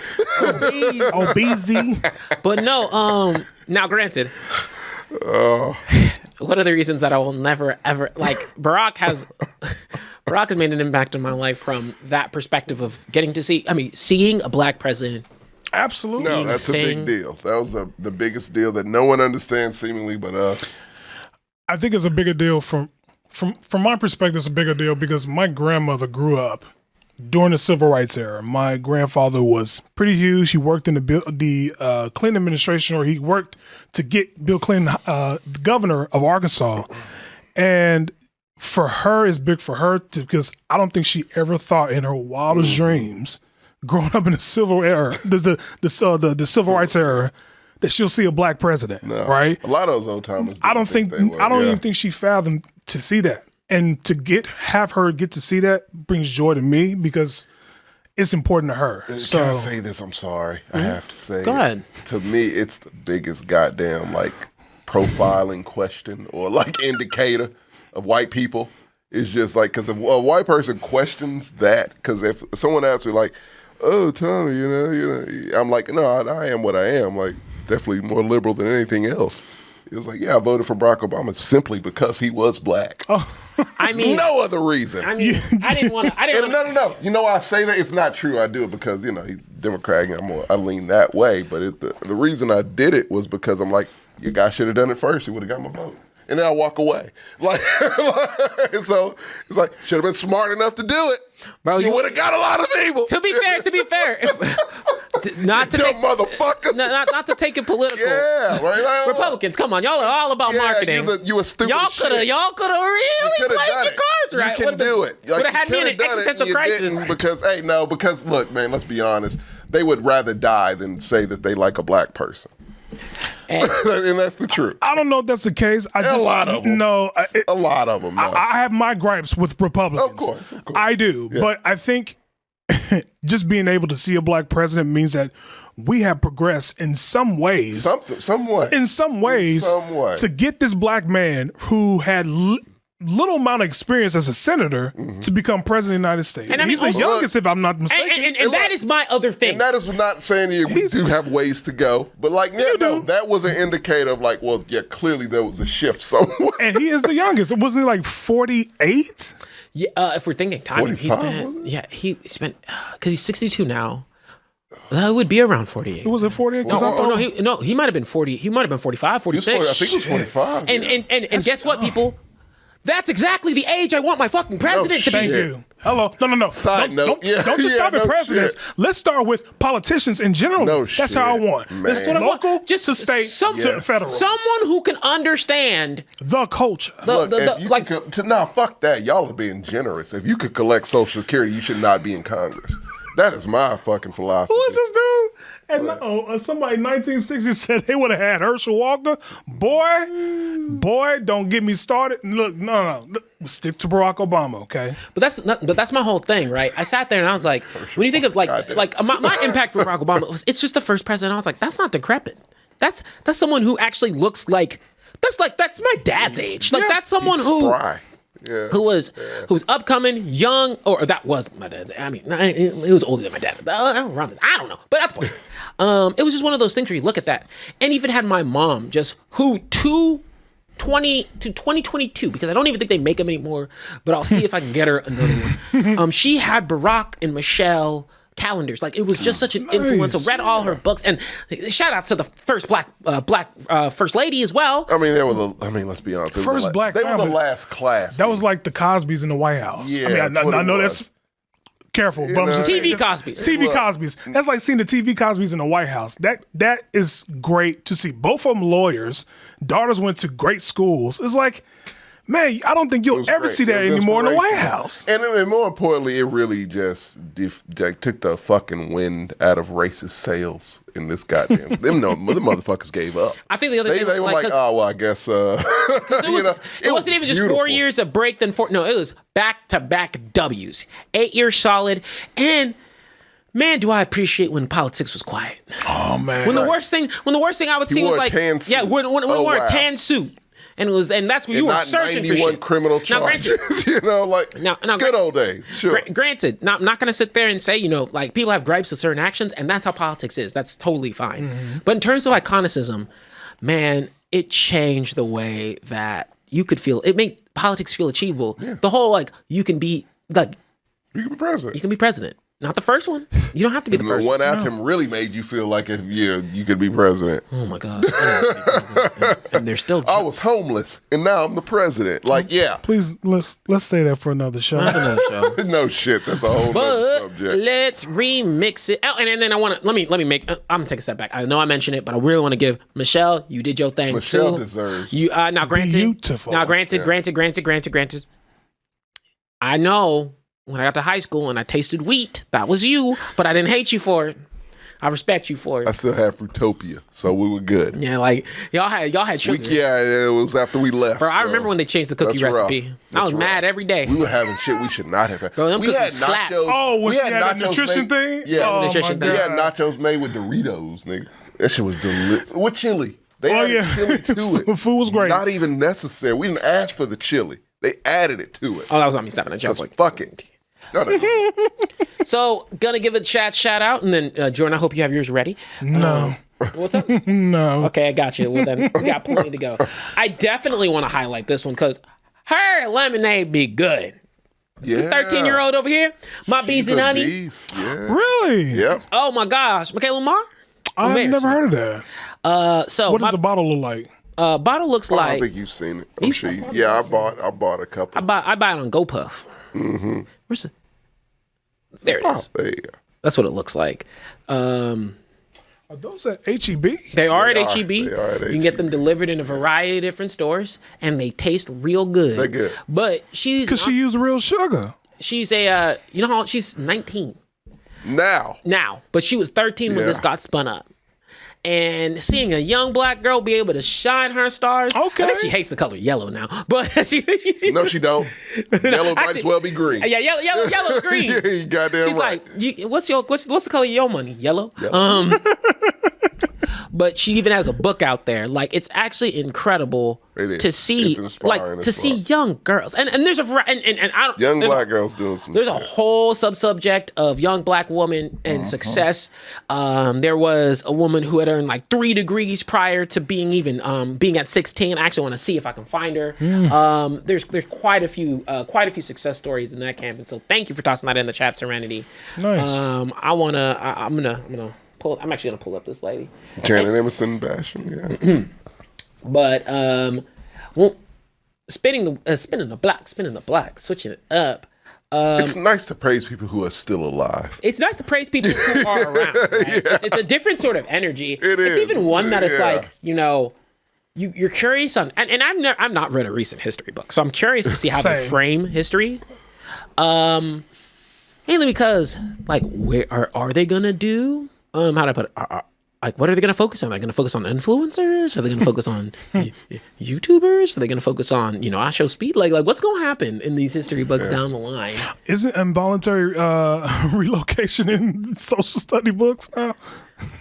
Obese. But no, now granted, one of the reasons that I will never ever like Barack has made an impact on my life from that perspective of getting to seeing a black president. Absolutely. No, that's a big deal. That was the biggest deal that no one understands seemingly but us. I think it's a bigger deal from my perspective. It's a bigger deal because my grandmother grew up during the civil rights era. My grandfather was pretty huge. He worked in the Clinton administration, or he worked to get Bill Clinton the governor of Arkansas. And for her, it's big for her because I don't think she ever thought in her wildest dreams, growing up in the civil era, the civil rights era, that she'll see a black president. No. Right? A lot of those old timers. I don't even think she fathomed to see that. And to have her get to see that brings joy to me because it's important to her. Can I say this? I'm sorry. I have to say Go ahead. To me, it's the biggest goddamn profiling question or indicator of white people. It's just because if a white person questions that, because if someone asks me oh, Tommy, you know, I'm like, no, I am what I am. Definitely more liberal than anything else. It was I voted for Barack Obama simply because he was black. Oh. I mean, no other reason. I mean, I didn't want to. No. You know why I say that? It's not true. I do it because he's Democrat and I lean that way. But the reason I did it was because I'm like, your guy should have done it first. He would have got my vote. And then I walk away. So it's should have been smart enough to do it. Bro, you would have got a lot of people. To be fair, not to motherfucker. Not to take it political. Yeah, right. Republicans, come on, y'all are all about marketing. You a stupid y'all could have really played your cards right. You can do it. Would have had me in an existential crisis. Because look, man, let's be honest. They would rather die than say that they like a black person. And that's the truth. I don't know if that's the case. A lot of them. No. A lot of them. No. I have my gripes with Republicans. Of course. I do. Yeah. But I think just being able to see a black president means that we have progressed in some ways. In some ways. To get this black man who had little amount of experience as a senator to become president of the United States. And he's the youngest, if I'm not mistaken. And that is my other thing. And that is not saying we do have ways to go. But that was an indicator of clearly there was a shift somewhere. And he is the youngest. Wasn't he 48? Yeah, if we're thinking time, he spent, because he's 62 now. That would be around 48. Was it 48? He might have been 40. He might have been 45, 46. I think he was 45. And guess what, people? That's exactly the age I want my fucking president to be. Thank you. Hello. No. Side note. Don't just stop at presidents. Shit. Let's start with politicians in general. That's how I want. Let's start local, just to state, to federal. Someone who can understand the culture. Look, fuck that. Y'all are being generous. If you could collect Social Security, you should not be in Congress. That is my fucking philosophy. Who is this dude? And somebody in 1960 said they would have had Herschel Walker. Boy, don't get me started. Look, no. Stick to Barack Obama, okay? But that's my whole thing, right? I sat there and I was like, when you think of my impact for Barack Obama, it's just the first president. I was like, that's not decrepit. That's someone who actually looks like that's my dad's age. That's someone who. Spry. Yeah. Who was upcoming, young, or that was my dad's. I mean, he was older than my dad. Around this, I don't know, but that's the point. It was just one of those things where you look at that, and even had my mom who 2022, because I don't even think they make them anymore, but I'll see if I can get her another one. She had Barack and Michelle calendars. It was just such an influence. I read all her books, and shout out to the first black first lady as well. I mean, let's be honest. First black they family. were the last class. That was like the Cosbys in the White House. Yeah, I know that's careful, but I'm just TV Cosbys. TV Cosbys. That's like seeing the TV Cosbys in the White House. That is great to see. Both of them lawyers. Daughters went to great schools. It's like, man, I don't think you'll ever see that anymore in the White House. And more importantly, it really just took the fucking wind out of racist sails in this goddamn. the motherfuckers gave up. I think the other thing they were like, oh well, I guess. It wasn't even just 4 years of break, then 4. No, it was back to back W's. 8 years solid, and Man, do I appreciate when politics was quiet. Oh man. When the worst thing I would see wore was a like, tan suit. yeah, when Oh, wore wow. a tan suit, and that's when you were not searching for 91 shit. criminal Now, granted, charges. You know, like Now, good old days. Sure. Granted, I'm not going to sit there and say, like people have gripes with certain actions, and that's how politics is. That's totally fine. Mm-hmm. But in terms of iconicism, man, it changed the way that you could feel. It made politics feel achievable. Yeah. The whole like you can be president. Not the first one. You don't have to be the The first one after him really made you feel like if you could be president. Oh my God. I don't wanna be president. And they're still. I was homeless and now I'm the president. Like, yeah. Please let's say that for another show. That's another show. No shit. That's a whole other But subject. let's remix it. Oh, and then I want to let me make. I'm gonna take a step back. I know I mentioned it, but I really want to give Michelle. You did your thing. Michelle too. deserves. You now granted. Beautiful. Now granted. I know when I got to high school and I tasted wheat, that was you, but I didn't hate you for it. I respect you for I it. still had Fruitopia, so we were good. Yeah, like y'all had sugar. It was after we left. Bro, I so remember when they changed the cookie that's rough. recipe. I That's was mad rough. every day. We were having shit we should not have had. Bro, them we had cookies slapped. nachos. Oh, when we she had that nachos nutrition made- thing? Yeah, Oh, Nutrition my thing. we had God. nachos made with Doritos, nigga. That shit was delicious. With chili. They Oh, added yeah. chili to it. The food was great. Not even necessary. We didn't ask for the chili. They added it to it. Oh, that was on me stopping. I was Just like, fuck it. No. so gonna give a shout out, and then Jordan, I hope you have yours ready. No. What's up? No. Okay, I got you. Well, then we got plenty to go. I definitely want to highlight this one because her lemonade be good. Yeah. This 13-year-old over here, my bees She's and a honey. beast, Yeah. Really? Yep. Oh my gosh, Michaela Lamar. I've Mares. never heard of that. So What my does the bottle look like? bottle looks I like don't think you've seen it. I'm sure. Yeah, I bought a couple. I buy it on GoPuff. Mm-hmm. Where's it? There it is. There you go. That's what it looks like. Are those at HEB? They are at They are. HEB. They are at You can get them delivered in a variety of different stores, and they taste real good. They're good. But Because she used real sugar. she's a you know how she's 19 Now. now, but she was 13 when Yeah. this got spun up. And seeing a young black girl be able to shine her stars. Okay. I think she hates the color yellow now, but she No, she don't. Yellow might actually- as well be green. yeah, yellow's green. Yeah, you goddamn She's right. like, what's the color of your money? Yellow. But she even has a book out there. Like, it's actually incredible It is. to see, It's inspiring like, as to see fuck. young girls, and there's a variety, and I don't Young there's black girls doing some There's a shit. whole subject of young black women and success. There was a woman who had earned like 3 degrees prior to being at 16. I actually want to see if I can find her. There's quite a few success stories in that camp, and so thank you for tossing that in the chat, Serenity. Nice. I'm actually gonna pull up this lady. Janet Emerson bashing. Yeah. But well, spinning the block, switching it up. It's nice to praise people who are still alive. It's nice to praise people who are around. Right? It's a different sort of energy. It it's is. even one that is Yeah. like, you're curious on, and I've not read a recent history book, so I'm curious to see how they Same. frame history. Mainly because, like, where are they gonna do? How do I put it? Like, what are they going to focus on? Are they going to focus on influencers? Are they going to focus on YouTubers? Are they going to focus on, I show speed? Like what's going to happen in these history books down the line? Isn't involuntary relocation in social study books now?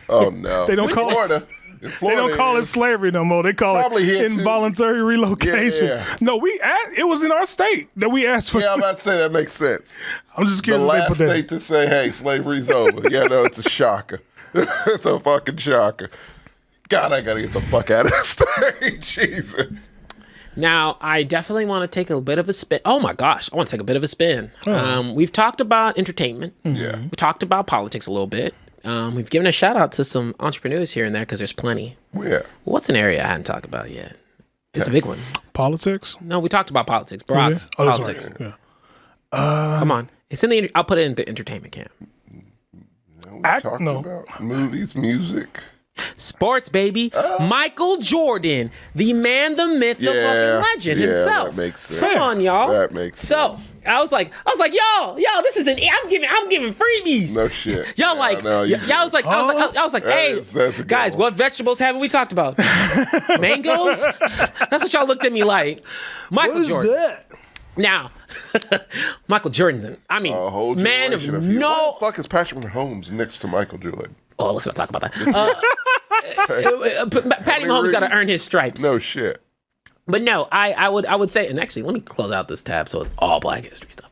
Oh no. They don't call Florida. In They Florida, don't call it slavery no more. They call Probably it here, too. involuntary relocation. Yeah. No, it was in our state that we asked for. Yeah, I'm about to say that makes sense. I'm just The curious if they last put that. state to say, "Hey, slavery's over." Yeah, no, it's a shocker. It's a fucking shocker. God, I gotta get the fuck out of this state. Jesus. Now, I definitely want to take a bit of a spin. Oh my gosh, I want to take a bit of a spin. We've talked about entertainment. Yeah. We talked about politics a little bit. We've given a shout out to some entrepreneurs here and there because there's plenty. Yeah. What's an area I hadn't talked about yet? It's a big one. Politics? No, we talked about politics. Brock's Oh, that's politics. right. Yeah. Come on. It's in the. I'll put it in the entertainment camp. We talked about movies, music. Sports, baby. Michael Jordan, the man, the myth, the fucking legend himself. That makes sense. Come on, y'all. That makes So sense. I was like, yo, this is I'm giving freebies. No shit. Y'all Yeah, like, no, you y'all was like, I was like, That hey, is- that's a good guys, one. what vegetables haven't we talked about? Mangoes. That's what y'all looked at me like. Michael Jordan. that? Now, Michael Jordan. I mean, A whole man of generation you. no. Why the fuck is Patrick Mahomes next to Michael Jordan? Oh, let's not talk about that. Patty Mahomes got to earn his stripes. No shit. But no, I would say, and actually, let me close out this tab so it's all Black History stuff.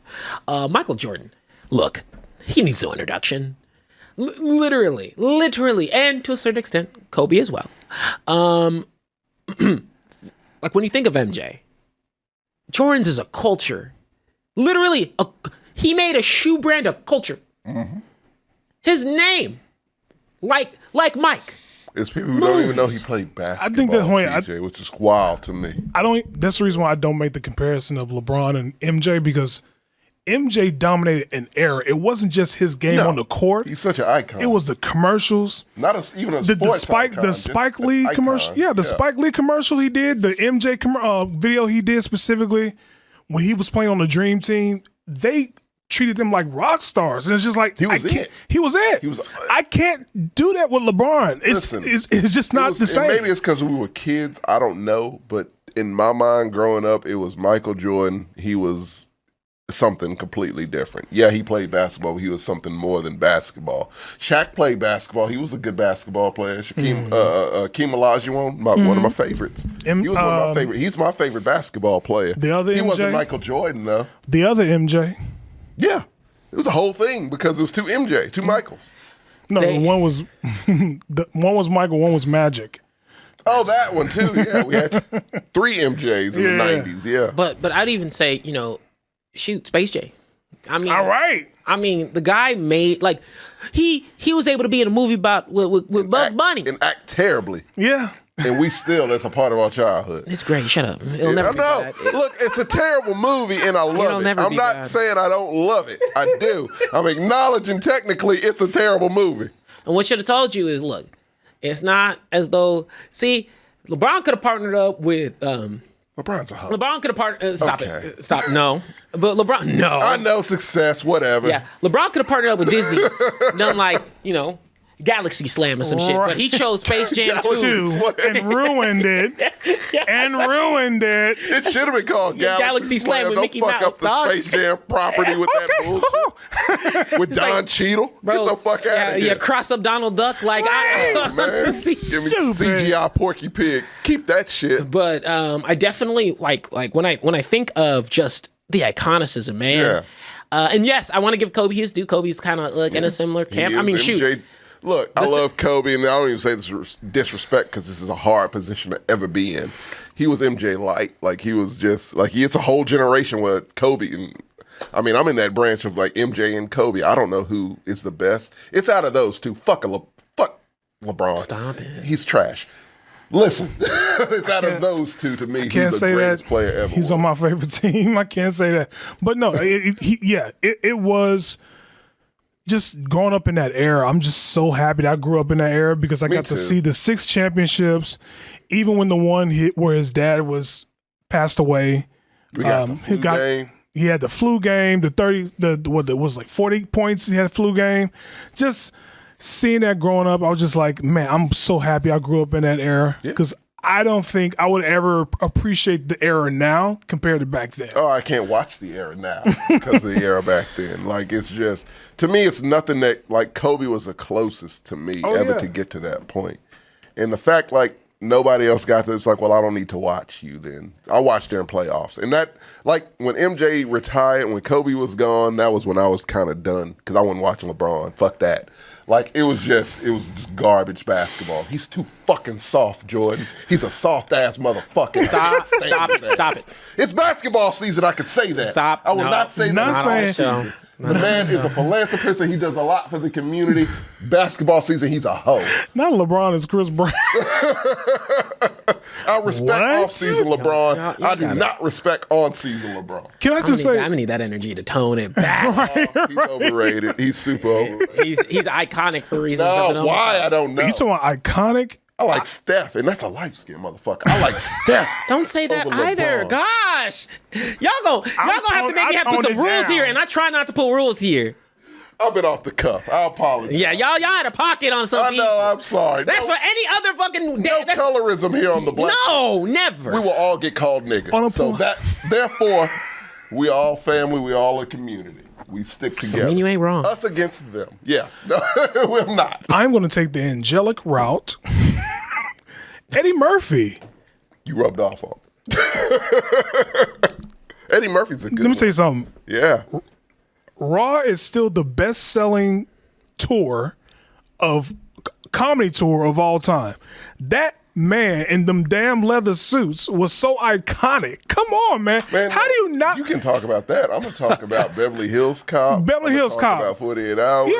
Michael Jordan, look, he needs no introduction. Literally, and to a certain extent, Kobe as well. Like when you think of MJ, Jordan's is a culture. Literally, he made a shoe brand a culture. Mm-hmm. His name, like Mike. It's people who don't even know he played basketball. I think that's why TJ, which is wild to me. That's the reason why I don't make the comparison of LeBron and MJ, because MJ dominated an era. It wasn't just his game on the court. He's such an icon. It was the commercials. Even a sports icon. The Spike Lee commercial. Yeah, Spike Lee commercial he did, the MJ video he did specifically when he was playing on the Dream Team. They treated them like rock stars, and it's just like he was it. He was it. I can't do that with LeBron. It's just not the same. Maybe it's because we were kids. I don't know, but in my mind, growing up, it was Michael Jordan. He was something completely different. Yeah, he played basketball, but he was something more than basketball. Shaq played basketball. He was a good basketball player. Hakeem Olajuwon, one of my favorites. He was one of my favorite. He's my favorite basketball player. The other he MJ? wasn't Michael Jordan though. The other MJ. Yeah, it was a whole thing because it was two Michaels. No, one was Michael, one was Magic. Oh, that one too. Yeah, we had 3 MJs in the 90s. Yeah, but I'd even say, shoot, Space J. I mean, all right. I mean, the guy made he was able to be in a movie about with Bugs Bunny and act terribly. Yeah. And that's a part of our childhood. It's great. Shut up. It'll never be bad. Look, it's a terrible movie and I love it. I'm not saying I don't love it. I do. I'm acknowledging technically it's a terrible movie. And what should have told you is, look, it's not as though, LeBron could have partnered up with LeBron's a hoe. LeBron could have partnered. Stop it. Stop. No. But LeBron. No. I know success. Whatever. Yeah. LeBron could have partnered up with Disney. Done Galaxy Slam or some shit. But he chose Space Jam 2. And ruined it. It should have been called Galaxy Slam with Don't Mickey fuck Mouse, up the Space Jam property with that bullshit. With Don Cheadle. Bro, get the fuck out of here. Yeah, cross up Donald Duck. Man. Give me CGI Porky Pig. Keep that shit. But I definitely like when I think of just the iconicism, man. Yeah. And yes, I want to give Kobe his due. Kobe's kind of in a similar camp. I mean, shoot. Look, I love Kobe, and I don't even say this is disrespect because this is a hard position to ever be in. He was MJ light. Like, he was just, it's a whole generation where Kobe, and I mean, I'm in that branch of, MJ and Kobe. I don't know who is the best. It's out of those two. Fuck LeBron. Stop it. He's trash. Listen, it's out of those two to me. He's the greatest player ever. He's on my favorite team. I can't say that. But no, it was... Just growing up in that era, I'm just so happy that I grew up in that era because I got to see the 6 championships, even when the one hit where his dad was passed away. We got the flu game. He had the flu game, what was 40 points. He had a flu game. Just seeing that growing up, I was just like, man, I'm so happy I grew up in that era because I don't think I would ever appreciate the era now compared to back then. Oh, I can't watch the era now because of the era back then. It's just, to me, it's nothing that, Kobe was the closest to me to get to that point. And the fact, nobody else got there, it's well, I don't need to watch you then. I watched during playoffs. And that, when MJ retired, when Kobe was gone, that was when I was kind of done because I wasn't watching LeBron. Fuck that. It was just garbage basketball. He's too fucking soft, Jordan. He's a soft ass motherfucker. Stop it. It's basketball season. I could say that. Stop. I will not say that. The man is a philanthropist and he does a lot for the community. Basketball season, he's a hoe. Not LeBron, it's Chris Brown. I respect off-season LeBron. I do not respect on-season LeBron. Can I just say... I'm going to need that energy to tone it back. He's overrated. He's super overrated. He's iconic for reasons. No, why? I don't know. You talking about iconic? I like Steph, and that's a light-skinned motherfucker. I like Steph. Don't say that either. Gosh. Y'all gonna have to make me put some rules here, and I try not to put rules here. I've been off the cuff. I apologize. Yeah, y'all had a pocket on some people. I know, I'm sorry. That's for any other fucking... No colorism here on the Black. No, never. We will all get called nigga. Therefore, We all family. We all a community. We stick together. I mean, you ain't wrong. Us against them. Yeah. No, we're not. I'm going to take the angelic route. Eddie Murphy. You rubbed off on me. Eddie Murphy's a good Let me tell you something. Yeah. Raw is still the best-selling comedy tour of all time. That man in them damn leather suits was so iconic. Come on, man. How do you not? You can talk about that. I'm going to talk about Beverly Hills Cop. Beverly Hills Cop. About 48 Hours.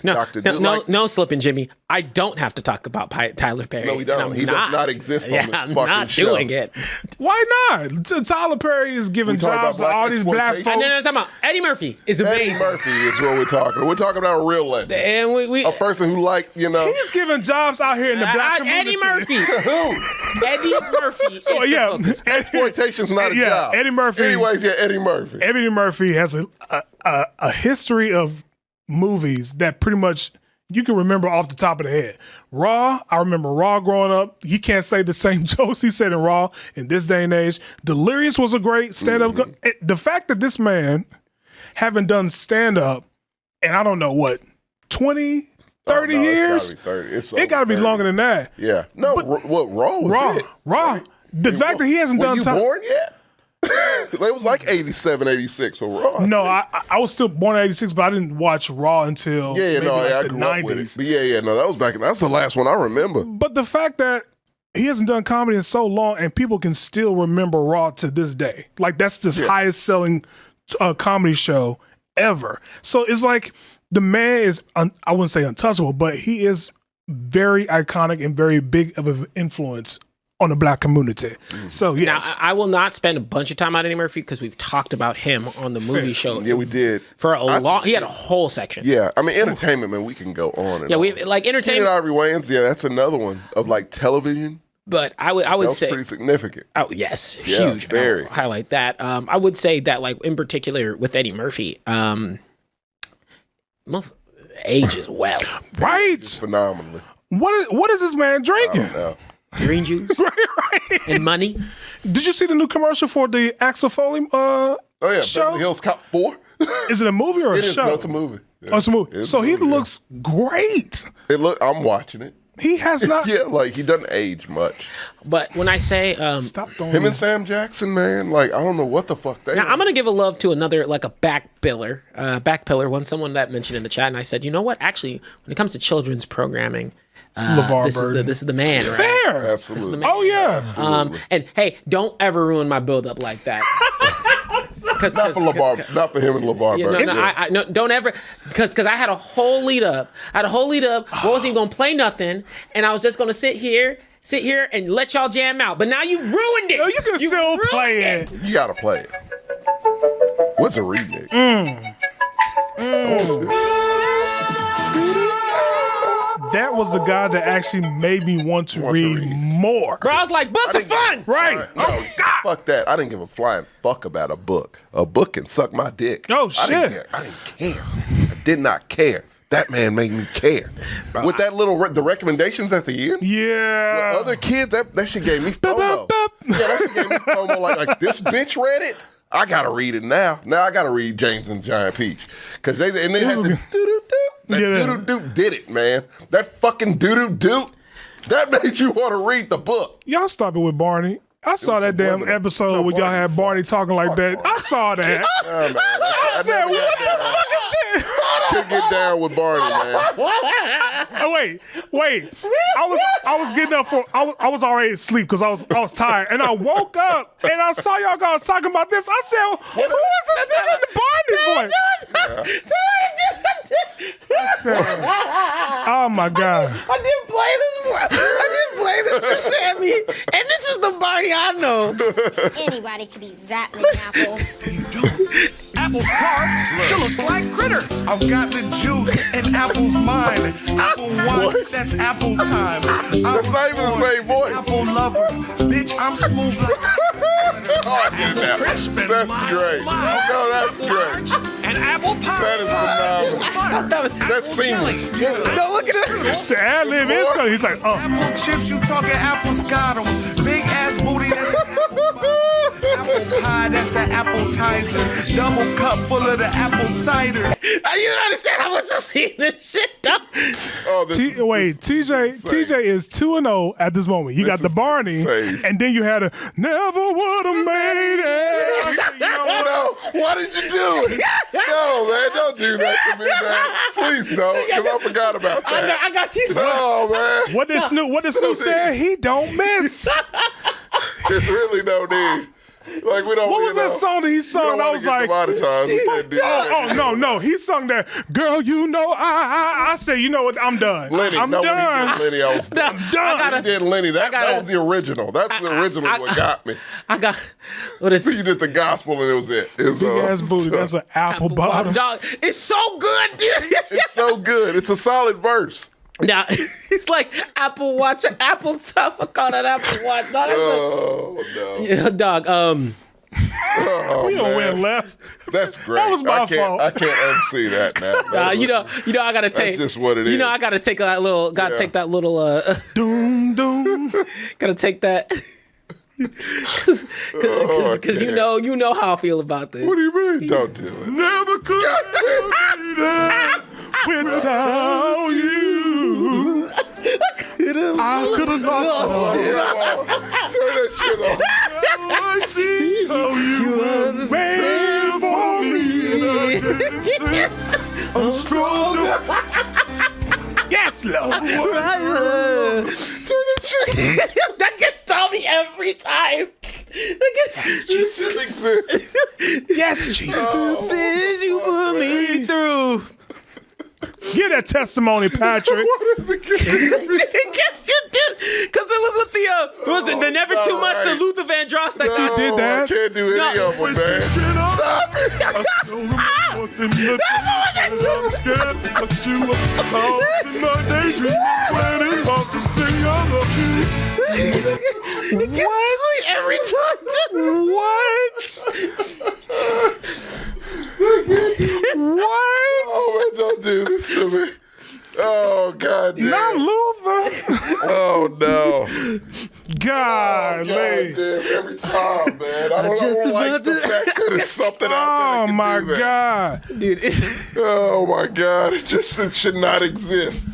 Yeah. No slipping, Jimmy. I don't have to talk about Tyler Perry. No, we don't. He does not exist on this I'm fucking not show. doing it. Why not? Tyler Perry is giving jobs to all these black folks. And then I'm talking about Eddie Murphy is amazing. Eddie Murphy is what we're talking about. We're talking about a real legend. And a person who He's giving jobs out here in the black community. Eddie Murphy. Who? Eddie Murphy. So is the focus. Exploitation's not a job. Eddie Murphy. Anyways, Eddie Murphy. Eddie Murphy has a history of movies that pretty much you can remember off the top of the head. Raw, I remember Raw growing up. He can't say the same jokes he said in Raw in this day and age. Delirious was a great stand-up. The fact that this man haven't done stand-up in, I don't know what, 20, 30 years? It's gotta be 30. It got to be longer than that. Yeah. No, what, Raw was Raw. it? Raw. The fact that he hasn't done time. Were you born yet? It was like 87, 86 for Raw. No, I was still born in 86, but I didn't watch Raw until I the grew 90s. Up with it. But that was back. That's the last one I remember. But the fact that he hasn't done comedy in so long and people can still remember Raw to this day. Like, that's the highest selling comedy show ever. So it's like the man is, I wouldn't say untouchable, but he is very iconic and very big of an influence on the black community. So, yes. Now, I will not spend a bunch of time on Eddie Murphy because we've talked about him on the movie show. Yeah, we did. For a long, he had a whole section. Yeah, I mean, entertainment, man, we can go on and on. we like entertainment. Ivory Wayans, that's another one of like television. But I would say pretty significant. Oh yes, Yeah, huge. very. I'll highlight that. I would say that, like in particular with Eddie Murphy, age as well. Right. Just phenomenally. What is this man drinking? I don't know. Green juice right. and money. Did you see the new commercial for the Axel Foley show? Beverly Hills Cop 4. Is it a movie or a show? No, it's a movie. Yeah. Oh, it's a movie. So he looks great. I'm watching it. He has not. Yeah, like he doesn't age much. But when I say stop doing him and Sam Jackson, man, like I don't know what the fuck they. Now I'm gonna give a love to another, like a back pillar, someone that mentioned in the chat, and I said, you know what? Actually, when it comes to children's programming, this is the man, right? Fair. Absolutely. This is the man. Oh yeah. Absolutely. And hey, don't ever ruin my build up like that. Not for LeVar, not for him and LeVar Burton. No, don't ever, because I had a whole lead up. Wasn't even gonna play nothing, and I was just gonna sit here and let y'all jam out. But now you ruined it. No, you can still play it. You gotta play it. What's a remix? That was the guy that actually made me want to read more. Bro, I was like, books are fun. Right. No, fuck that. I didn't give a flying fuck about a book. A book can suck my dick. Oh, shit. I didn't care. I did not care. That man made me care. Bro, with that the recommendations at the end. Yeah. With other kids, that shit gave me FOMO. Yeah, that shit gave me FOMO. Like this bitch read it. I gotta read it now. Now I gotta read James and the Giant Peach because they had the doo-doo-doo. That doo-doo-doo did it, man. That fucking doo-doo-doo. That made you want to read the book. Y'all stop it with Barney. I saw that damn episode where y'all had Barney talking like that. I saw that. Oh, man. I said, what the fuck is that? Couldn't get down with Barney, man. Oh, wait. I was getting up I was already asleep because I was tired. And I woke up and I saw y'all guys talking about this. I said, who is this nigga in the Barney voice? I said, oh my God. I didn't play this for Sammy, and this is the Barney I know. Anybody could eat that many apples. Apples hard, you look like critter. I've got the juice and apple's mine. Apple one, that's apple time. That's not even the same voice. Apple lover, bitch, I'm smooth like. Oh, I get it now. That's great. No, that's great. And apple pie. That is phenomenal. That's seamless. No, look at it. The ad lib is good. He's like, Apple chips, you talking apples got 'em. Big ass booty, that's apple Apple pie, that's the appetizer. Double cup full of the apple cider. You don't understand how much I've seen this shit, dog. Oh, TJ is 2-0 at this moment. You got the Barney, insane. and then you had a never would have made it. No, why did you do it? No, man, don't do that to me, man. Please don't, because I forgot about that. I got you. No, man. What did Snoop say? He don't miss. There's really no need. Like, we don't. What was that song that he sung? I was like, no. He sung that, girl, you know, I said, you know what, I'm done. Lenny, I'm done. When he did Lenny, I was done. I'm done. He did Lenny. That was the original. That's the original what got me. What is So you did the gospel and it was it. It was, Big ass booty. That's an apple bottom. Dog, it's so good, dude. It's so good. It's a solid verse. Now, it's like Apple Watch, Apple Top. I call that Apple Watch. Dog, Oh, no. yeah, dog. We don't win left. That's great. That was my fault. I can't unsee that now. you know, I gotta take. That's just what it is. You know, I gotta take that little. Take that little. Doom, doom. Gotta take that. Because you know how I feel about this. What do you mean? Don't do it. Never could have made it without you. I could have lost it. Turn that shit off. I see how you were made for me. I'm strong. Yes, Lord. Turn that shit off. That gets Tommy every time. Yes, Jesus. Yes, Jesus. You put me through. Get that testimony, Patrick. What is it? Because it was with the Never Too Much, the Luther Vandross that He did that. I can't do any of them, man. Stop it. What? every time. What? What? Oh, man, don't do this to me. Oh, God damn. Not Luther. Oh, no. God, God damn, every time, man. I don't like the fact that it's something out there that Oh can my do that. God. Dude, Oh, my God. It should not exist.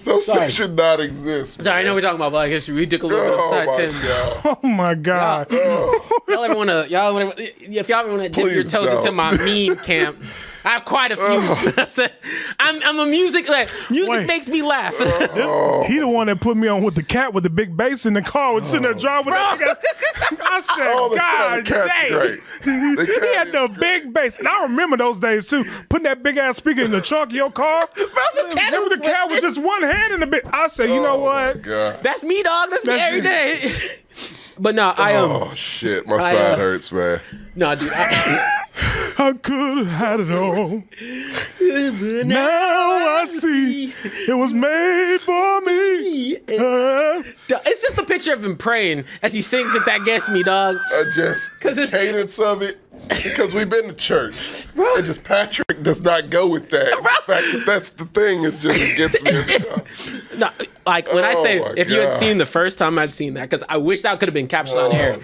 Those things should not exist. sorry, I know we're talking about Black History. We took a little bit of Oh, side my Tim. God. Oh my God. Y'all ever wanna if y'all ever wanna dip your Please toes don't. into my meme camp? I have quite a few. I'm a music Wait. makes me laugh. He the one that put me on with the cat with the big bass in the car with sitting there driving with that big ass. I said, Oh, the God cat's dang. great. The He cat had is the great. big bass. And I remember those days too. Putting that big ass speaker in the trunk of your car. the cat Remember is the cat with just one hand in the bit. I said, you know Oh, my what? God. That's me, dog. That's me That's every you. day. But no, Oh, shit. My side hurts, man. no, dude. I could have had it all. Now I see it was made for me. It's just a picture of him praying as he sings it. That gets me, dog. The cadence of it, because we've been to church. And just Patrick does not go with that. The fact that that's the thing, it just gets me every time. No, like when I Oh, say my if you had God. seen the first time I'd seen that, because I wish that could have been captured on air.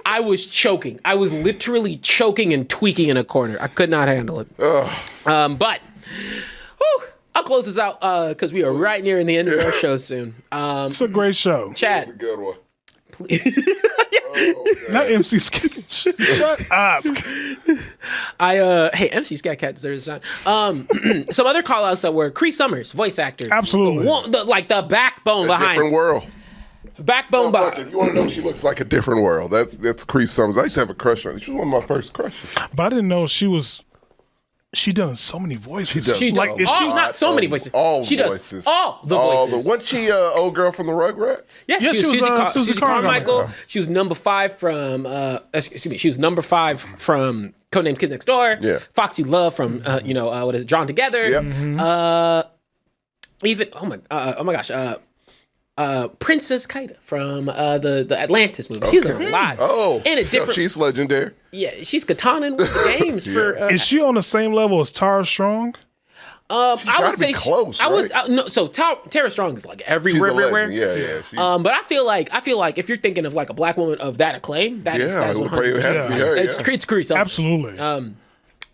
I was choking. I was literally choking and tweaking in a corner. I could not handle it. But whew, I'll close this out because we are right near the end of our show soon. It's a great show. That's a Chad, good one. Not MC Skit. Shut up. hey, MC Scat Cat deserves a sign. Some other call outs that were Cree Summers, voice actor. Absolutely. The backbone A behind. different world. Backbone Fuck behind. it. You want to know she looks like a different world. That's Cree Summers. I used to have a crush on her. She was one of my first crushes. But I didn't know she done so many voices. She like, does. is she? Not so many voices. All she voices. does all the voices. Wasn't she old girl from the Rugrats? Yeah, Yeah, she was Susie Susie Carmichael. Carmichael. She was number 5 from. Excuse me. She was number 5 from Codenames Kids Next Door. Yeah. Foxy Love from what is it? Drawn Together. Yep. Even oh my gosh. Princess Kaida from the Atlantis movie. She was a lot. Oh, in a so different. she's legendary. Yeah, she's kataning with the games for. Is she on the same level as Tara Strong? I would say close. I would right? no. So Tara Strong is like She's everywhere, a everywhere. legend. Yeah. She's, But I feel like if you're thinking of like a black woman of that acclaim, that is I would probably 100%. have to be her, It's Chris Saunders. Absolutely.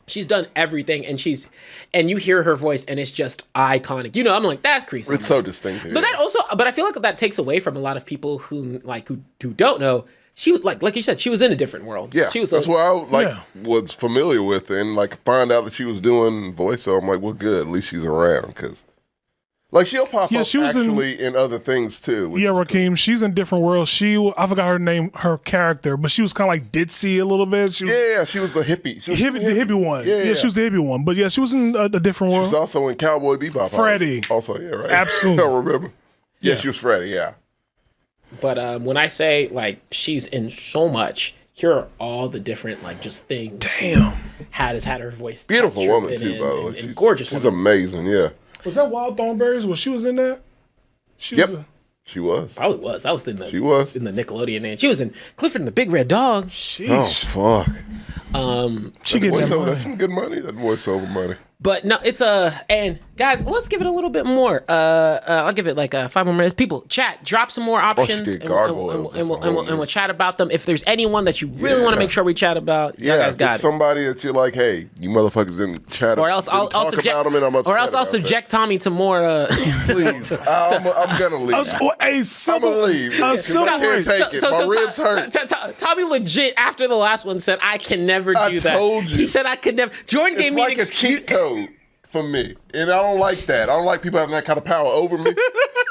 She's done everything, and you hear her voice, and it's just iconic. You know, I'm like, that's Chris Saunders. It's so distinctive. But I feel like that takes away from a lot of people who don't know. She was like you said, she was in a different world. Yeah, she was. that's what I was familiar with, and like find out that she was doing voiceover. I'm like, well, good. At least she's around because, like, she'll pop up she was actually in other things too. Yeah, Rakeem, she's in different worlds. I forgot her name, her character, but she was kind of like ditzy a little bit. She was, she was the hippie. She was the hippie one. Yeah, she was the hippie one. But yeah, she was in a different She world. was also in Cowboy Bebop. Freddie. Also, yeah, right. Absolutely. I remember. Yeah, she was Freddie. Yeah. But when I say like she's in so much, here are all the different like just things. Damn. Has had her voice. Beautiful woman been too, in, by the way. and gorgeous. She's woman. amazing. Yeah. Was that Wild Thornberries? Was she was in that? She was She was. Probably was. That was in the. She was in the Nickelodeon. And she was in Clifford and the Big Red Dog. Sheesh. Oh fuck. She getting that money. That's some good money. That voiceover money. But no, it's and guys, let's give it a little bit more. I'll give it like 5 more minutes. People, chat, drop some more options, did gargoyles. and we'll chat about them. If there's anyone that you really want to make sure we chat about, you guys got it. Somebody that you're like, hey, you motherfuckers didn't chat. Or else I'll subject. About them and I'm upset or else I'll about subject Tommy to more. Please, I'm gonna leave. I'm gonna leave. I can't take it. My ribs hurt. Tommy legit after the last one said, "I can never do that." Told you. He said, "I could never." Jordan gave me an excuse. It's like a cheat code for me, and I don't like that. I don't like people having that kind of power over me.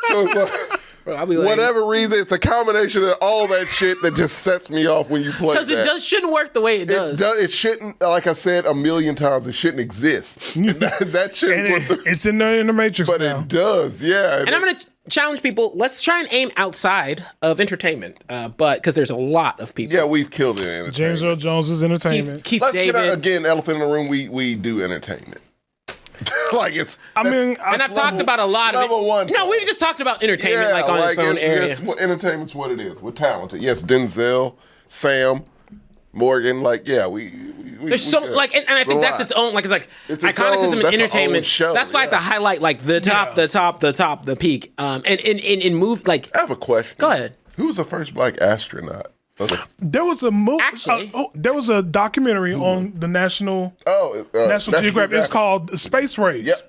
So it's like. Bro, I'll be like, whatever reason, it's a combination of all that shit that just sets me off when you play. Because it shouldn't work the way it does. It shouldn't. Like I said a million times, it shouldn't exist. that shit. It's in the Matrix, but now. It does. Yeah. And I'm gonna challenge people. Let's try and aim outside of entertainment, but because there's a lot of people. Yeah, we've killed it. In entertainment. James Earl Jones is entertainment. Keith Let's David. get out, again, elephant in the room. We do entertainment. Like it's. And I've talked about a lot of it. Level one. No, we've just talked about entertainment like on its own area. Entertainment's what it is. We're talented. Yes, Denzel, Sam, Morgan. Like, yeah, we There's so like, and I think that's its own. Like, it's like iconicism and entertainment. That's why I have to highlight like the top, the peak. And in move like. I have a question. Go ahead. Who was the first black astronaut? There was a movie. Actually, there was a documentary on the National Geographic. It's called Space Race. Yep.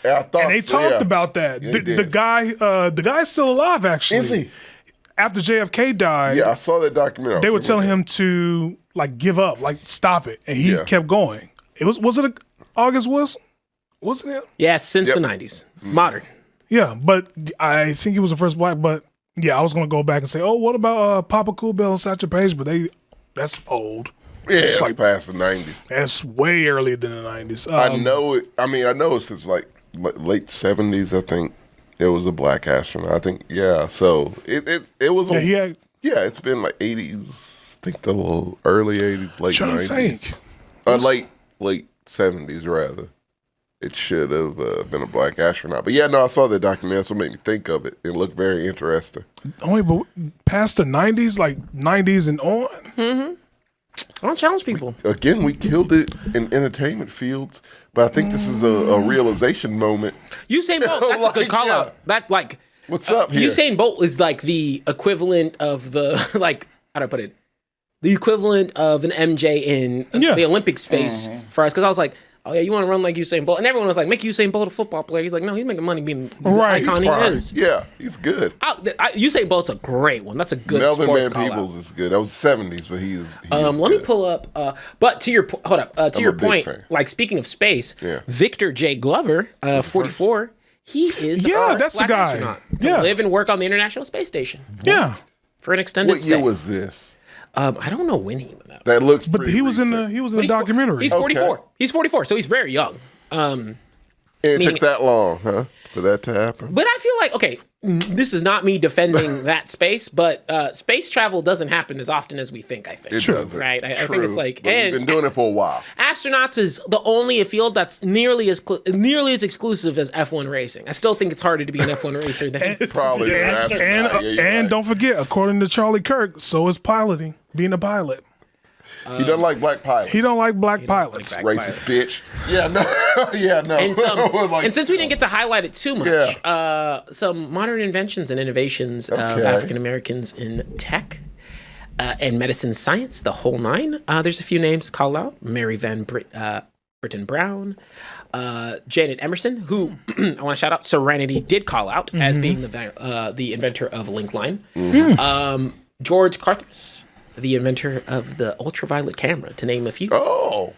I thought and they talked about that. Yeah, the guy's still alive. Actually, is he? After JFK died, yeah, I saw that documentary. They were telling him to like give up, like stop it, and he kept going. It was it August Wilson? Was it him? Yeah, since the 90s, modern. Yeah, but I think he was the first black. But yeah, I was gonna go back and say, oh, what about Papa Cool Bell and Satchel Paige? But that's old. Yeah, it's like past the 90s. That's way earlier than the 90s. I know it. I mean, I know it since like late 70s. I think it was a black astronaut. I think So it was. It's been like 80s. I think the little early 80s, late 90s. Late 70s rather. It should have been a black astronaut. But yeah, no, I saw the documentary. That's what made me think of it. It looked very interesting. Only but past the 90s, like 90s and on. Mm-hmm. I don't challenge people. We killed it in entertainment fields, but I think this is a realization moment. Usain Bolt, that's a good call out. That like, what's up here? Usain Bolt is like the equivalent of the like, how do I put it? The equivalent of an MJ in the Olympics face for us. Because I was like, oh yeah, you want to run like Usain Bolt? And everyone was like, make Usain Bolt a football player. He's like, no, he's making money being the icon he is. Yeah, he's good. Usain Bolt's a great one. That's a good Melvin sports Van call Peebles out. is good. That was 70s, but he's let me pull up. But to your to your point, fan. like speaking of space, Victor J. Glover, 44, he is the first that's black the guy. astronaut to live and work on the International Space Station. Yeah, for an extended stay. What year was this? I don't know when he went out. That looks. But he was in the documentary. He's 44. He's 44, so he's very young. And it took that long, huh, for that to happen? But I feel like, okay, this is not me defending that space, but space travel doesn't happen as often as we think, I think. It doesn't. Right? I think it's like... But we've been doing it for a while. Astronauts is the only field that's nearly as exclusive as F1 racing. I still think it's harder to be an F1 racer than... Probably. And don't forget, according to Charlie Kirk, so is piloting, being a pilot. He doesn't like black pilots. He don't like black pilots. Racist bitch. Yeah, no. Yeah, no. And since we didn't get to highlight it too much, some modern inventions and innovations of African Americans in tech and medicine science, the whole nine. There's a few names called out. Mary Van Britton Brown, Janet Emerson, who I want to shout out. Serenity did call out as being the inventor of Linkline. George Carthus, the inventor of the ultraviolet camera, to name a few. Oh.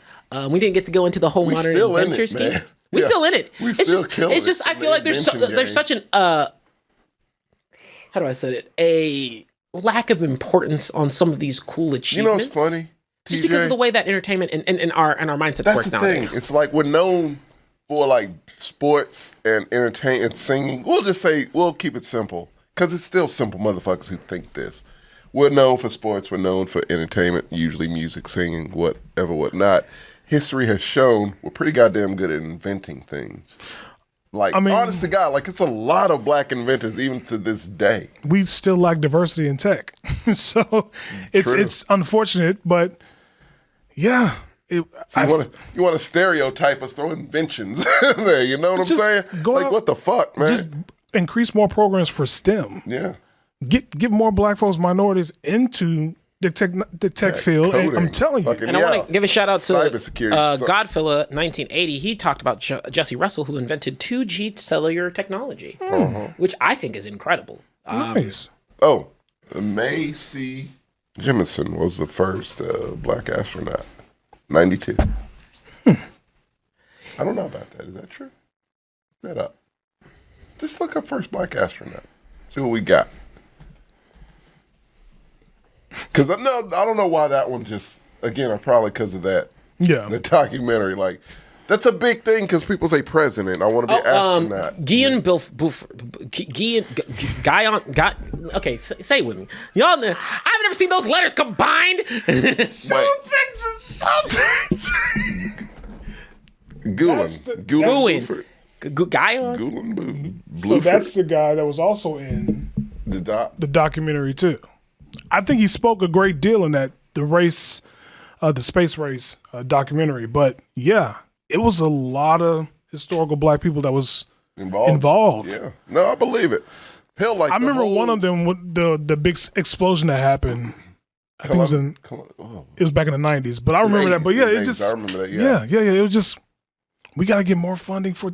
We didn't get to go into the whole modern inventor scheme. We're still in it. We still killing it. It's just I feel like there's such an how do I say it? A lack of importance on some of these cool achievements. You know what's funny? Just because of the way that entertainment and our mindsets work nowadays. That's the thing. It's like we're known for like sports and entertainment, singing. We'll keep it simple because it's still simple motherfuckers who think this. We're known for sports. We're known for entertainment, usually music, singing, whatever, whatnot. History has shown we're pretty goddamn good at inventing things. Like, honest to God, like it's a lot of black inventors even to this day. We still lack diversity in tech, so it's unfortunate, but yeah. You want to stereotype us, throw inventions there. You know what I'm saying? Like, what the fuck, man? Just increase more programs for STEM. Yeah. Get more black folks, minorities into the tech field. Coding, and I'm telling you. And I want to give a shout out to cybersecurity. Godfella 1980. He talked about Jesse Russell, who invented 2G cellular technology, which I think is incredible. Nice. Macy Jemison was the first black astronaut. 92. I don't know about that. Is that true? Look that up. Just look up first black astronaut. See what we got. Because I don't know why that one just, again, probably because of that. Yeah. The documentary. Like, that's a big thing because people say president. I want to be astronaut. Okay, say it with me. Y'all know, I've never seen those letters combined. Some pictures. Gulen. So that's the guy that was also in the documentary too. I think he spoke a great deal in that the space race documentary. But yeah, it was a lot of historical black people that was involved. Yeah, no, I believe it. Hell, like I remember one of them with the big explosion that happened. I think it was back in the 90s, but I remember that. But yeah, it just I remember that. Yeah. It was just we got to get more funding for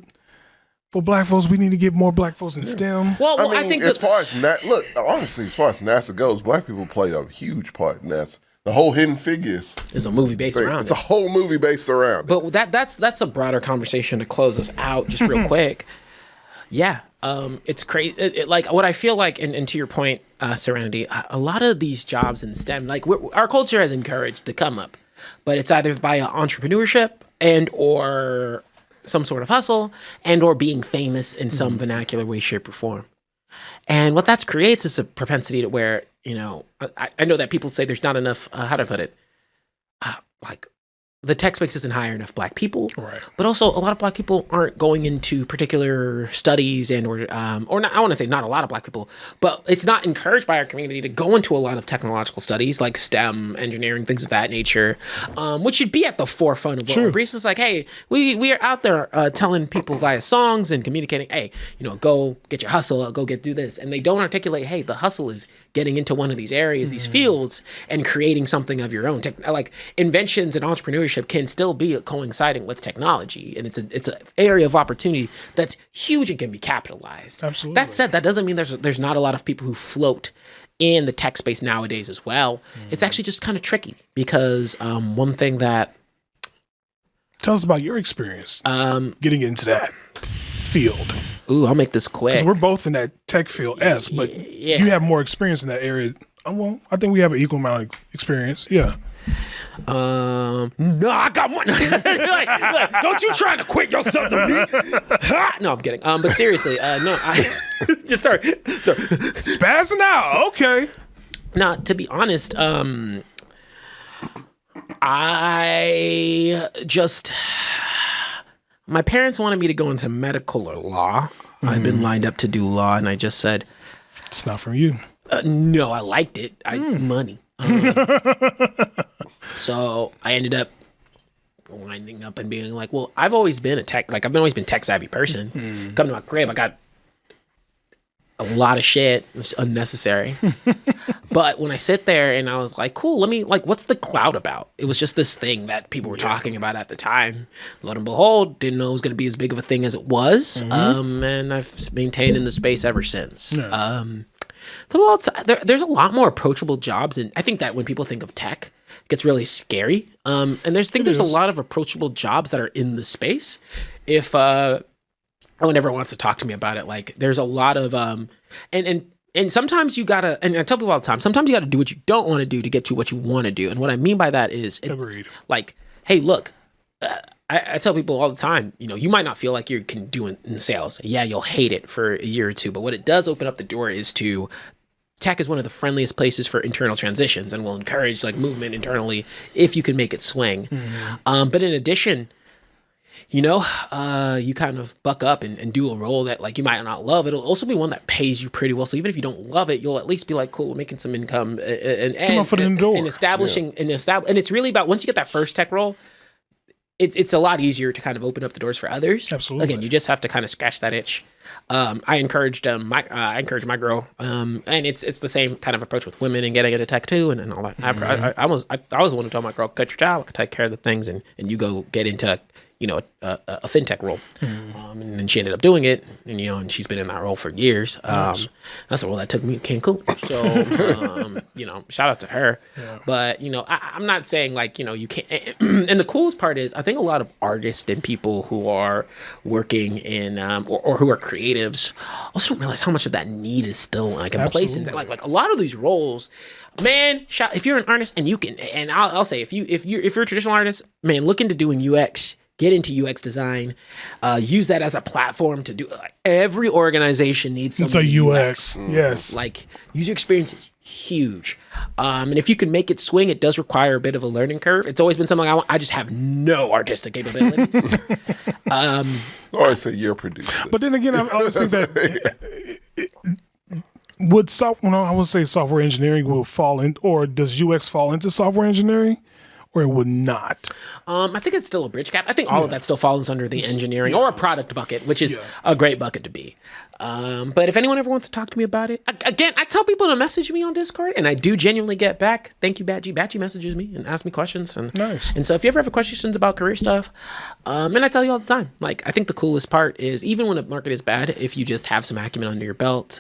black folks. We need to get more black folks in STEM. Well, I think as far as honestly, as far as NASA goes, black people played a huge part in NASA. The whole Hidden Figures is a movie based around it. It's a whole movie based around it. But that's a broader conversation to close us out just real quick. Yeah, it's crazy. Like what I feel like, and to your point, Serenity, a lot of these jobs in STEM, like our culture has encouraged to come up, but it's either by entrepreneurship and or some sort of hustle and or being famous in some vernacular way, shape, or form. And what that creates is a propensity to where, I know that people say there's not enough, how to put it, like the tech space isn't hiring enough black people, right? But also a lot of black people aren't going into particular studies and or not, I want to say not a lot of black people, but it's not encouraged by our community to go into a lot of technological studies like STEM, engineering, things of that nature, which should be at the forefront of what we're preaching. It's like, hey, we are out there telling people via songs and communicating, hey, go get your hustle, do this, and they don't articulate, hey, the hustle is getting into one of these areas, these fields, and creating something of your own. Like inventions and entrepreneurship can still be coinciding with technology, and it's an area of opportunity that's huge and can be capitalized. Absolutely. That said, that doesn't mean there's not a lot of people who float in the tech space nowadays as well. It's actually just kind of tricky because one thing that tell us about your experience getting into that field. Ooh, I'll make this quick. Because we're both in that tech field, but you have more experience in that area. Well, I think we have an equal amount of experience. Yeah. No, I got more. like, don't you try to quit yourself to me? No, I'm kidding. But seriously, no, I just start spazzing out. Okay. Now, to be honest, my parents wanted me to go into medical or law. I've been lined up to do law, and I just said, it's not from you. No, I liked it. Money. So I ended up winding up and being like, well, I've always been always been tech savvy person. Come to my crib, I got a lot of shit. It's unnecessary. But when I sit there and I was like, cool, let me, like, what's the cloud about? It was just this thing that people were talking about at the time. Lo and behold, didn't know it was going to be as big of a thing as it was. And I've maintained in the space ever since. There's a lot more approachable jobs. And I think that when people think of tech, it gets really scary. And there's a lot of approachable jobs that are in the space. If anyone ever wants to talk to me about it, like there's a lot of and sometimes you gotta, and I tell people all the time, sometimes you gotta do what you don't want to do to get you what you want to do. And what I mean by that is, Agreed. Like, hey, look, I tell people all the time, you know, you might not feel like you can do it in sales. Yeah, you'll hate it for a year or two, but what it does open up the door is to tech is one of the friendliest places for internal transitions and will encourage like movement internally if you can make it swing. But in addition, you know, you kind of buck up and do a role that like you might not love. It'll also be one that pays you pretty well. So even if you don't love it, you'll at least be like, cool, we're making some income and establishing and it's really about once you get that first tech role, it's a lot easier to kind of open up the doors for others. Absolutely. Again, you just have to kind of scratch that itch. I encouraged my girl, and it's the same kind of approach with women and getting into tech too, and all that. I was the one who told my girl, cut your job, take care of the things, and you go get into, you know, a fintech role. And then she ended up doing it, and you know, and she's been in that role for years. That's the role that took me to Cancun. So, you know, shout out to her. Yeah. But you know, I'm not saying like, you know, you can't. And the coolest part is, I think a lot of artists and people who are working in or who are creatives also don't realize how much of that need is still like in place. And like a lot of these roles. Man, if you're an artist and you can, and I'll say if you're a traditional artist, man, look into doing UX. Get into UX design. Use that as a platform to do. Every organization needs some UX. Yes. Like user experience is huge, and if you can make it swing, it does require a bit of a learning curve. It's always been something I want. I just have no artistic capabilities. I always say you're a producer, but then again, I always think that I would say software engineering will fall in, or does UX fall into software engineering? Or it would not. I think it's still a bridge gap. I think all of that still falls under the engineering or a product bucket, which is a great bucket to be. But if anyone ever wants to talk to me about it, again, I tell people to message me on Discord, and I do genuinely get back. Thank you, Batchy. Batchy messages me and asks me questions. And, nice. And so if you ever have questions about career stuff, and I tell you all the time, like I think the coolest part is even when a market is bad, if you just have some acumen under your belt,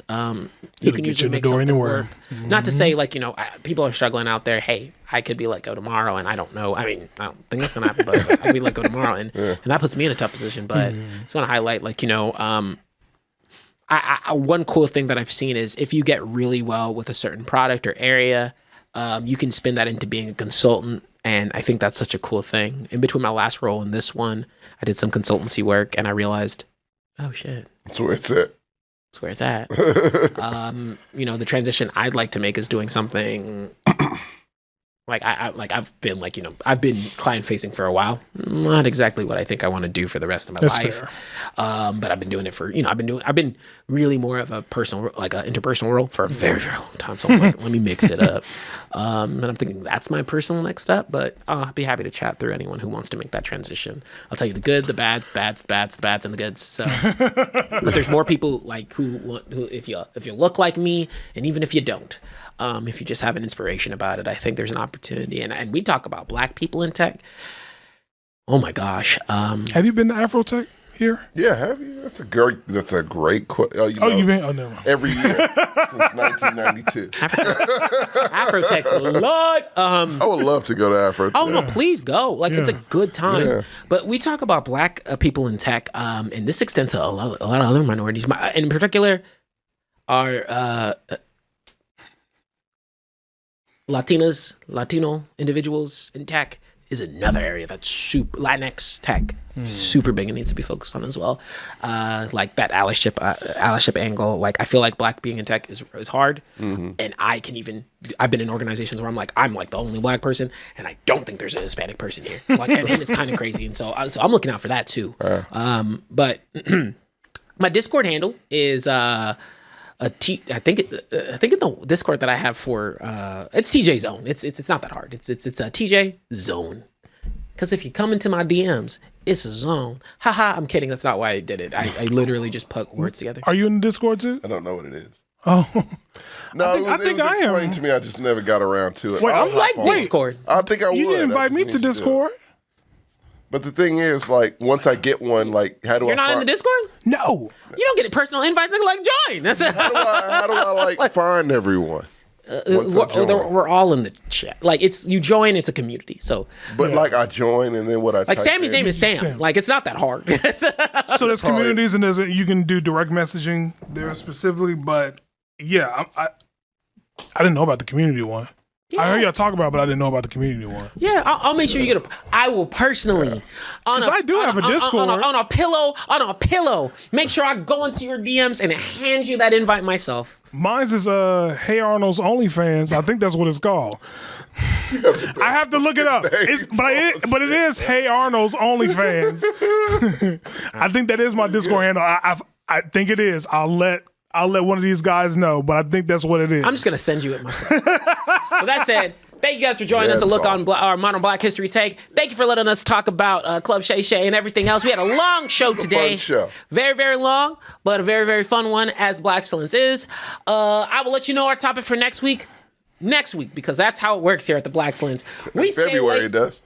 you can usually make something work. Not to say like, you know, people are struggling out there. Hey, I could be let go tomorrow, and I don't know. I mean, I don't think that's gonna happen, but I could be let go tomorrow, and that puts me in a tough position. But I just want to highlight, like, you know, one cool thing that I've seen is if you get really well with a certain product or area, you can spin that into being a consultant, and I think that's such a cool thing. In between my last role and this one, I did some consultancy work, and I realized, oh shit, that's where it's at. That's where it's at. You know, the transition I'd like to make is doing something. Like I've been like, you know, I've been client facing for a while. Not exactly what I think I want to do for the rest of my life. Fair. But I've been doing it for, you know, I've been really more of a personal, like an interpersonal role for a very, very long time. So I'm like, let me mix it up. And I'm thinking that's my personal next step, but I'll be happy to chat through anyone who wants to make that transition. I'll tell you the good, the bads, and the goods. So, but there's more people like who if you look like me, and even if you don't, if you just have an inspiration about it, I think there's an opportunity. And we talk about Black people in tech. Oh my gosh. Have you been to Afrotech here? Yeah, have you? That's a great question. You've been? Oh, never mind. Every year since 1992. Afrotech's live. I would love to go to Afrotech. Oh no, please go. Like it's a good time. Yeah. But we talk about Black people in tech, and this extends to a lot of other minorities. In particular, our Latino individuals in tech is another area that's super Latinx tech, super big and needs to be focused on as well. Like that allyship angle. Like I feel like Black being in tech is hard, and I've been in organizations where I'm like the only Black person, and I don't think there's a Hispanic person here. Like, and it's kind of crazy, and so I'm looking out for that too. But my Discord handle is I think in the Discord that I have for it's TJ Zone. It's not that hard. It's a TJ Zone. Because if you come into my DMs, it's a zone. Haha, I'm kidding. That's not why I did it. I literally just put words together. Are you in the Discord too? I don't know what it is. Oh. No, I think I am. Explained to me. I just never got around to it. Wait, I'm like Discord. I think I would. You didn't invite me to Discord. But the thing is, like, once I get one, like, how do You're not in the Discord? No. You don't get personal invites. Like join. That's it. How do I like find everyone? We're all in the chat. Like it's you join. It's a community. So, but like I join and then what I like Sammy's name is Sam. Like it's not that hard. So there's communities and you can do direct messaging there specifically. But yeah, I didn't know about the community one. Yeah. I heard y'all talk about it, but I didn't know about the community one. Yeah, I'll make sure you get I will personally. Because I do have a Discord. On a pillow. Make sure I go into your DMs and hand you that invite myself. Mine's is Hey Arnold's OnlyFans. I think that's what it's called. I have to look it up. But it is Hey Arnold's OnlyFans. I think that is my Discord handle. I think it is. I'll let one of these guys know, but I think that's what it is. I'm just gonna send you it myself. With that said, thank you guys for joining us to look on our Modern Black History Take. Thank you for letting us talk about Club Shay Shay and everything else. We had a long show today. Fun show. Very, very long, but a very, very fun one, as Blaxcellence is. I will let you know our topic for next week, because that's how it works here at the Blaxcellence. February it does.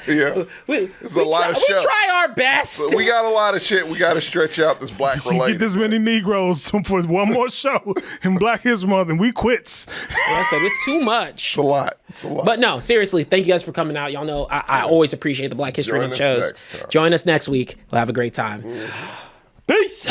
Yeah, it's a lot of show. We try our best. But we got a lot of shit. We got to stretch out this black related. Get this many Negroes for one more show in Black History Month, and we quits. Like I said, it's too much. It's a lot. But no, seriously, thank you guys for coming out. Y'all know I always appreciate the Black History Month shows. Join us next week. We'll have a great time. Peace.